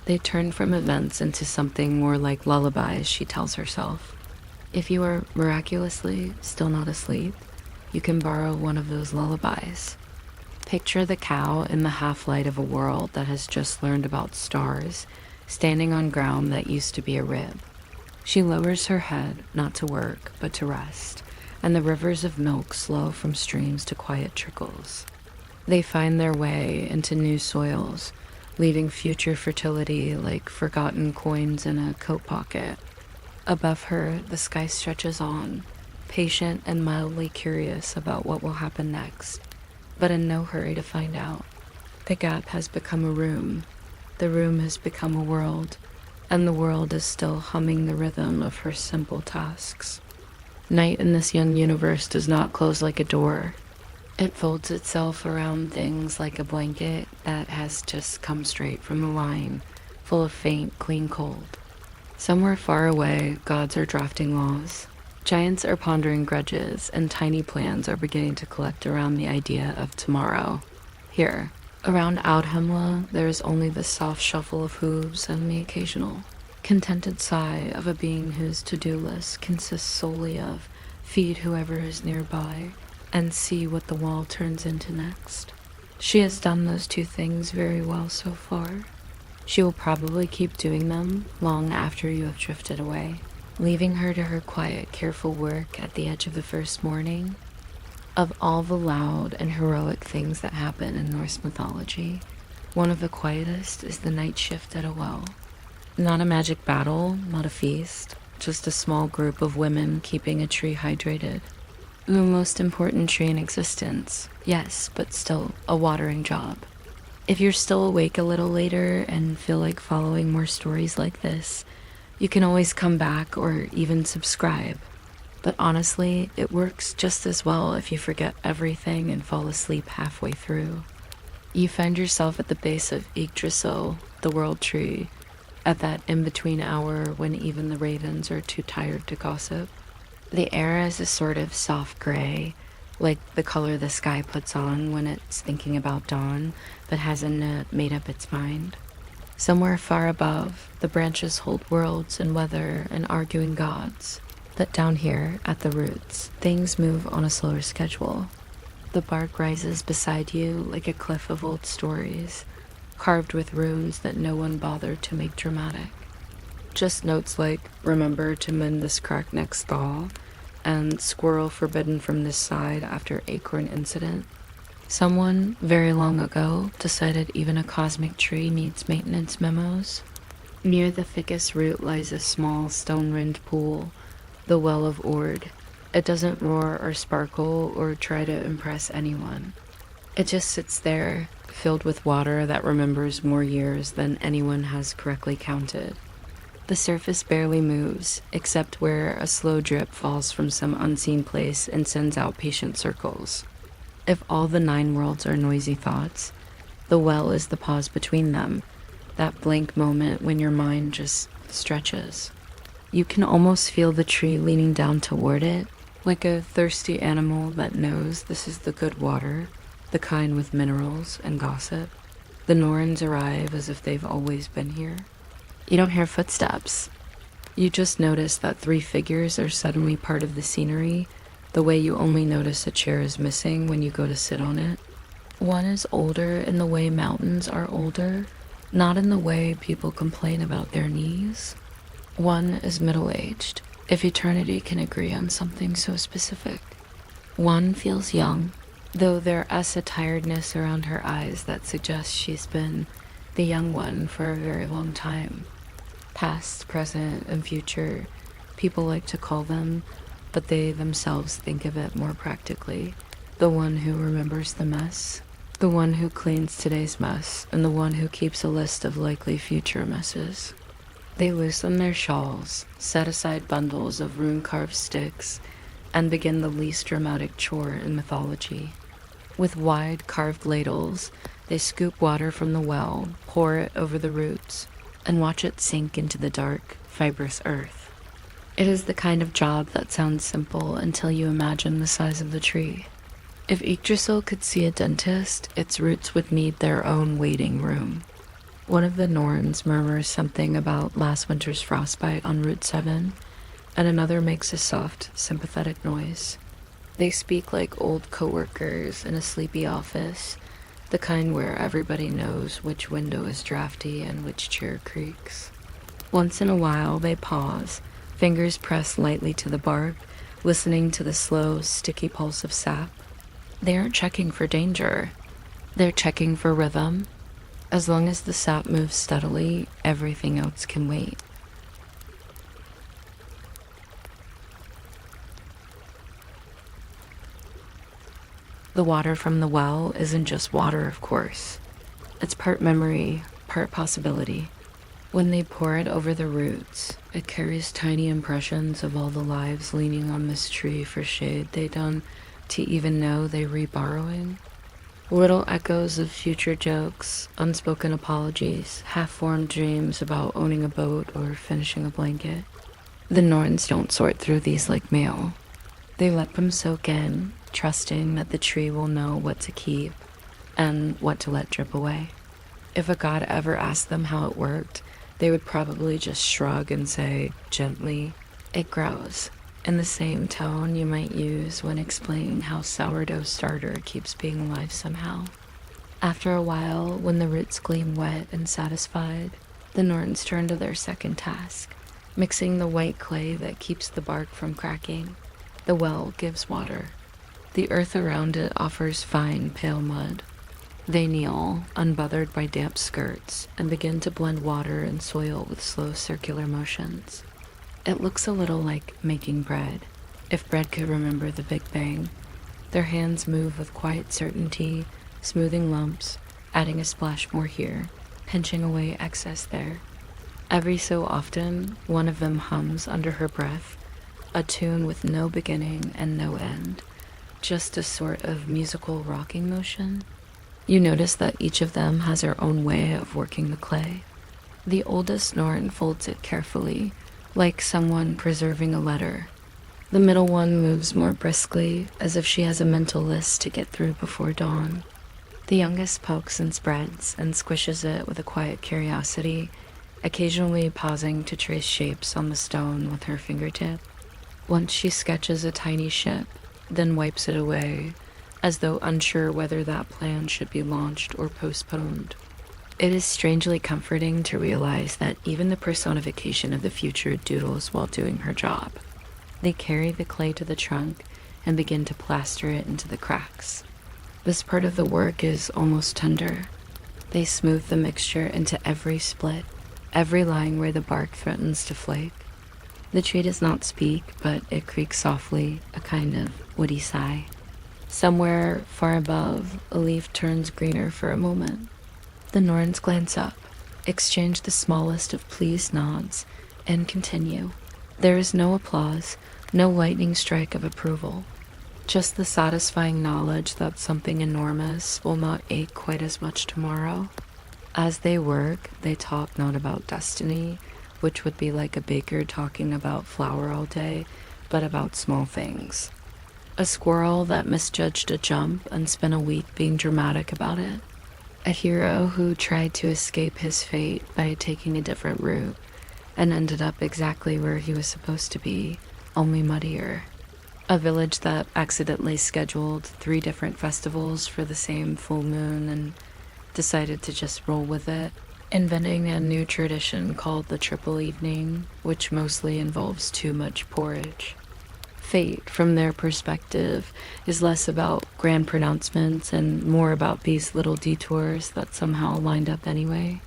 They turn from events into something more like lullabies, she tells herself. If you are miraculously still not asleep, you can borrow one of those lullabies. Picture the cow in the half-light of a world that has just learned about stars, standing on ground that used to be a rib. She lowers her head, not to work, but to rest, and the rivers of milk slow from streams to quiet trickles. They find their way into new soils, leaving future fertility like forgotten coins in a coat pocket. Above her, the sky stretches on, patient and mildly curious about what will happen next, but in no hurry to find out. The gap has become a room, the room has become a world, and the world is still humming the rhythm of her simple tasks. Night in this young universe does not close like a door. It folds itself around things like a blanket that has just come straight from the line, full of faint, clean cold. Somewhere far away, gods are drafting laws. Giants are pondering grudges, and tiny plans are beginning to collect around the idea of tomorrow. Here, around Audhumla, there is only the soft shuffle of hooves and the occasional contented sigh of a being whose to-do list consists solely of feed whoever is nearby and see what the wall turns into next. She has done those two things very well so far. She will probably keep doing them long after you have drifted away, leaving her to her quiet, careful work at the edge of the first morning. Of all the loud and heroic things that happen in Norse mythology, one of the quietest is the night shift at a well. Not a magic battle, not a feast, just a small group of women keeping a tree hydrated. The most important tree in existence, yes, but still a watering job. If you're still awake a little later and feel like following more stories like this, you can always come back or even subscribe. But honestly, it works just as well if you forget everything and fall asleep halfway through. You find yourself at the base of Yggdrasil, the world tree, at that in-between hour when even the ravens are too tired to gossip. The air is a sort of soft gray, like the color the sky puts on when it's thinking about dawn, but hasn't made up its mind. Somewhere far above, the branches hold worlds and weather and arguing gods. But down here, at the roots, things move on a slower schedule. The bark rises beside you like a cliff of old stories, carved with runes that no one bothered to make dramatic. Just notes like, remember to mend this crack next thaw, and squirrel forbidden from this side after acorn incident. Someone, very long ago, decided even a cosmic tree needs maintenance memos. Near the thickest root lies a small stone-rimmed pool, the Well of Ord. It doesn't roar or sparkle or try to impress anyone. It just sits there, filled with water that remembers more years than anyone has correctly counted. The surface barely moves, except where a slow drip falls from some unseen place and sends out patient circles. If all the 9 worlds are noisy thoughts, the well is the pause between them, that blank moment when your mind just stretches. You can almost feel the tree leaning down toward it, like a thirsty animal that knows this is the good water, the kind with minerals and gossip. The Norns arrive as if they've always been here. You don't hear footsteps. You just notice that 3 figures are suddenly part of the scenery, the way you only notice a chair is missing when you go to sit on it. One is older in the way mountains are older, not in the way people complain about their knees. One is middle-aged, if eternity can agree on something so specific. One feels young, though there is a tiredness around her eyes that suggests she's been the young one for a very long time. Past, present, and future, people like to call them, but they themselves think of it more practically. The one who remembers the mess, the one who cleans today's mess, and the one who keeps a list of likely future messes. They loosen their shawls, set aside bundles of rune-carved sticks, and begin the least dramatic chore in mythology. With wide carved ladles, they scoop water from the well, pour it over the roots, and watch it sink into the dark, fibrous earth. It is the kind of job that sounds simple until you imagine the size of the tree. If Yggdrasil could see a dentist, its roots would need their own waiting room. One of the Norns murmurs something about last winter's frostbite on Route 7, and another makes a soft, sympathetic noise. They speak like old coworkers in a sleepy office, the kind where everybody knows which window is drafty and which chair creaks. Once in a while they pause, fingers pressed lightly to the bark, listening to the slow, sticky pulse of sap. They aren't checking for danger. They're checking for rhythm. As long as the sap moves steadily, everything else can wait. The water from the well isn't just water, of course. It's part memory, part possibility. When they pour it over the roots, it carries tiny impressions of all the lives leaning on this tree for shade they don't to even know they reborrowing. Little echoes of future jokes, unspoken apologies, half-formed dreams about owning a boat or finishing a blanket. The Norns don't sort through these like mail. They let them soak in, trusting that the tree will know what to keep and what to let drip away. If a god ever asked them how it worked, they would probably just shrug and say, gently, "It grows," in the same tone you might use when explaining how sourdough starter keeps being alive somehow. After a while, when the roots gleam wet and satisfied, the Norns turn to their second task, mixing the white clay that keeps the bark from cracking. The well gives water. The earth around it offers fine, pale mud. They kneel, unbothered by damp skirts, and begin to blend water and soil with slow circular motions. It looks a little like making bread, if bread could remember the Big Bang. Their hands move with quiet certainty, smoothing lumps, adding a splash more here, pinching away excess there. Every so often, one of them hums under her breath, a tune with no beginning and no end, just a sort of musical rocking motion. You notice that each of them has her own way of working the clay. The oldest Norn folds it carefully, like someone preserving a letter. The middle one moves more briskly, as if she has a mental list to get through before dawn. The youngest pokes and spreads and squishes it with a quiet curiosity, occasionally pausing to trace shapes on the stone with her fingertip. Once she sketches a tiny ship, then wipes it away, as though unsure whether that plan should be launched or postponed. It is strangely comforting to realize that even the personification of the future doodles while doing her job. They carry the clay to the trunk and begin to plaster it into the cracks. This part of the work is almost tender. They smooth the mixture into every split, every line where the bark threatens to flake. The tree does not speak, but it creaks softly, a kind of woody sigh. Somewhere far above, a leaf turns greener for a moment. The Norns glance up, exchange the smallest of pleased nods, and continue. There is no applause, no lightning strike of approval, just the satisfying knowledge that something enormous will not ache quite as much tomorrow. As they work, they talk not about destiny, which would be like a baker talking about flour all day, but about small things. A squirrel that misjudged a jump and spent a week being dramatic about it. A hero who tried to escape his fate by taking a different route and ended up exactly where he was supposed to be, only muddier. A village that accidentally scheduled 3 different festivals for the same full moon and decided to just roll with it, inventing a new tradition called the Triple Evening, which mostly involves too much porridge. Fate, from their perspective, is less about grand pronouncements and more about these little detours that somehow lined up anyway.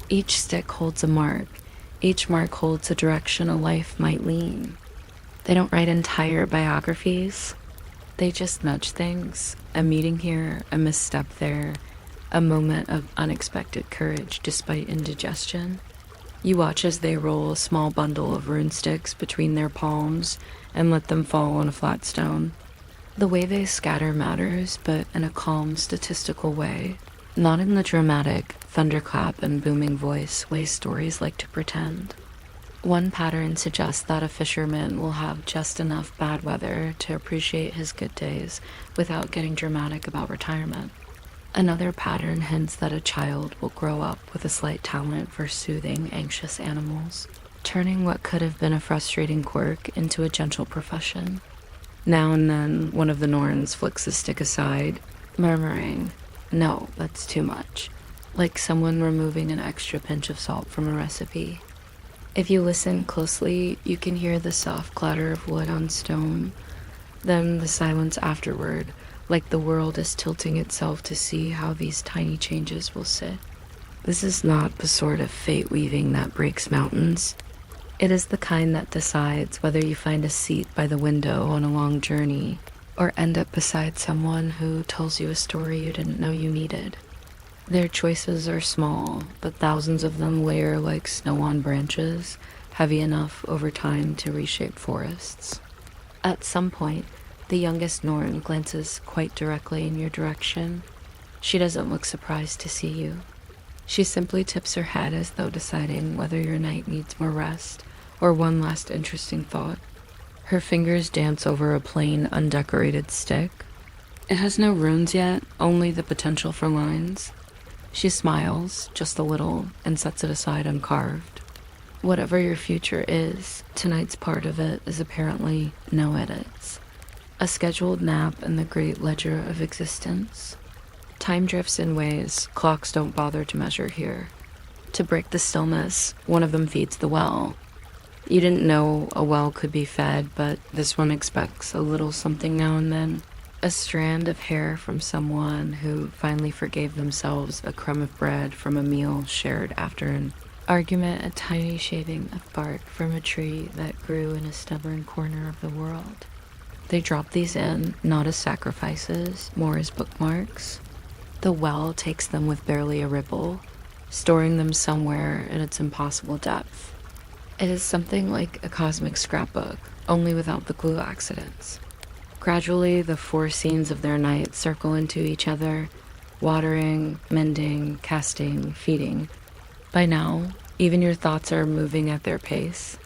Each stick holds a mark. Each mark holds a direction a life might lean. They don't write entire biographies. They just nudge things. A meeting here, a misstep there, a moment of unexpected courage despite indigestion. You watch as they roll a small bundle of rune sticks between their palms and let them fall on a flat stone. The way they scatter matters, but in a calm, statistical way. Not in the dramatic, thunderclap and booming voice way stories like to pretend. One pattern suggests that a fisherman will have just enough bad weather to appreciate his good days without getting dramatic about retirement. Another pattern hints that a child will grow up with a slight talent for soothing anxious animals, turning what could have been a frustrating quirk into a gentle profession. Now and then, one of the Norns flicks a stick aside, murmuring, "No, that's too much," like someone removing an extra pinch of salt from a recipe. If you listen closely, you can hear the soft clatter of wood on stone, then the silence afterward, like the world is tilting itself to see how these tiny changes will sit. This is not the sort of fate weaving that breaks mountains. It is the kind that decides whether you find a seat by the window on a long journey or end up beside someone who tells you a story you didn't know you needed. Their choices are small, but thousands of them layer like snow on branches, heavy enough over time to reshape forests. At some point, the youngest Norn glances quite directly in your direction. She doesn't look surprised to see you. She simply tips her head as though deciding whether your night needs more rest or one last interesting thought. Her fingers dance over a plain, undecorated stick, It has no runes yet, only the potential for lines. She smiles, just a little, and sets it aside uncarved. Whatever your future is, tonight's part of it is apparently no edits. A scheduled nap in the great ledger of existence. Time drifts in ways clocks don't bother to measure here. To break the stillness, one of them feeds the well. You didn't know a well could be fed, but this one expects a little something now and then. A strand of hair from someone who finally forgave themselves a crumb of bread from a meal shared after an argument, a tiny shaving of bark from a tree that grew in a stubborn corner of the world. They drop these in, not as sacrifices, more as bookmarks. The well takes them with barely a ripple, storing them somewhere in its impossible depth. It is something like a cosmic scrapbook, only without the glue accidents. Gradually, the four scenes of their night circle into each other, watering, mending, casting, feeding. By now, even your thoughts are moving at their pace.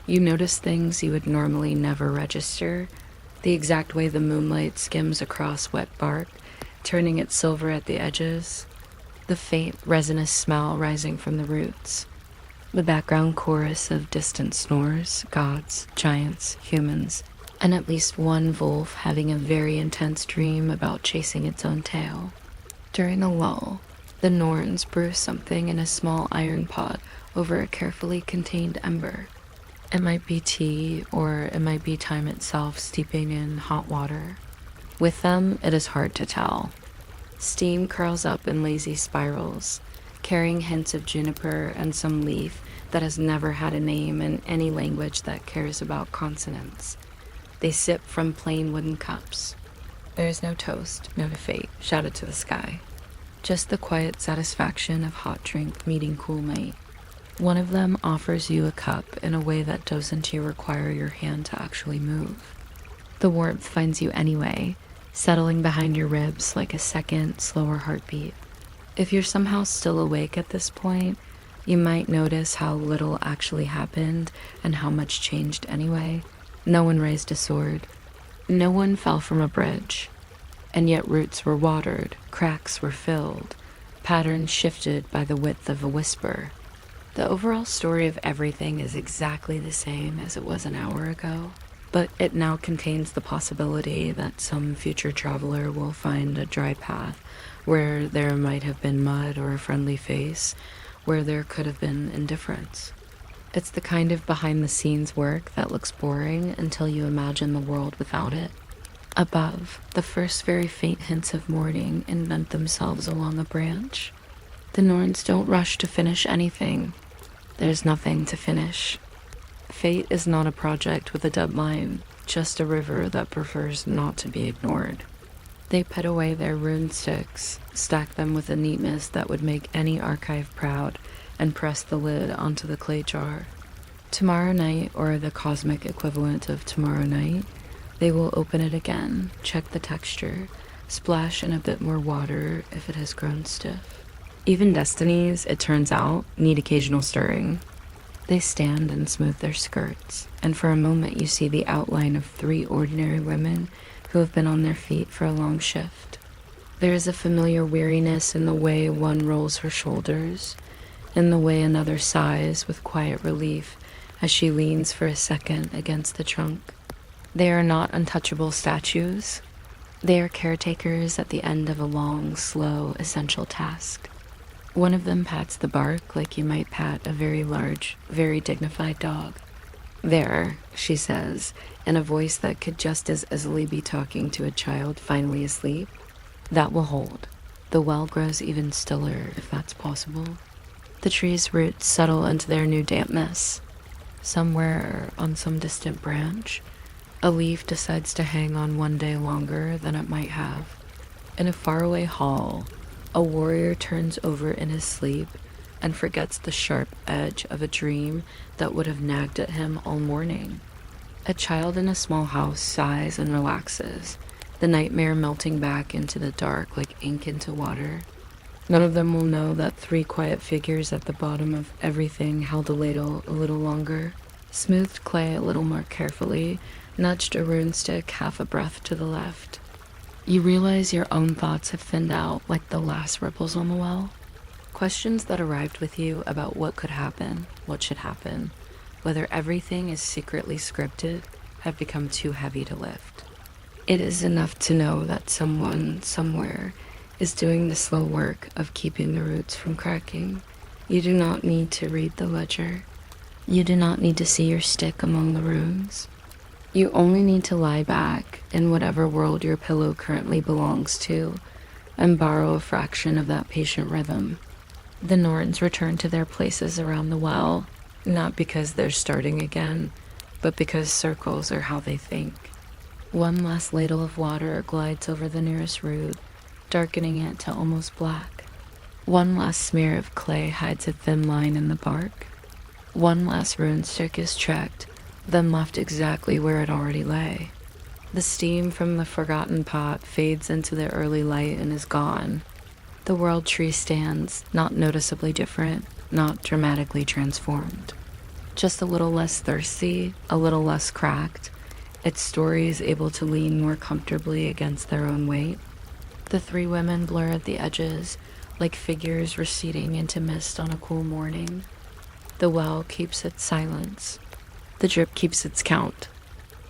You notice things you would normally never register, the exact way the moonlight skims across wet bark, turning it silver at the edges, the faint resinous smell rising from the roots, the background chorus of distant snores, gods, giants, humans, and at least one wolf having a very intense dream about chasing its own tail. During a lull, the Norns brew something in a small iron pot over a carefully contained ember. It might be tea, or it might be time itself steeping in hot water. With them, it is hard to tell. Steam curls up in lazy spirals, carrying hints of juniper and some leaf that has never had a name in any language that cares about consonants. They sip from plain wooden cups. There is no toast, no fate, shouted to the sky. Just the quiet satisfaction of hot drink meeting cool night. One of them offers you a cup in a way that doesn't require your hand to actually move. The warmth finds you anyway, settling behind your ribs like a second, slower heartbeat. If you're somehow still awake at this point, you might notice how little actually happened and how much changed anyway. No one raised a sword. No one fell from a bridge. And yet roots were watered, cracks were filled, patterns shifted by the width of a whisper. The overall story of everything is exactly the same as it was an hour ago, but it now contains the possibility that some future traveler will find a dry path where there might have been mud or a friendly face, where there could have been indifference. It's the kind of behind-the-scenes work that looks boring until you imagine the world without it. Above, the first very faint hints of morning indent themselves along a branch. The Norns don't rush to finish anything. There's nothing to finish. Fate is not a project with a deadline, just a river that prefers not to be ignored. They put away their rune sticks, stack them with a neatness that would make any archive proud, and press the lid onto the clay jar. Tomorrow night, or the cosmic equivalent of tomorrow night, they will open it again, check the texture, splash in a bit more water if it has grown stiff. Even destinies, it turns out, need occasional stirring. They stand and smooth their skirts, and for a moment you see the outline of 3 ordinary women who have been on their feet for a long shift. There is a familiar weariness in the way one rolls her shoulders, in the way another sighs with quiet relief as she leans for a second against the trunk. They are not untouchable statues. They are caretakers at the end of a long, slow, essential task. One of them pats the bark like you might pat a very large, very dignified dog. "There," she says, in a voice that could just as easily be talking to a child finally asleep. "That will hold. The well grows even stiller, if that's possible." The tree's roots settle into their new dampness. Somewhere on some distant branch, a leaf decides to hang on one day longer than it might have. In a faraway hall, a warrior turns over in his sleep and forgets the sharp edge of a dream that would have nagged at him all morning. A child in a small house sighs and relaxes, the nightmare melting back into the dark like ink into water. None of them will know that 3 quiet figures at the bottom of everything held a ladle a little longer, smoothed clay a little more carefully, nudged a rune stick half a breath to the left. You realize your own thoughts have thinned out like the last ripples on the well. Questions that arrived with you about what could happen, what should happen, whether everything is secretly scripted, have become too heavy to lift. It is enough to know that someone, somewhere, is doing the slow work of keeping the roots from cracking. You do not need to read the ledger. You do not need to see your stick among the runes. You only need to lie back in whatever world your pillow currently belongs to and borrow a fraction of that patient rhythm. The Norns return to their places around the well, not because they're starting again, but because circles are how they think. One last ladle of water glides over the nearest root, darkening it to almost black. One last smear of clay hides a thin line in the bark. One last rune stick is checked, then left exactly where it already lay. The steam from the forgotten pot fades into the early light and is gone. The world tree stands, not noticeably different, not dramatically transformed. Just a little less thirsty, a little less cracked, its story is able to lean more comfortably against their own weight. The three women blur at the edges, like figures receding into mist on a cool morning. The well keeps its silence. The drip keeps its count.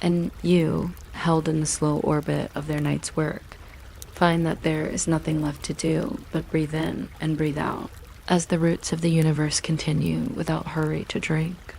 And you, held in the slow orbit of their night's work, find that there is nothing left to do but breathe in and breathe out, as the roots of the universe continue without hurry to drink.